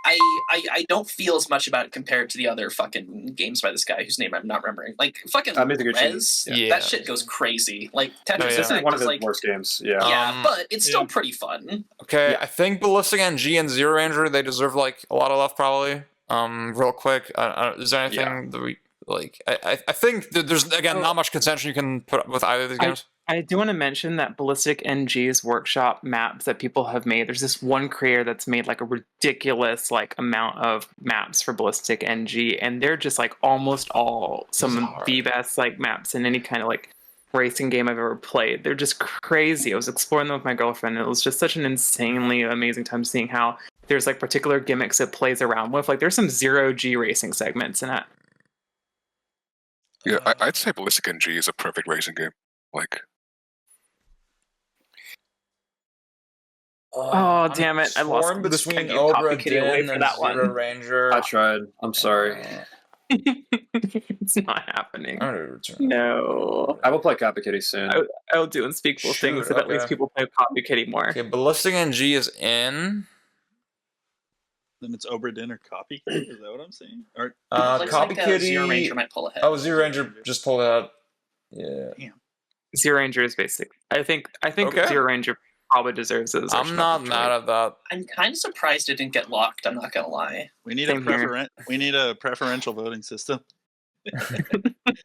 I don't feel as much about it compared to the other fucking games by this guy whose name I'm not remembering. Like fucking Mizuguchi. Rez, Yeah. that shit goes crazy. Like Tetris This is Effect one of is his like worst games. Yeah. yeah, but it's still pretty fun. Okay, I think Ballistic NG and Zero Ranger, they deserve like a lot of love probably. Real quick, is there anything that we like? I think that there's again not much contention you can put up with either of these games. I do want to mention that Ballistic NG's workshop maps that people have made. There's this one creator that's made like a ridiculous like amount of maps for Ballistic NG, and they're just like almost all some of the best like maps in any kind of like racing game I've ever played. They're just crazy. I was exploring them with my girlfriend, and it was just such an insanely amazing time seeing how there's like particular gimmicks it plays around with. Like there's some 0G racing segments in it. Yeah, I'd say Ballistic NG is a perfect racing game. Like, Oh, damn it. I lost torn this. between I gave Copy Obra Kitty away Dinn for and that Zero one. Ranger. I tried. I'm sorry. It's not happening. Return. No. I will play Copy Kitty soon. I will do unspeakable Shoot, things that at least okay. people play Copy Kitty more. Okay, Ballistic NG is in. Then it's Obra Dinn or Copy Kitty? Is that what I'm saying? Or Copy like, Kitty. Zero Ranger might pull ahead. Oh, Zero Ranger just pulled out. Yeah. Damn. Zero Ranger is basic. I think Okay. Zero Ranger probably deserves it as our I'm not mad at that. I'm kind of surprised it didn't get locked. I'm not gonna lie. We need Same here. we need a preferential voting system.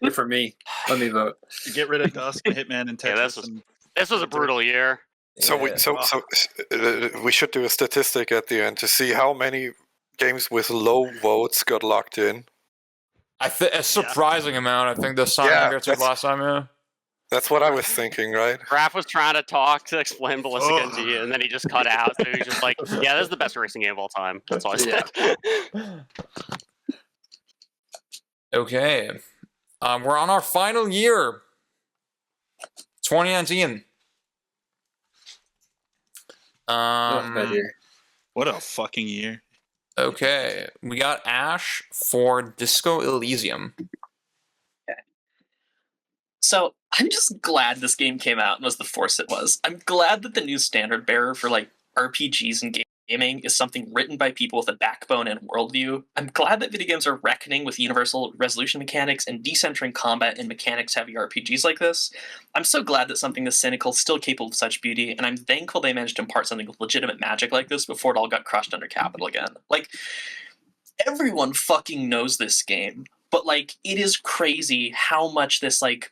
Good for me. Let me vote. Get rid of Dusk, Hitman, and Yeah, Tetris. this was a brutal year. So we should do a statistic at the end to see how many games with low votes got locked in. A surprising amount. I think the Sonic took last time. Yeah. That's what I was thinking, right? Raph was trying to talk to explain Ballistic NG, and then he just cut out. So he's just like, "Yeah, this is the best racing game of all time." That's all I said. Okay, we're on our final year, 2019. What a fucking year. Okay, we got Ash for Disco Elysium. So I'm just glad this game came out and was the force it was. I'm glad that the new standard bearer for like RPGs and gaming is something written by people with a backbone and worldview. I'm glad that video games are reckoning with universal resolution mechanics and decentering combat in mechanics-heavy RPGs like this. I'm so glad that something this cynical is still capable of such beauty, and I'm thankful they managed to impart something with legitimate magic like this before it all got crushed under capital again. Like, everyone fucking knows this game, but like, it is crazy how much this like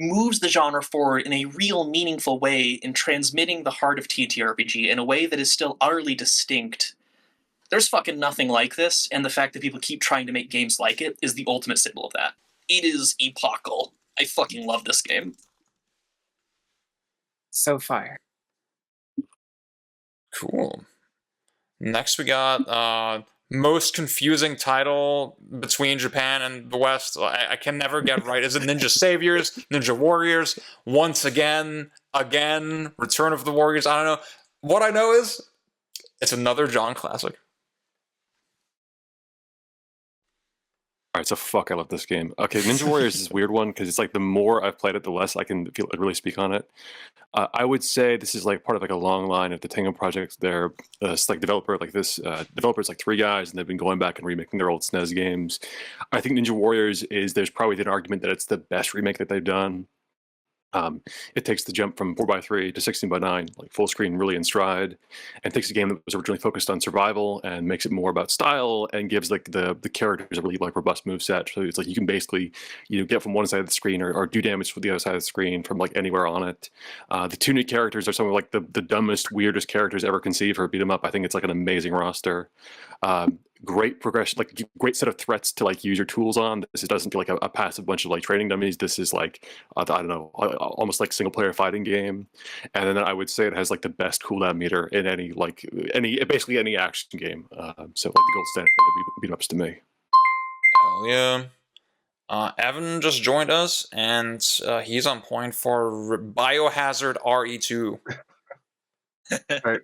moves the genre forward in a real meaningful way in transmitting the heart of TTRPG in a way that is still utterly distinct. There's fucking nothing like this, and the fact that people keep trying to make games like it is the ultimate symbol of that. It is epochal. I fucking love this game. So fire. Cool. Next we got most confusing title between Japan and the West. I can never get right. Is it Ninja Saviors, Ninja Warriors, Once Again, Return of the Warriors? I don't know. What I know is it's another John classic. All right, so fuck, I love this game. Okay, Ninja Warriors is a weird one because it's like the more I've played it, the less I can really speak on it. I would say this is like part of like a long line of the Tango projects. They're like developers like three guys, and they've been going back and remaking their old SNES games. I think Ninja Warriors there's probably an argument that it's the best remake that they've done. It takes the jump from 4x3 to 16x9, like full screen, really in stride, and takes a game that was originally focused on survival and makes it more about style and gives like the characters a really like robust moveset. So it's like you can basically get from one side of the screen or do damage from the other side of the screen from like anywhere on it. The two new characters are some of like the dumbest, weirdest characters ever conceived for a beat 'em up. I think it's like an amazing roster. Great progression, like great set of threats to like use your tools on. This doesn't feel like a passive bunch of like training dummies. This is like I don't know, almost like single player fighting game. And then I would say it has like the best cooldown meter in basically any action game. So like the gold standard of beat 'em ups to me. Hell yeah. Evan just joined us, and he's on point for Biohazard RE2. Right.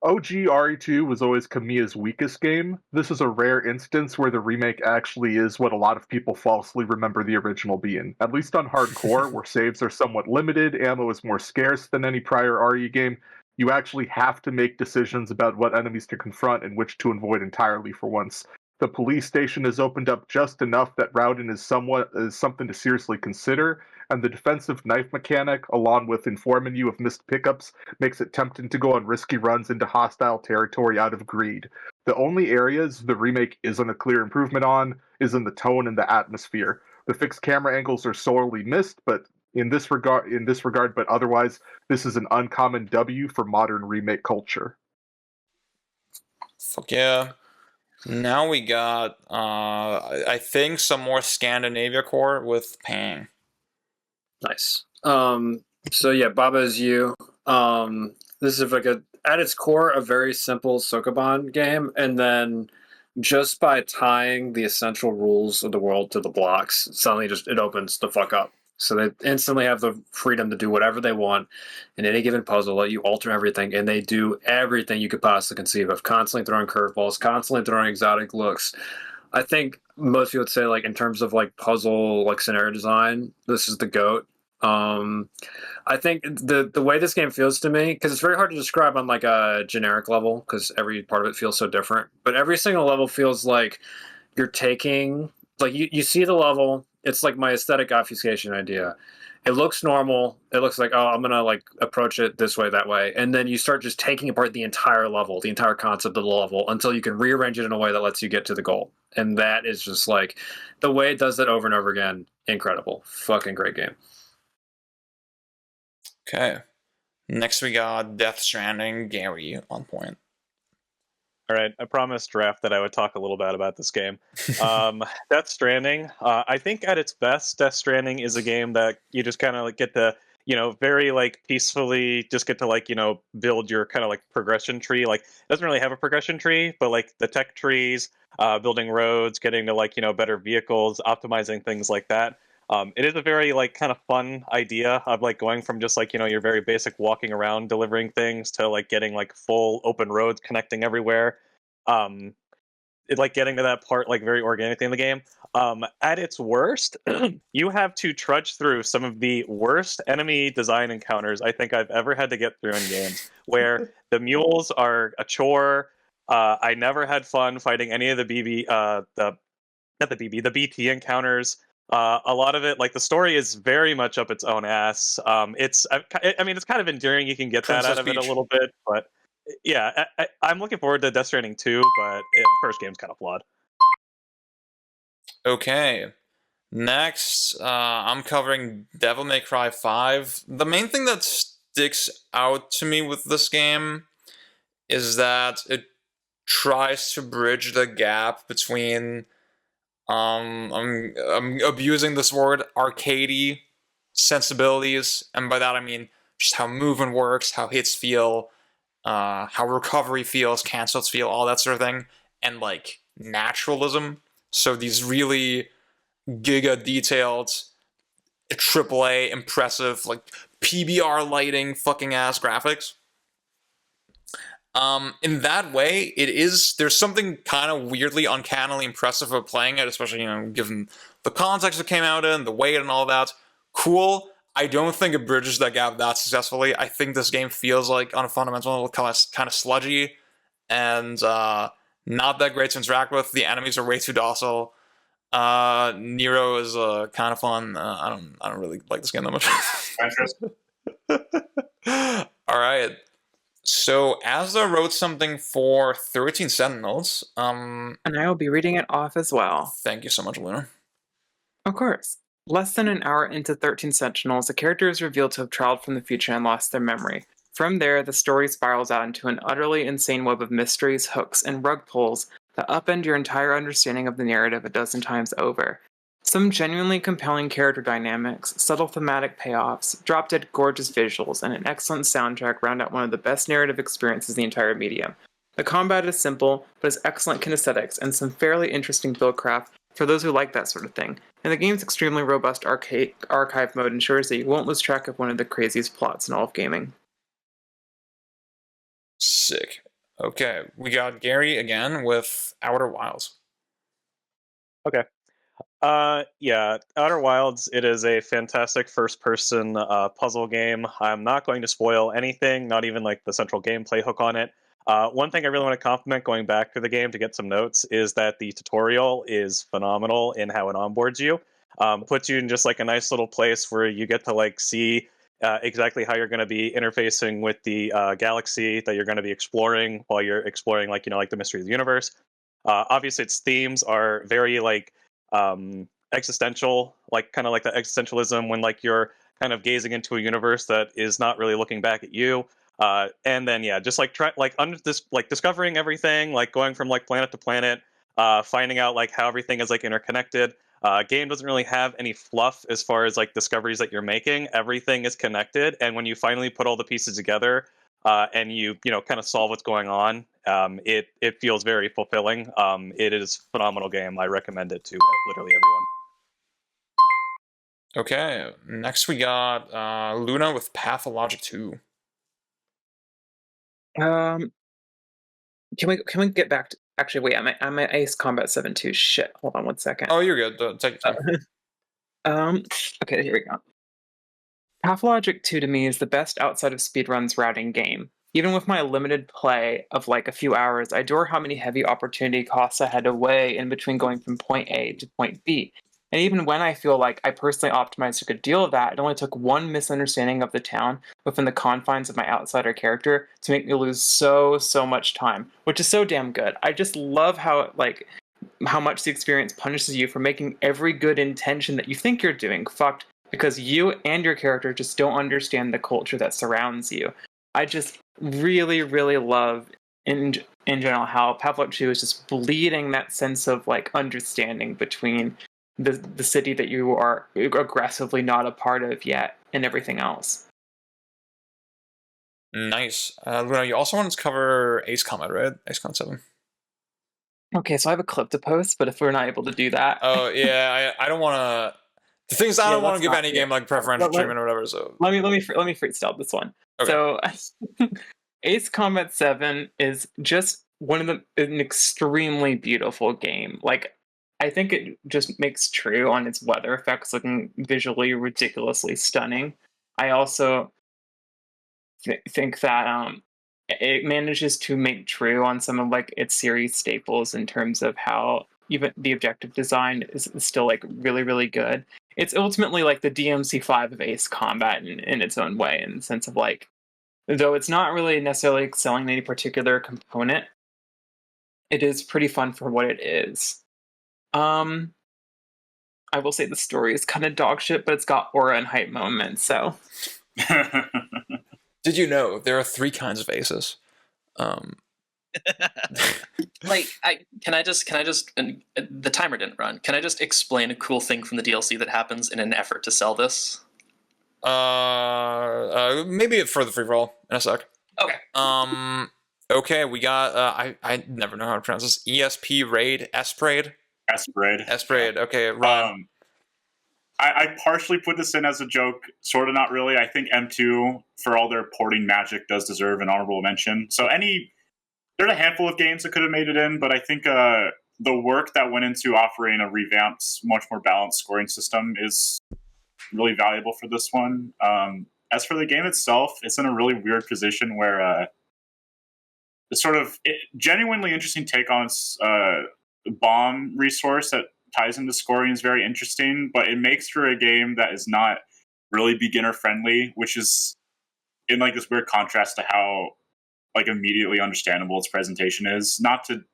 OG RE2 was always Kamiya's weakest game. This is a rare instance where the remake actually is what a lot of people falsely remember the original being. At least on hardcore, where saves are somewhat limited, ammo is more scarce than any prior RE game, you actually have to make decisions about what enemies to confront and which to avoid entirely for once. The police station is opened up just enough that routing is something to seriously consider, and the defensive knife mechanic, along with informing you of missed pickups, makes it tempting to go on risky runs into hostile territory out of greed. The only areas the remake isn't a clear improvement on is in the tone and the atmosphere. The fixed camera angles are sorely missed, but in this regard, but otherwise, this is an uncommon W for modern remake culture. Fuck yeah. Now we got, I think, some more Scandinavia core with Pang. Nice. So yeah, Baba is You. This is like at its core a very simple Sokoban game, and then just by tying the essential rules of the world to the blocks, suddenly it opens the fuck up. So they instantly have the freedom to do whatever they want in any given puzzle, let you alter everything, and they do everything you could possibly conceive of, constantly throwing curveballs, constantly throwing exotic looks. I think most people would say, like, in terms of like puzzle, like scenario design, this is the GOAT. I think the way this game feels to me, because it's very hard to describe on like a generic level, because every part of it feels so different. But every single level feels like you're taking, like you see the level. It's like my aesthetic obfuscation idea. It looks normal. It looks like, oh, I'm gonna like approach it this way, that way, and then you start just taking apart the entire level, the entire concept of the level, until you can rearrange it in a way that lets you get to the goal. And that is just like the way it does that over and over again. Incredible, fucking great game. Okay. Next we got Death Stranding. Gary on point. All right, I promised Raph that I would talk a little bit about this game. Death Stranding, I think at its best, Death Stranding is a game that you just kind of like get to, very like peacefully just get to like, build your kind of like progression tree. Like, it doesn't really have a progression tree, but like the tech trees, building roads, getting to like, better vehicles, optimizing things like that. It is a very like kind of fun idea of like going from just like, your very basic walking around delivering things to like getting like full open roads connecting everywhere. It like getting to that part like very organically in the game. At its worst, you have to trudge through some of the worst enemy design encounters I think I've ever had to get through in games, where the mules are a chore. I never had fun fighting any of the the BT encounters. A lot of it, like the story, is very much up its own ass. It's kind of endearing. You can get Princess that out of it a Peach. little bit, but yeah, I'm looking forward to Death Stranding 2, but first game's kind of flawed. Okay. Next, I'm covering Devil May Cry 5. The main thing that sticks out to me with this game is that it tries to bridge the gap between I'm abusing this word, arcadey sensibilities, and by that I mean just how movement works, how hits feel, how recovery feels, cancels feel, all that sort of thing, and like naturalism. So these really giga detailed, AAA impressive, like PBR lighting, fucking ass graphics. In that way, there's something kind of weirdly uncannily impressive about playing it, especially, given the context it came out in, the weight and all that. Cool. I don't think it bridges that gap that successfully. I think this game feels like, on a fundamental level, kind of sludgy and not that great to interact with. The enemies are way too docile. Nero is kind of fun. I don't really like this game that much. All right. So Asda wrote something for 13 Sentinels. And I will be reading it off as well. Thank you so much, Luna. Of course. Less than an hour into 13 Sentinels, a character is revealed to have traveled from the future and lost their memory. From there, the story spirals out into an utterly insane web of mysteries, hooks, and rug pulls that upend your entire understanding of the narrative a dozen times over. Some genuinely compelling character dynamics, subtle thematic payoffs, drop-dead gorgeous visuals, and an excellent soundtrack round out one of the best narrative experiences in the entire medium. The combat is simple, but has excellent kinesthetics and some fairly interesting buildcraft for those who like that sort of thing. And the game's extremely robust archive mode ensures that you won't lose track of one of the craziest plots in all of gaming. Sick. Okay, we got Gary again with Outer Wilds. Okay. Yeah, Outer Wilds, it is a fantastic first-person puzzle game. I'm not going to spoil anything, not even like the central gameplay hook on it. One thing I really want to compliment going back to the game to get some notes is that the tutorial is phenomenal in how it onboards you. Puts you in just like a nice little place where you get to like see exactly how you're going to be interfacing with the galaxy that you're going to be exploring while you're exploring like the mystery of the universe. Obviously, its themes are very like existential, like kind of like the existentialism when like you're kind of gazing into a universe that is not really looking back at you. And then just like discovering everything, like going from like planet to planet, finding out like how everything is like interconnected. Game doesn't really have any fluff as far as like discoveries that you're making. Everything is connected, and when you finally put all the pieces together, and you kind of solve what's going on. It feels very fulfilling. It is a phenomenal game. I recommend it to literally everyone. Okay, next we got Luna with Pathologic 2. Can we get back to actually wait, I'm at Ace Combat 7 too. Shit. Hold on one second. Oh, you're good. Take your time. Okay, here we go. Pathologic 2 to me is the best outside of speedruns routing game. Even with my limited play of like a few hours, I adore how many heavy opportunity costs I had to weigh in between going from point A to point B. And even when I feel like I personally optimized a good deal of that, it only took one misunderstanding of the town within the confines of my outsider character to make me lose so much time, which is so damn good. I just love how much the experience punishes you for making every good intention that you think you're doing fucked because you and your character just don't understand the culture that surrounds you. I just really love in general how Pathologic 2 is just bleeding that sense of like understanding between the city that you are aggressively not a part of yet and everything else. Nice. Luna, you also wanted to cover Ace Combat, right? Ace Combat 7. Okay, so I have a clip to post, but if we're not able to do that... Oh, yeah, I don't want to... The thing is, I don't want to give any game like preferential treatment or whatever, so... Let me freestyle this one. Okay. So, Ace Combat 7 is just an extremely beautiful game. Like, I think it just makes true on its weather effects looking visually ridiculously stunning. I also think that it manages to make true on some of like its series staples in terms of how even the objective design is still like really good. It's ultimately like the DMC5 of Ace Combat in its own way, in the sense of like, though it's not really necessarily excelling in any particular component, it is pretty fun for what it is. I will say the story is kind of dog shit, but it's got aura and hype moments, so. Did you know there are 3 kinds of aces? Like, can I just the timer didn't run. Can I just explain a cool thing from the DLC that happens in an effort to sell this? Maybe for the free roll in a sec. Okay. Okay, we got I never know how to pronounce this. ESP raid, Espraid. Espraid. Okay, Ryan. I partially put this in as a joke, sort of, not really. I think M2, for all their porting magic, does deserve an honorable mention. So there's a handful of games that could have made it in, but I think the work that went into offering a revamped, much more balanced scoring system is really valuable for this one. As for the game itself, it's in a really weird position where it's sort of genuinely interesting take on its bomb resource that ties into scoring is very interesting, but it makes for a game that is not really beginner friendly, which is in like this weird contrast to how like immediately understandable its presentation is. Not to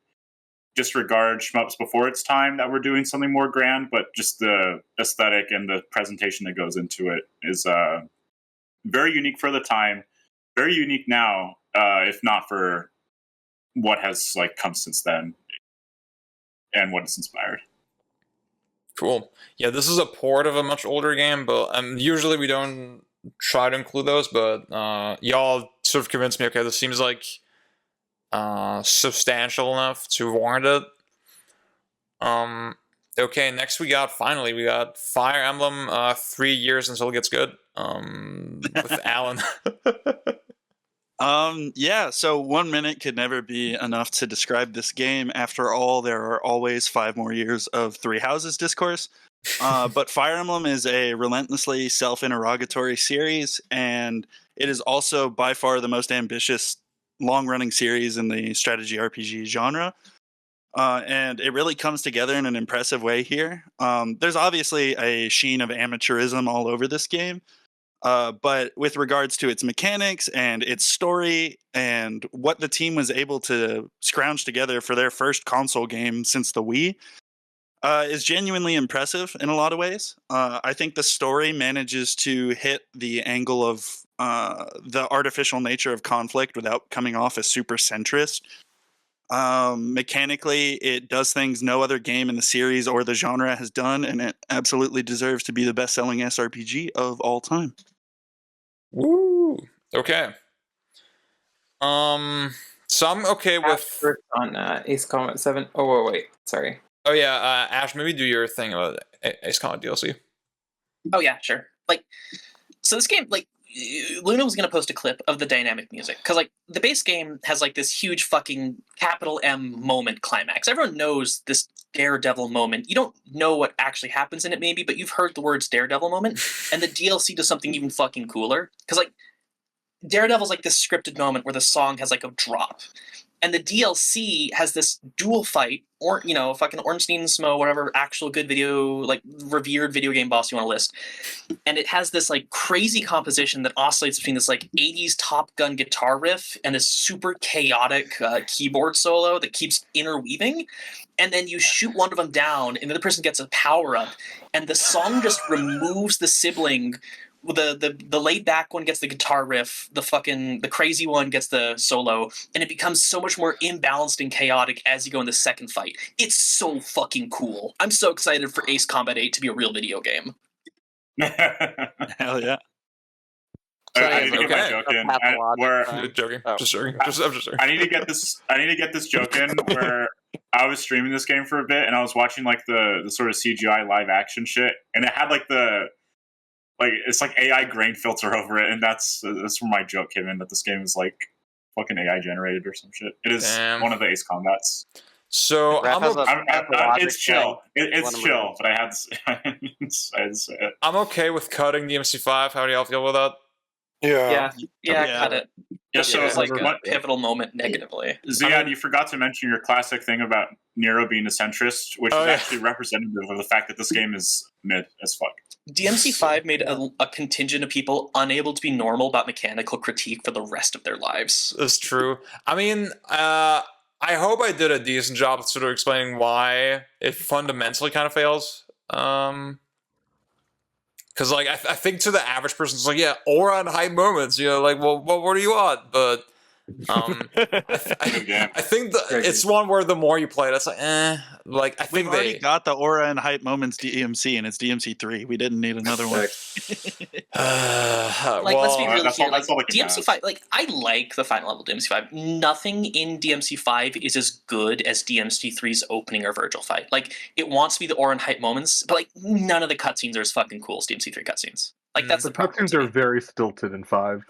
disregard shmups before its time that were doing something more grand, but just the aesthetic and the presentation that goes into it is very unique for the time, very unique now, if not for what has like come since then and what it's inspired. Cool. Yeah, this is a port of a much older game, but usually we don't try to include those, but y'all sort of convinced me, okay, this seems like substantial enough to warrant it. Okay, next we got Fire Emblem 3 years until it gets good. With Alan. Yeah, so 1 minute could never be enough to describe this game. After all, there are always 5 more years of Three Houses discourse. But Fire Emblem is a relentlessly self-interrogatory series, and it is also by far the most ambitious long-running series in the strategy RPG genre. And it really comes together in an impressive way here. There's obviously a sheen of amateurism all over this game. But with regards to its mechanics and its story and what the team was able to scrounge together for their first console game since the Wii is genuinely impressive in a lot of ways. I think the story manages to hit the angle of the artificial nature of conflict without coming off as super centrist. Mechanically, it does things no other game in the series or the genre has done, and it absolutely deserves to be the best-selling SRPG of all time. Woo! Okay. So I'm okay with on Ace Combat 7. Oh wait, sorry. Oh yeah, Ash, maybe do your thing about Ace Combat DLC. Oh yeah, sure. Like, so this game, like, Luna was gonna post a clip of the dynamic music because, like, the base game has like this huge fucking capital M moment climax. Everyone knows this Daredevil moment. You don't know what actually happens in it, maybe, but you've heard the words Daredevil moment, and the DLC does something even fucking cooler because, like, Daredevil's like this scripted moment where the song has like a drop. And the DLC has this dual fight, or, you know, fucking Ornstein Smo, whatever actual good video, like, revered video game boss you want to list. And it has this, like, crazy composition that oscillates between this, like, 80s Top Gun guitar riff and this super chaotic keyboard solo that keeps interweaving. And then you shoot one of them down, and the other person gets a power-up, and the song just removes the sibling. The laid back one gets the guitar riff, the crazy one gets the solo, and it becomes so much more imbalanced and chaotic as you go in the second fight. It's so fucking cool. I'm so excited for Ace Combat 8 to be a real video game. Hell yeah. I need to get my joke in. Just joking. I'm just joking. I need to get this joke in where I was streaming this game for a bit and I was watching like the sort of CGI live action shit, and it had like it's like AI grain filter over it, and that's where my joke came in, that this game is like fucking AI generated or some shit. It is one of the Ace Combats. So it's chill. It's chill, but I had to say it. I'm okay with cutting DMC5. How do y'all feel with that? Yeah, cut it. This so shows like a pivotal moment negatively. Ziad, you forgot to mention your classic thing about Nero being a centrist, which is actually representative of the fact that this game is mid as fuck. DMC5 made a contingent of people unable to be normal about mechanical critique for the rest of their lives. That's true. I mean, I hope I did a decent job of sort of explaining why it fundamentally kind of fails. Because, like, I think to the average person, it's like, yeah, aura and hype moments, you know, like, well, what do you want? But I think it's one where the more you play it, it's like, like, I think we've already got the aura and hype moments DMC, and it's DMC3. We didn't need another one. Let's be real here. Like, DMC5, like, I like the final level DMC5. Nothing in DMC5 is as good as DMC3's opening or Virgil fight. Like, it wants to be the aura and hype moments, but, like, none of the cutscenes are as fucking cool as DMC3 cutscenes. Like, that's the cutscenes are very stilted in 5.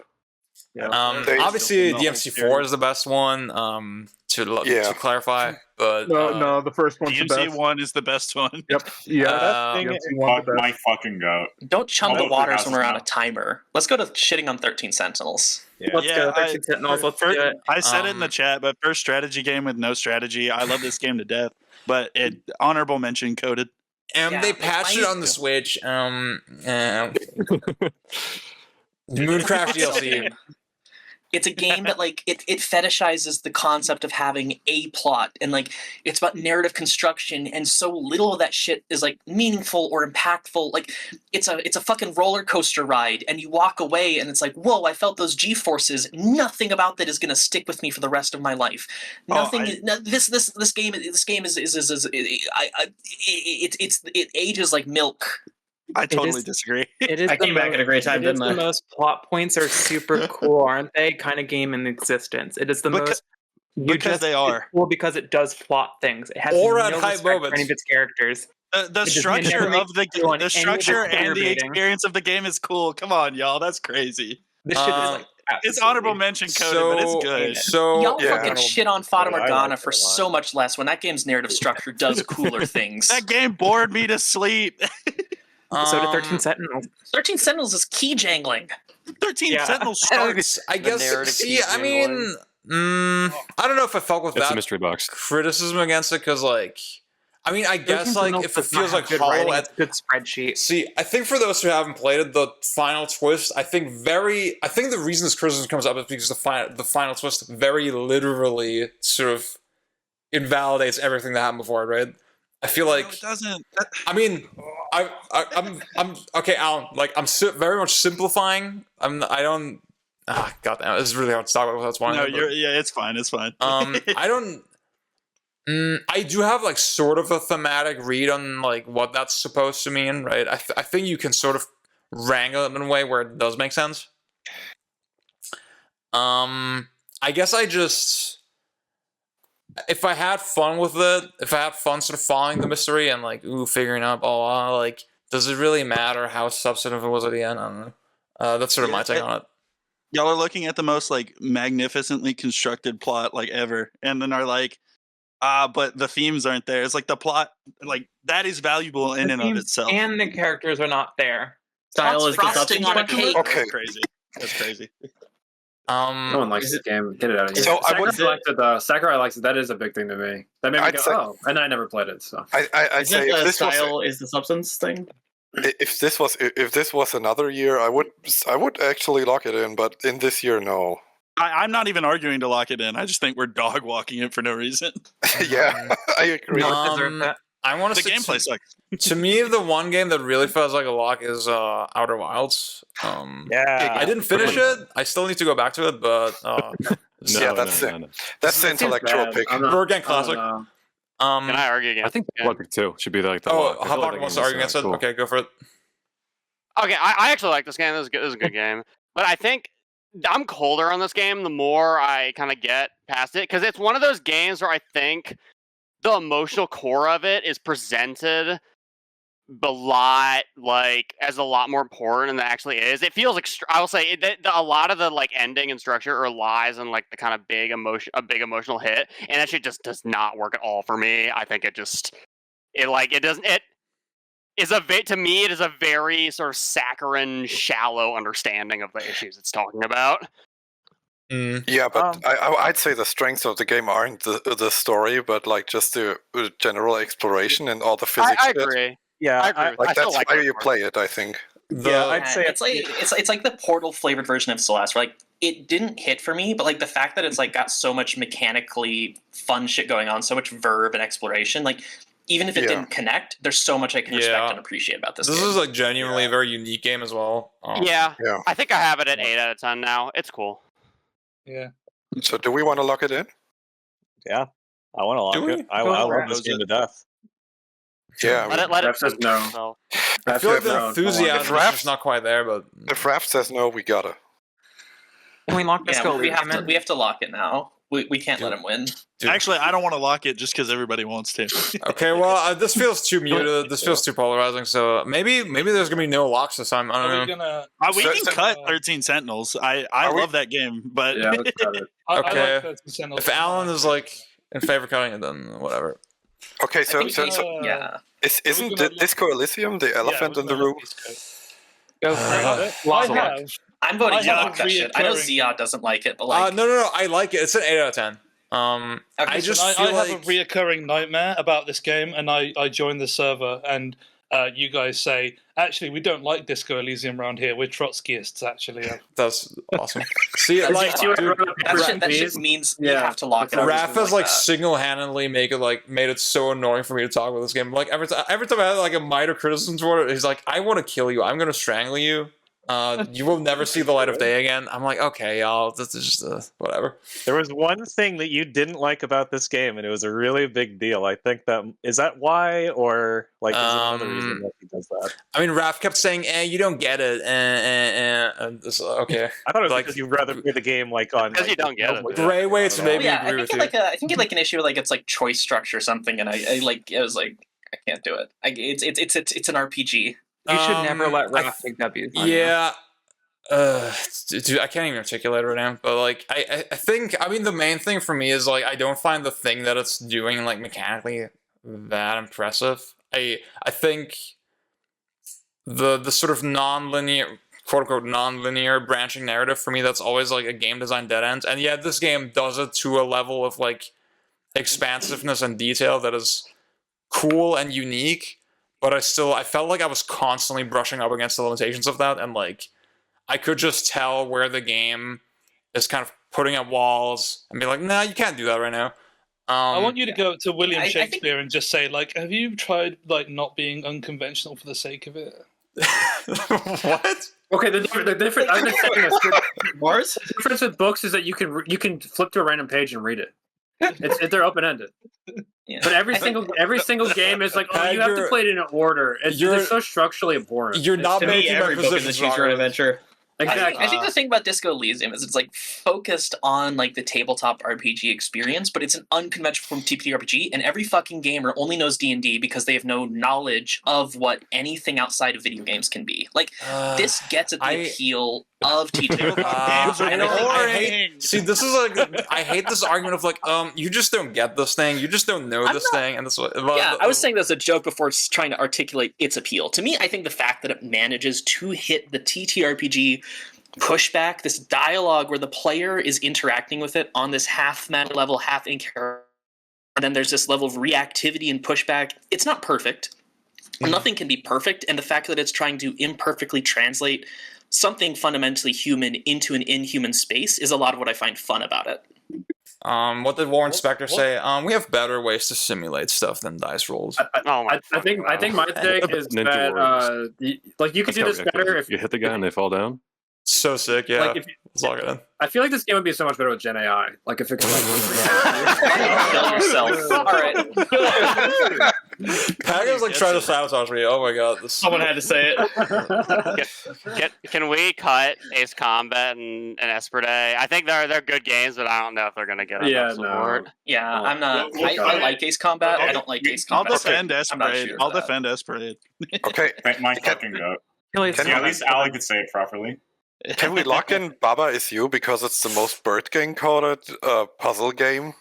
Yeah. Obviously, DMC4 is the best one. To clarify, but no, the first one's the best. DMC1 is the best one. Yep. Yeah. My fucking goat. Don't chum the waters when we're on a timer. Let's go to shitting on 13 Sentinels. Let's go 13 Sentinels. Let's do it. I said it in the chat, but first strategy game with no strategy. I love this game to death, but it honorable mention coded. They patched it on the Switch. Mooncraft DLC. It's a game that, like, it fetishizes the concept of having a plot, and, like, it's about narrative construction, and so little of that shit is, like, meaningful or impactful. Like, it's a fucking roller coaster ride, and you walk away and it's like, whoa, I felt those G-forces. Nothing about that is going to stick with me for the rest of my life. Nothing. This game is it ages like milk. I totally disagree. It is. I came back at a great time, didn't I? The most plot points are super cool, aren't they? Kind of game in existence. It is the most. Because they are cool because it does plot things. It has no respect for any of its characters. The structure of the structure and the experience of the game is cool. Come on, y'all, that's crazy. This shit is like. It's honorable mention coded, but it's good. Y'all fucking shit on Fata Morgana for so much less when that game's narrative structure does cooler things. That game bored me to sleep. So did 13 Sentinels. 13 Sentinels is key jangling. 13 Sentinels starts. I guess. See, I mean, I don't know if I felt with It's that a mystery box criticism against it, because, like, I mean, I guess, like, if it feels like hollow at good spreadsheet. See, I think for those who haven't played it, the final twist, I think the reason this criticism comes up is because the final twist very literally sort of invalidates everything that happened before it, right? I feel like it doesn't. I mean, I'm okay, Alan. Like, I'm very much simplifying. I don't. God damn, this is really hard to talk about. That's why. No, it's fine. It's fine. I don't. I do have, like, sort of a thematic read on, like, what that's supposed to mean, right? I think you can sort of wrangle it in a way where it does make sense. I I guess if I had fun with it, if I had fun sort of following the mystery and like figuring out blah blah, like does it really matter how substantive it was at the end? I don't know. That's sort of my take on it. Y'all are looking at the most like magnificently constructed plot like ever, and then are like, but the themes aren't there. It's like the plot, like that is valuable in and of itself. And the characters are not there. Style is frosting on a cake. Okay. That's crazy. That's crazy. No one likes this game. Get it out of here. So Sakurai likes it. That is a big thing to me. That made me go, and I never played it. So I'd say if the this style is the substance thing. If this was another year, I would actually lock it in. But in this year, no. I'm not even arguing to lock it in. I just think we're dog walking it for no reason. Yeah, I agree. I want the gameplay sucks. To me, the one game that really feels like a lock is Outer Wilds. I didn't finish it. I still need to go back to it, but that's the intellectual pick. Again, classic. Can I argue against? I think Bloodborne 2 should be like the. Hotbox wants to argue against it. Cool. Okay, go for it. Okay, I actually like this game. This is a good game, but I think I'm colder on this game the more I kind of get past it, because it's one of those games where I think the emotional core of it is presented a lot as a lot more important than it actually is. It feels I will say a lot of the like ending and structure relies on like the kind of big emotional hit, and that shit just does not work at all for me. I think to me it is a very sort of saccharine, shallow understanding of the issues it's talking about. Yeah, but I'd say the strengths of the game aren't the story, but like just the general exploration and all the physics. I agree. Yeah, I agree. Like that's why you play it, I think. I'd say it's like the Portal flavored version of Celeste. Where, like it didn't hit for me, but like the fact that it's like got so much mechanically fun shit going on, so much verb and exploration, like even if it didn't connect, there's so much I can respect and appreciate about this. This game. is like genuinely a very unique game as well. Yeah, I think I have it at 8 out of 10 now. It's cool. Yeah. So do we want to lock it in? Yeah, I want to lock it. I love this game to death. Yeah, let it says no. I feel like the enthusiasm is just not quite there, but if Raph says no, we gotta. Can we lock this? We have to lock it now. We can't let him win. Actually, I don't want to lock it just because everybody wants to. Okay, well, this feels too muted. This feels too polarizing. So maybe there's gonna be no locks this time. I don't know. We can cut 13 Sentinels. I love that game, but okay. If Alan is like in favor of cutting it, then whatever. Okay, so isn't Disco Elysium the elephant in the room? Go for it. I'm voting to lock that shit. I know Zia doesn't like it, but like no, I like it. It's an 8 out of 10. I have a reoccurring nightmare about this game, and I join the server, and you guys say, actually, we don't like Disco Elysium around here. We're Trotskyists, actually. That's awesome. See, like, that shit means you have to lock it. Raph has like single-handedly made it so annoying for me to talk about this game. Like every time I had like a minor criticism toward it, he's like, "I want to kill you. I'm going to strangle you. You will never see the light of day again." I'm like, okay, y'all, this is just whatever. There was one thing that you didn't like about this game, and it was a really big deal. I think is that why, or like is there another reason that he does that? I mean, Raph kept saying, you don't get it. Okay. I thought it was like you'd rather play the game like on because you don't get it. Brayway's maybe I agree think with you. I think it's like an issue with like it's like choice structure or something, and I was like, I can't do it. It's an RPG. You should never let Raph take W's. Yeah. Dude, I can't even articulate it right now, but like I think the main thing for me is like I don't find the thing that it's doing like mechanically that impressive. I think the sort of non-linear, quote unquote non-linear branching narrative for me, that's always like a game design dead end. And yet this game does it to a level of like expansiveness and detail that is cool and unique, but I felt like I was constantly brushing up against the limitations of that, and like I could just tell where the game is kind of putting up walls and be like, nah, you can't do that right now. I want you to go to William Shakespeare and just say, like, have you tried like not being unconventional for the sake of it? What? Okay, the difference. I've been saying this. The difference with books is that you can flip to a random page and read it. They're open ended. Yeah. But every single game is like, oh, you have to play it in an order. They're so structurally abhorrent. You're not making every book is a choose your own adventure. Exactly. I think the thing about Disco Elysium is it's like focused on like the tabletop RPG experience, but it's an unconventional form of TTRPG, and every fucking gamer only knows D&D because they have no knowledge of what anything outside of video games can be. Like this gets at the appeal of TTRPG games. See, this is like I hate this argument of like, you just don't get this thing, you just don't know this thing, and this. Yeah, I was saying that's a joke before trying to articulate its appeal. To me, I think the fact that it manages to hit the TTRPG pushback, this dialogue where the player is interacting with it on this half meta level, half in character, and then there's this level of reactivity and pushback. It's not perfect. Nothing can be perfect, and the fact that it's trying to imperfectly translate something fundamentally human into an inhuman space is a lot of what I find fun about it. What did Warren Spector say? We have better ways to simulate stuff than dice rolls. I think my take is that like you could do this better if you hit the guy and they fall down. So sick, yeah. Like it's all good. I feel like this game would be so much better with Gen AI. Like if it could kill yourself. All right. Haggard's like trying to sabotage me. Oh my god. Someone had to say it. Can we cut Ace Combat and Esperday? I think they're good games, but I don't know if they're gonna get enough support. Yeah, I'm not. I like Ace Combat. I don't like Ace Combat. I'll defend Esperade. I'll defend Esperade. Okay, my fucking goat. At least Ali could say it properly. Can we lock in Baba Is You because it's the most bird game coded puzzle game?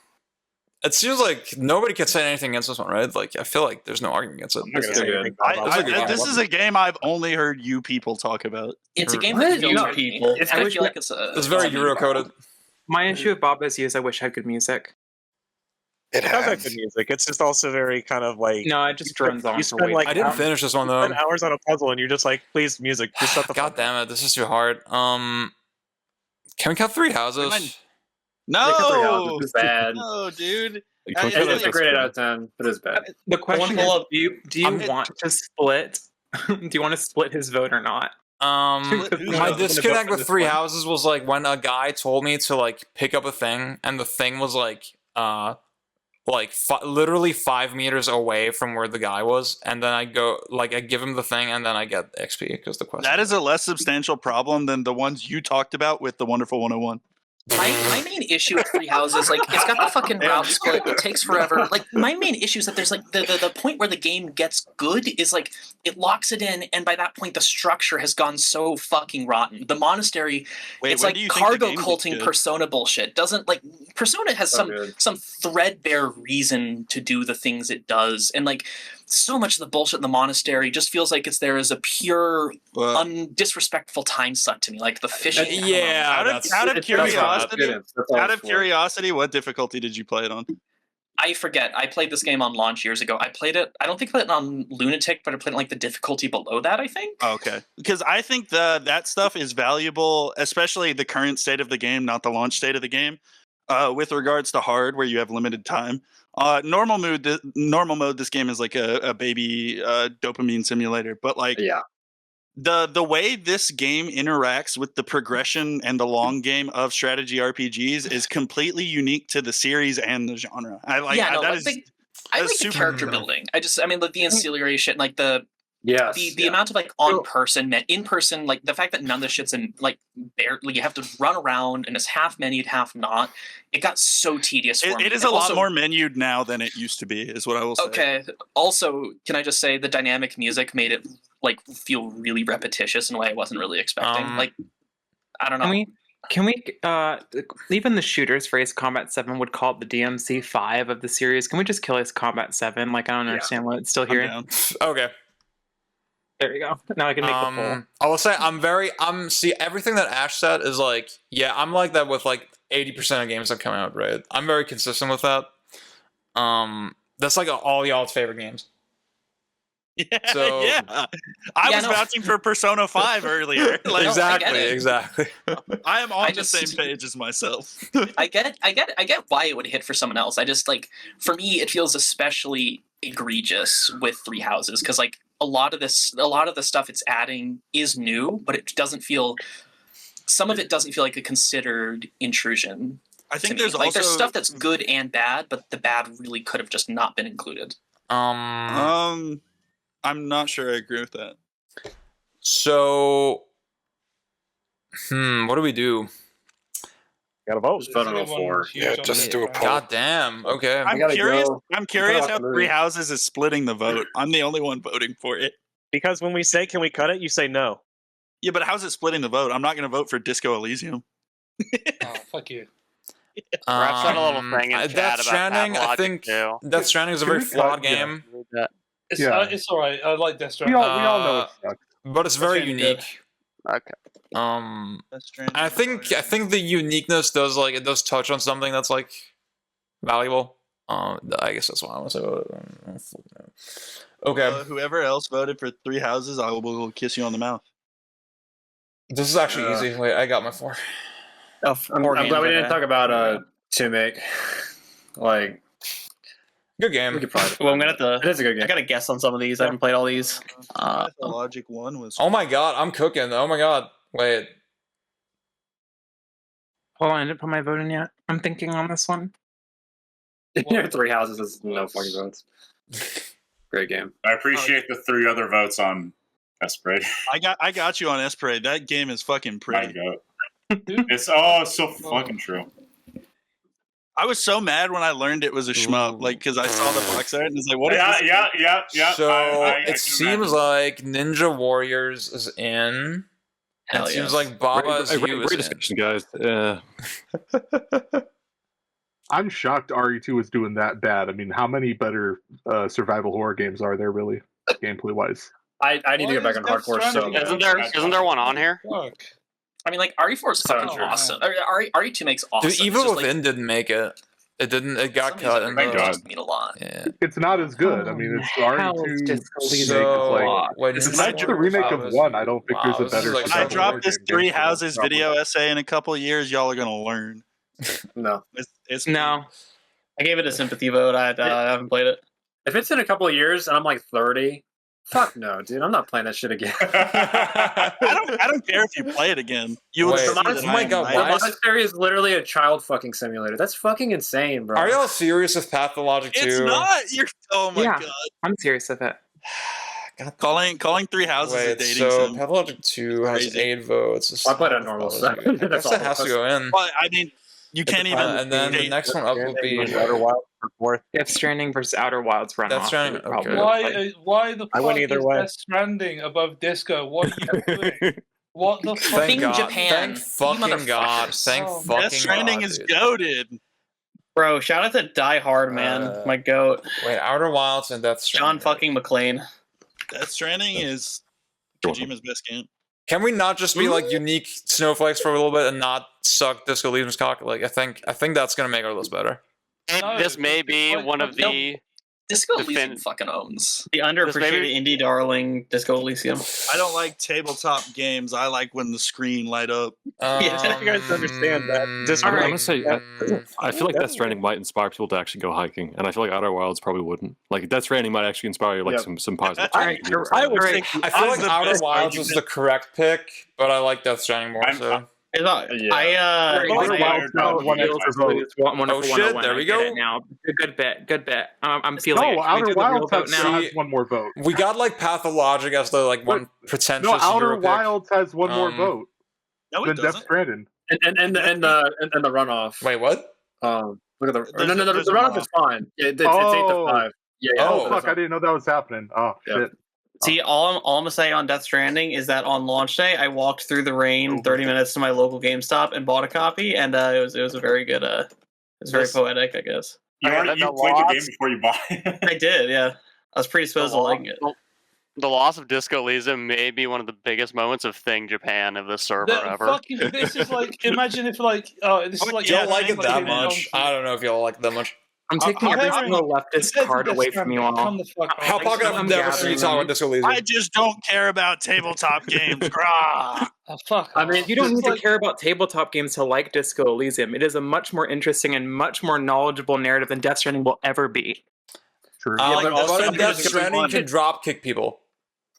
It seems like nobody can say anything against this one, right? Like I feel like there's no argument against it. This is a game I've only heard you people talk about. It's a game that feels people. I feel like it's very Euro coded. My issue with Baba Is You is I wish I had good music. It has good music. It's just also very kind of like no, it just runs on. You spend like I didn't finish this one though. Spend hours on a puzzle and you're just like, please, music, just shut the. God damn it! This is too hard. Can we cut 3 houses? No, it's bad. No, dude. It's a great 8 out of 10, but it's bad. The question is, do you want to split? Do you want to split his vote or not? My disconnect with 3 houses was like when a guy told me to like pick up a thing, and the thing was like literally 5 meters away from where the guy was, and then I go like I give him the thing, and then I get XP because the question. That is a less substantial problem than the ones you talked about with the Wonderful 101. My main issue with 3 houses, like it's got the fucking route split. It takes forever. Like my main issue is that there's like the point where the game gets good is like it locks it in, and by that point the structure has gone so fucking rotten. The monastery, it's like cargo culting Persona bullshit. Doesn't like Persona has some threadbare reason to do the things it does, and like so much of the bullshit in the monastery just feels like it's there as a pure, disrespectful time suck to me. Like the fishing. Out of curiosity, what difficulty did you play it on? I forget. I played this game on launch years ago. I played it. I don't think I played it on Lunatic, but I played it like the difficulty below that. I think. Okay, because I think that stuff is valuable, especially the current state of the game, not the launch state of the game. With regards to hard, where you have limited time. Normal mode. This game is like a baby dopamine simulator, but like the way this game interacts with the progression and the long game of strategy RPGs is completely unique to the series and the genre. I like the character building. The ancillary shit, like the amount of like in person, like the fact that none of the shit's in like barely, you have to run around and it's half menued, half not. It got so tedious for me. It is a lot more menued now than it used to be, is what I will say. Okay. Also, can I just say the dynamic music made it like feel really repetitious in a way I wasn't really expecting. Like, I don't know. Can we even the shooters for Ace Combat 7 would call it the DMC5 of the series? Can we just kill Ace Combat 7? Like, I don't understand why it's still here. Okay. There you go. Now I can make the poll. I will say see everything that Ash said is like, yeah, I'm like that with like 80% of games that come out, right? I'm very consistent with that. That's like all y'all's favorite games. Yeah, I was vouching for Persona 5 earlier. Like, exactly. I am on the same page as myself. I get why it would hit for someone else. I just like, for me, it feels especially egregious with 3 houses because like a lot of the stuff it's adding is new, but it doesn't feel. Some of it doesn't feel like a considered intrusion. I think there's stuff that's good and bad, but the bad really could have just not been included. I'm not sure I agree with that. So What do we do? Gotta vote. Just vote on all four. Yeah, just do a poll. God damn. Okay. I'm gotta curious. go. I'm curious off how the Three move. Houses is splitting the vote. I'm the only one voting for it. Because when we say, can we cut it, you say no. Yeah, but how's it splitting the vote? I'm not going to vote for Disco Elysium. Oh, fuck you. Raph said a little thing in chat Death about Stranding, I Pathologic think too. Death Stranding is a Can very we flawed cut- yeah. game. It's, Yeah. it's alright. I like Death We Stranding. all know it sucks. But it's very Stranding unique. Okay. I think the uniqueness does like it does touch on something that's like valuable. I guess that's why I want to say. Okay, whoever else voted for Three Houses, I will kiss you on the mouth. this is actually easy. Wait, I got my 4. Oh, I'm glad we didn't talk about Tumik. Like, Good game. we could probably. Well, I'm gonna have to. It is a good I game. gotta guess on some of these. I haven't played all these. Logic 1 was. Oh my god, I'm cooking. Oh my god. Wait. Hold on, I didn't put my vote in yet. I'm thinking on this one. Three Houses is no fucking votes. Great game. I appreciate the 3 other votes on Esprit. I got you on Esprit. That game is fucking My pretty. God. It's so fucking true. I was so mad when I learned it was a shmup, like because I saw the box art and it's like, what is this? Yeah. So I it seems like Ninja Warriors is in. Hell It seems yes. like Baba is Great you is in. discussion, guys. I'm shocked RE2 is doing that bad. I mean, how many better survival horror games are there, really, gameplay wise? I need to get back on hardcore. So Isn't there one on here? Fuck. I mean, like RE4 is fucking Sounds awesome. RE2 makes awesome. Dude, It's Evil just, Within didn't make it. It didn't. It got some of cut. these In other the, games mean a lot. yeah. It's not as good. I mean, it's RE2 Wait, besides the remake of 1, I don't think there's a better. When I drop this Three Houses video essay in a couple years, y'all are gonna learn. No, it's No. I gave it a sympathy vote. I haven't played it. if it's in a couple of years and I'm like 30, fuck no, dude. I'm not playing that shit again. I don't care if you play it again. You will Wait, see oh that my I am God, right. why The is- monastery is literally a child fucking simulator. That's fucking insane, bro. Are y'all serious with Pathologic 2? It's not. You're. Oh my Yeah. god. I'm serious with it. Calling Three Houses a Wait, dating so sim. Pathologic 2 has Crazy. 8 votes. I played it on normal, so I guess that's that all. has to go in. Well, I mean, you can't even. And then the next one up will be Outer Wilds for 4th. Death Stranding versus Outer Wilds run Death off. Stranding, Probably okay. Why the I fuck went either is way. Death Stranding above Disco? What are you doing? What the fuck? Thank Fucking God. Japan. Thank fucking God. motherfuckers. Thank Oh, fucking Death Stranding God, is dude. goated. Bro, shout out to Die Hard, man. My goat. Wait, Outer Wilds and Death Stranding. John fucking McClane. Death Stranding is Kojima's best game. Can we not just be like unique snowflakes for a little bit and not suck Disco Elysium's cock? Like I think that's gonna make our list better. No, This may be one of the. Disco Defend- Elysium fucking owns. The underappreciated indie darling, Disco Elysium. I don't like tabletop games. I like when the screen light up. Yeah, you guys understand that. I'm gonna say, I feel like Death Stranding might inspire people to actually go hiking, and I feel like Outer Wilds probably wouldn't. Like Death Stranding might actually inspire like Yep. some positive. I would think I feel like the Outer best Wilds is the correct pick, but I like Death Stranding more. So. It's not, Yeah. I Outer Wilds got one extra vote. Oh, shit, there we go. Now, good bet. I'm feeling No, it. Can we Outer do the real Wilds vote now? has one more vote. We got like Pathologic as the like one pretentious. No, Outer Euro pick. Wilds has one more vote No, it than Death doesn't. Stranding. And the runoff. Wait, what? Look at the There's no, a- there's the a runoff runoff. is fine. It's 8-5. Yeah. Oh, fuck! I didn't know that was happening. Oh Yep. shit. See, all I'm gonna say on Death Stranding is that on launch day, I walked through the rain 30 minutes to my local GameStop and bought a copy, and it was a very good. It was very poetic, I guess. You played the game before you bought it. I did, yeah. I was predisposed to liking it. The loss of Disco Elysium may be one of the biggest moments of Thing Japan of the server ever. This is like, imagine if like, this is like. You don't like it that came out much. I don't know if y'all like it that much. I'm taking every single leftist card away from you all. How pocket up Devastation you talk about Disco Elysium? I just don't care about tabletop games. Grah. Fuck. I mean, You don't need to care about tabletop games to like Disco Elysium. It is a much more interesting and much more knowledgeable narrative than Death Stranding will ever be. True. But in Death Stranding, you can drop kick people.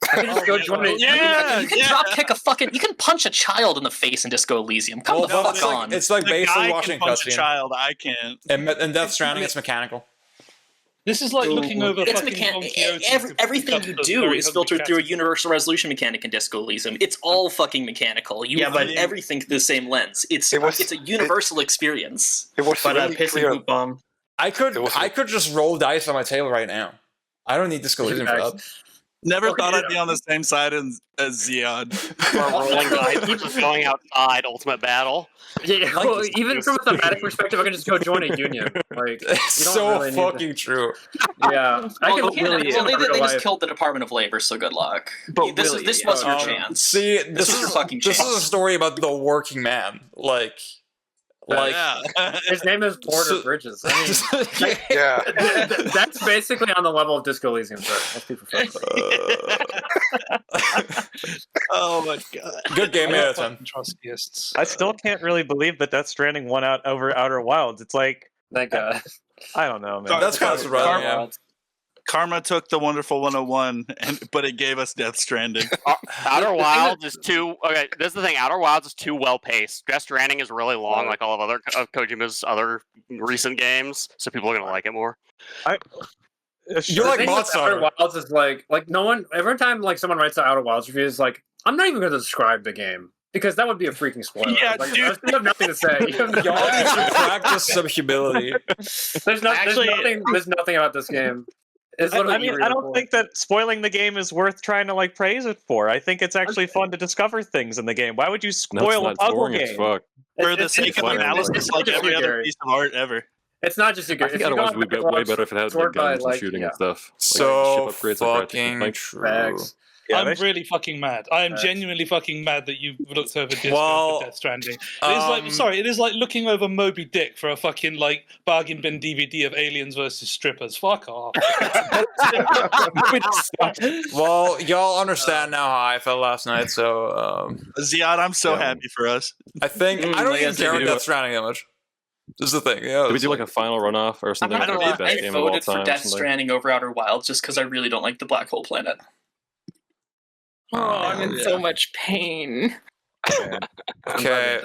I can just go join it. You can drop kick a fucking. You can punch a child in the face in Disco Elysium. Come the fuck on. It's like The basically guy watching can punch a cutscene. child. I can't. And Death Stranding, it's mechanical. This is like looking over It's fucking Don Quixote to everything pick you up the do very is hungry filtered through a cat. universal resolution mechanic in Disco Elysium. It's all fucking mechanical. You view everything through the same lens. It's a universal experience. It was But really piss and clear. poop bomb. I could just roll dice on my table right now. I don't need Disco Elysium for that. Never thought I'd be on the same side as Ziad. Or rolling dice, just going outside, ultimate battle. Yeah, well, even from a thematic perspective, I can just go join a union. Like, It's you don't so really need fucking true. Yeah, I can They just killed the Department of Labor, so good luck. This was your chance. See, this was your fucking chance. This is a story about the working man. Like his name is Porter Bridges. I mean, yeah, that's basically on the level of Disco Elysium. Let's be professional. Oh my god! Good game, man. I still can't really believe that Death Stranding won out over Outer Wilds. It's like, thank God. I don't know, man. That's kind of surprising. Karma took the Wonderful 101, but it gave us Death Stranding. Outer Wilds is too. Okay, this is the thing. Outer Wilds is too well paced. Death Stranding is really long, like all of Kojima's other recent games, so people are gonna like it more. You're like Outer Wilds is like no one. Every time like someone writes an Outer Wilds review, is like, I'm not even going to describe the game because that would be a freaking spoiler. Yeah, like, dude. I have nothing to say. Y'all need to practice some humility. There's nothing about this game. I mean, I don't think that spoiling the game is worth trying to like praise it for. I think it's actually fun to discover things in the game. Why would you spoil a puzzle game? For the sake of analysis, like every other piece of art ever. It's not just a good. I think Outer Wilds would be way better if it had like guns and shooting and stuff. So ship upgrades fucking true. Yeah, I'm really fucking mad. I am genuinely fucking mad that you looked over Disco for Death Stranding. It is like looking over Moby Dick for a fucking like bargain bin DVD of aliens versus strippers. Fuck off. Well, y'all understand now how I felt last night, so Ziad, I'm so happy for us. I think I don't even care about Death Stranding that much. This is the thing. Yeah, did we do like a final runoff or something? I game voted for Death Stranding over Outer Wilds just because I really don't like the Black Hole Planet. Oh, I'm in so much pain. Okay.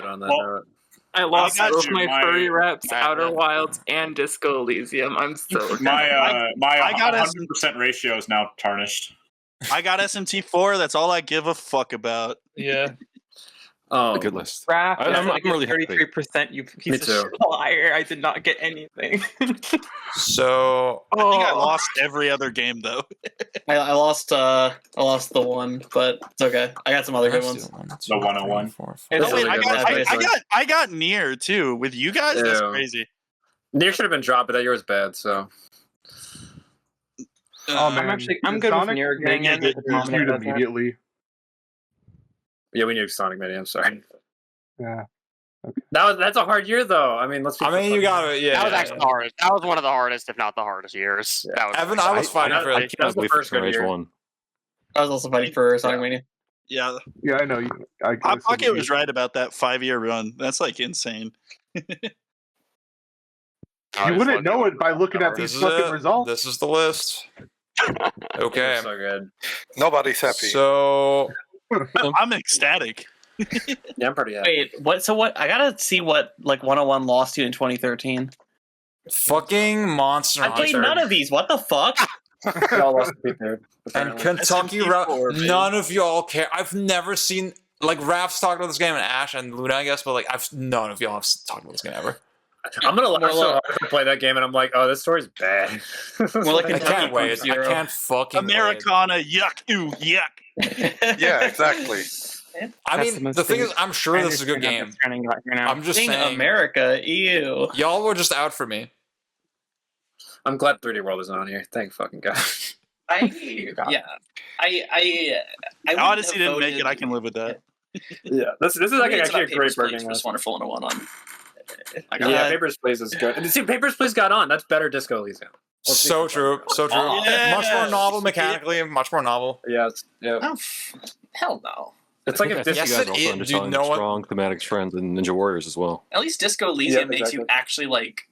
I lost both my furry reps, Outer Wilds, and Disco Elysium. I'm so my I got 100% ratio is now tarnished. I got SMT4. That's all I give a fuck about. Yeah. Oh, good list. Raph, I'm really 33%. You piece of shit liar. I did not get anything. So I think I lost every other game though. I lost the one, but it's okay. I got some other good ones. The 101. I got Nier too with you guys. Yeah. That's crazy. Nier should have been dropped, but that year was bad. So. Oh man, I'm good with Nier getting it reviewed immediately. Yeah, we knew Sonic Mania. I'm sorry. Yeah. Okay. That's a hard year, though. I mean, let's. I mean, you got it. Yeah, that was actually the hardest. That was one of the hardest, if not the hardest years. Yeah. That was Evan, I was fighting for it. That was the first good year. I was also fighting for Sonic Mania. Yeah. Yeah, I know. Hot Pocket was right about that 5-year run. That's like insane. You wouldn't know it by looking at these fucking results. This is the list. Okay. So good. Nobody's happy. So I'm ecstatic. Yeah, I'm pretty happy. Wait, what? So what? I gotta see what like 101 lost to in 2013. fucking Monster I Hunter. played none of these. What the fuck? Y'all lost the there. And Kentucky Route. None of y'all care. I've never seen like Raph's talked about this game and Ash and Luna, I guess, but like none of y'all have talked about this game ever. I'm gonna laugh so hard to play that game, and I'm like, oh, this story's bad. I can't wait. I can't fucking Americana, yuck, ooh, yuck. Yeah, exactly. I mean, the thing is, I'm sure this is a good game. I'm just saying, America, ew. Y'all were just out for me. I'm glad 3D World is on here. Thank fucking God. I Odyssey didn't make it. I can live with that. Yeah, this is like actually a great burning list. Wonderful 101 on. Yeah, Papers, Please is good. And see, Papers, Please got on. That's better Disco Elysium. So true. So true. Yeah. Much more novel mechanically. Much more novel. Yeah. Yeah. Oh, hell no. It's like if you guys also understand strong thematic trends in Ninja Warriors as well. At least Disco Elysium makes you actually like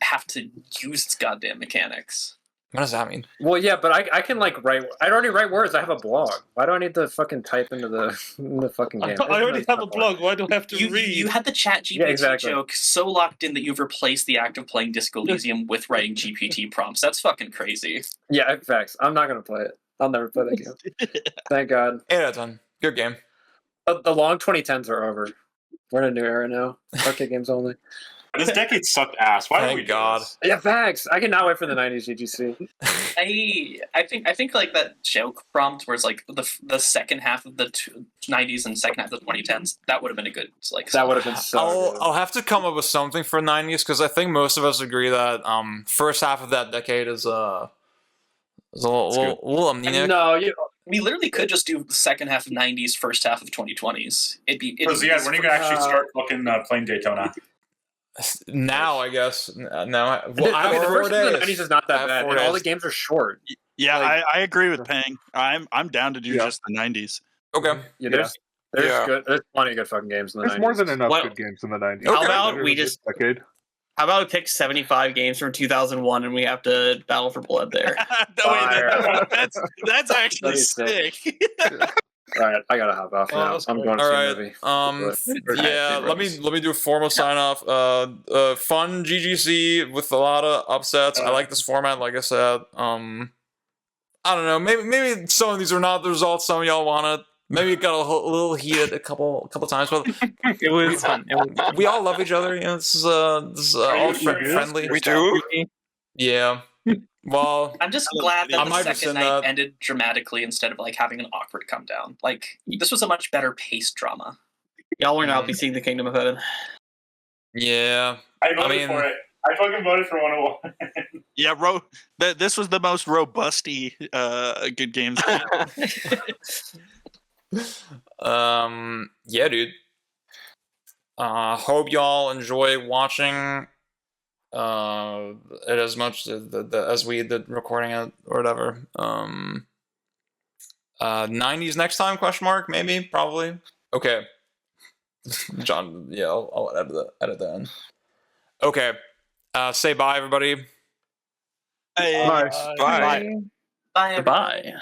have to use its goddamn mechanics. What does that mean? Well, yeah, but I can like write. I already write words. I have a blog. Why do I need to fucking type into the fucking game? I already have a blog. Why do I have to read? You had the chat GPT joke so locked in that you've replaced the act of playing Disco Elysium with writing GPT prompts. That's fucking crazy. Yeah, facts. I'm not gonna play it. I'll never play that game. Thank God. 8 out of 10. Good game. The long 2010s are over. We're in a new era now. Arcade games only. This decade sucked ass. Why Thank God. Yeah, facts. I cannot wait for the 90s GGC. I think like that joke prompt where it's like the second half of the 90s and second half of the 2010s. That would have been a good like. That would have been so. I'll have to come up with something for 90s because I think most of us agree that first half of that decade is a little amnesic. No, we literally could just do the second half of 90s, first half of 2020s. It'd be when are you gonna actually start fucking playing Daytona? Now, I guess. Now, well, I mean, the first half of the 90s is not that bad. And all the games are short. Yeah, I agree with Pang. I'm down to do just the 90s. Okay. Yeah, there's plenty of good fucking games in the 90s. There's more than enough good games in the 90s. How about we just How about we pick 75 games from 2001 and we have to battle for blood there? That's actually sick. All right, I gotta hop off now. I'm going to see a movie. Yeah, let me do a formal sign off. Fun GGC with a lot of upsets. I like this format. Like I said, I don't know. Maybe some of these are not the results some of y'all wanted. Maybe it got a little heated a couple times, but it was fun. We all love each other. You know, this is all friendly. We do. Yeah. Well, I'm just glad that the second night ended dramatically instead of like having an awkward come down. Like this was a much better paced drama. Y'all will now be seeing the Kingdom of Heaven. Yeah, I voted for it. I fucking voted for 101. Yeah, this was the most robusty good games. Yeah, dude. Hope y'all enjoy watching it as much as we did recording it or whatever. 90s next time? Question mark? Maybe? Probably. Okay. John, yeah, I'll edit that in. Okay. Say bye, everybody. Bye. Bye. Bye. Bye.